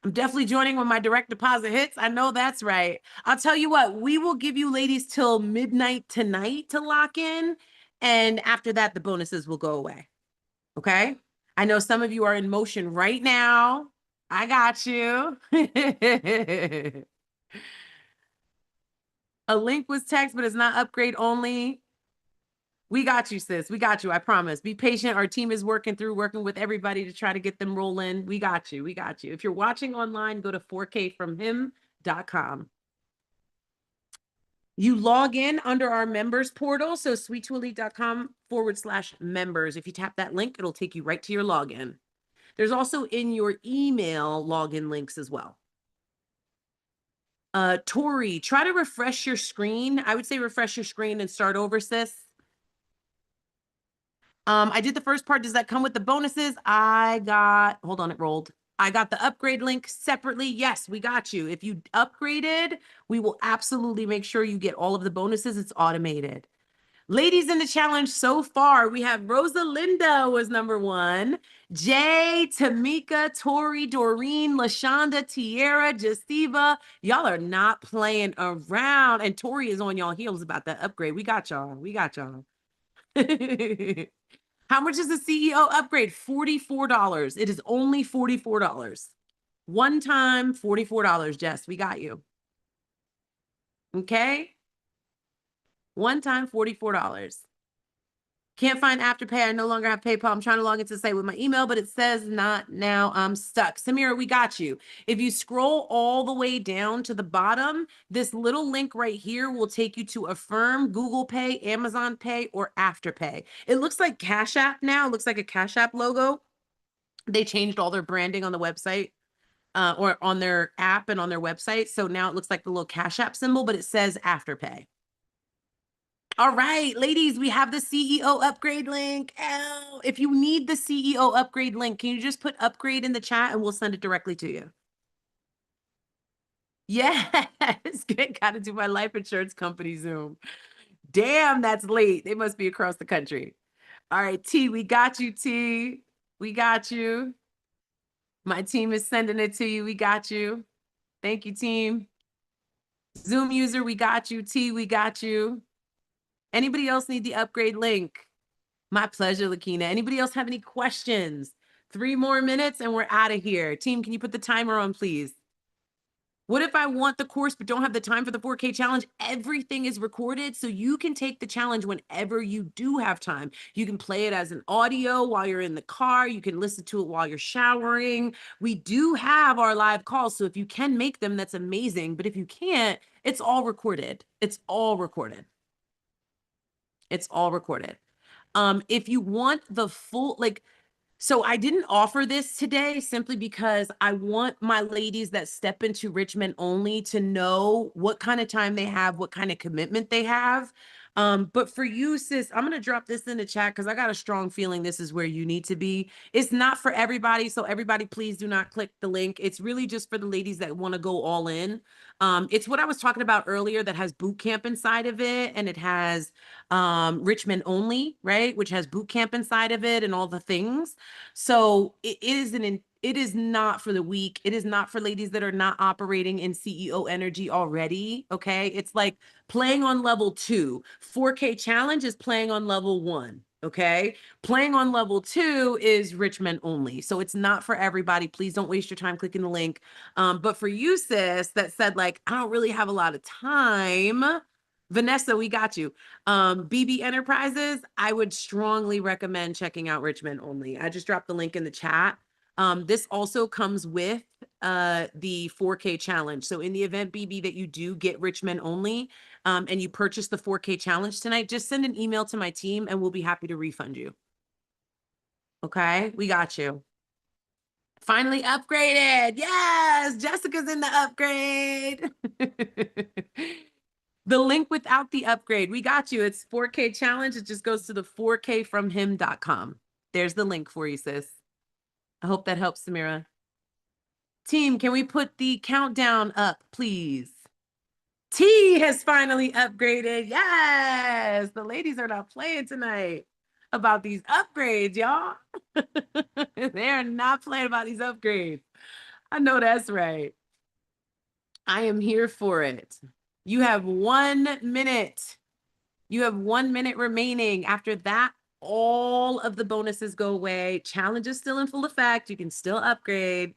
I'm definitely joining when my direct deposit hits. I know that's right. I'll tell you what, we will give you ladies till midnight tonight to lock in. And after that, the bonuses will go away. Okay? I know some of you are in motion right now. I got you. A link was text, but it's not upgrade only. We got you, sis. We got you. I promise. Be patient. Our team is working with everybody to try to get them rolling. We got you. We got you. If you're watching online, go to 4kfromhim.com. You log in under our members portal. So sweet2elite.com/members. If you tap that link, it'll take you right to your login. There's also in your email login links as well. Tori, try to refresh your screen. I would say refresh your screen and start over, sis. I did the first part. Does that come with the bonuses? Hold on, it rolled. I got the upgrade link separately. Yes, we got you. If you upgraded, we will absolutely make sure you get all of the bonuses. It's automated. Ladies in the challenge so far, we have Rosalinda was number 1. Jay, Tamika, Tori, Doreen, LaShonda, Tierra, Jasiva. Y'all are not playing around. And Tori is on y'all heels about that upgrade. We got y'all. We got y'all. How much is the CEO upgrade? $44. It is only $44. One time, $44, Jess. We got you. Okay? One time, $44. Can't find Afterpay. I no longer have PayPal. I'm trying to log into the site with my email, but it says not now. I'm stuck. Samira, we got you. If you scroll all the way down to the bottom, this little link right here will take you to Affirm, Google Pay, Amazon Pay, or Afterpay. It looks like Cash App now. It looks like a Cash App logo. They changed all their branding on the website. Or on their app and on their website. So now it looks like the little Cash App symbol, but it says Afterpay. All right, ladies, we have the CEO upgrade link. Ow. If you need the CEO upgrade link, can you just put upgrade in the chat and we'll send it directly to you? Yes, good. Got to do my life insurance company Zoom. Damn, that's late. They must be across the country. All right, T, we got you, T. We got you. My team is sending it to you. We got you. Thank you, team. Zoom user, we got you. T, we got you. Anybody else need the upgrade link? My pleasure, Lakina. Anybody else have any questions? 3 more minutes and we're out of here. Team, can you put the timer on, please? What if I want the course but don't have the time for the 4K challenge? Everything is recorded, so you can take the challenge whenever you do have time. You can play it as an audio while you're in the car. You can listen to it while you're showering. We do have our live calls, so if you can make them, that's amazing. But if you can't, it's all recorded. It's all recorded. It's all recorded. If you want the full, so I didn't offer this today simply because I want my ladies that step into Richmond only to know what kind of time they have, what kind of commitment they have. But for you, sis, I'm going to drop this in the chat because I got a strong feeling this is where you need to be. It's not for everybody. So everybody, please do not click the link. It's really just for the ladies that want to go all in. It's what I was talking about earlier that has boot camp inside of it. And it has Richmond only, right? Which has boot camp inside of it and all the things. So it is not for the weak. It is not for ladies that are not operating in CEO energy already. Okay. It's like playing on level 2. 4K challenge is playing on level 1. Okay. Playing on level 2 is Richmond only. So it's not for everybody. Please don't waste your time clicking the link. But for you, sis, that said, like, I don't really have a lot of time. Vanessa, we got you. BB Enterprises, I would strongly recommend checking out Richmond only. I just dropped the link in the chat. This also comes with the 4K challenge. So in the event, BB, that you do get Richmond only and you purchase the 4K challenge tonight, just send an email to my team and we'll be happy to refund you. Okay, we got you. Finally upgraded. Yes, Jessica's in the upgrade. The link without the upgrade. We got you. It's 4K challenge. It just goes to the 4kfromhim.com. There's the link for you, sis. I hope that helps, Samira. Team, can we put the countdown up, please? T has finally upgraded. Yes, the ladies are not playing tonight about these upgrades, y'all. They're not playing about these upgrades. I know that's right. I am here for it. You have 1 minute. You have 1 minute remaining. After that, all of the bonuses go away. Challenge is still in full effect. You can still upgrade,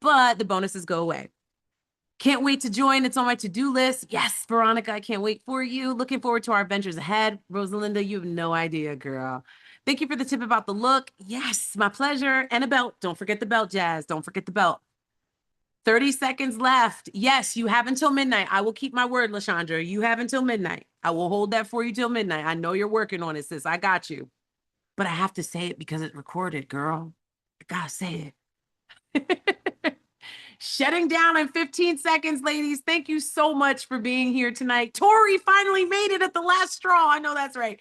but the bonuses go away. Can't wait to join. It's on my to-do list. Yes, Veronica, I can't wait for you. Looking forward to our adventures ahead. Rosalinda, you have no idea, girl. Thank you for the tip about the look. Yes, my pleasure. And a belt. Don't forget the belt, Jazz. Don't forget the belt. 30 seconds left. Yes, you have until midnight. I will keep my word, LaShondra. You have until midnight. I will hold that for you till midnight. I know you're working on it, sis. I got you. But I have to say it because it's recorded, girl. I gotta say it. Shutting down in 15 seconds, ladies. Thank you so much for being here tonight. Tori finally made it at the last straw. I know that's right.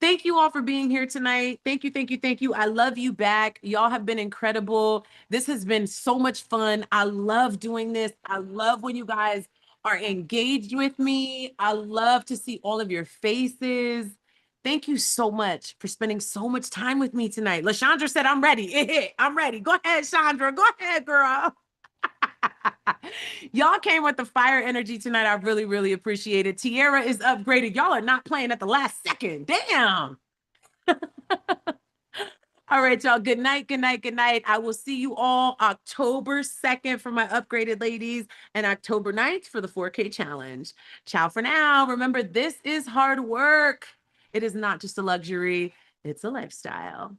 Thank you all for being here tonight. Thank you, thank you, thank you. I love you back. Y'all have been incredible. This has been so much fun. I love doing this. I love when you guys are engaged with me. I love to see all of your faces. Thank you so much for spending so much time with me tonight. LaShondra said, I'm ready. I'm ready. Go ahead, Chandra. Go ahead, girl. Y'all came with the fire energy tonight. I really, really appreciate it. Tierra is upgraded. Y'all are not playing at the last second. Damn. All right, y'all. Good night. Good night. Good night. I will see you all October 2nd for my upgraded ladies and October 9th for the 4K challenge. Ciao for now. Remember, this is hard work. It is not just a luxury. It's a lifestyle.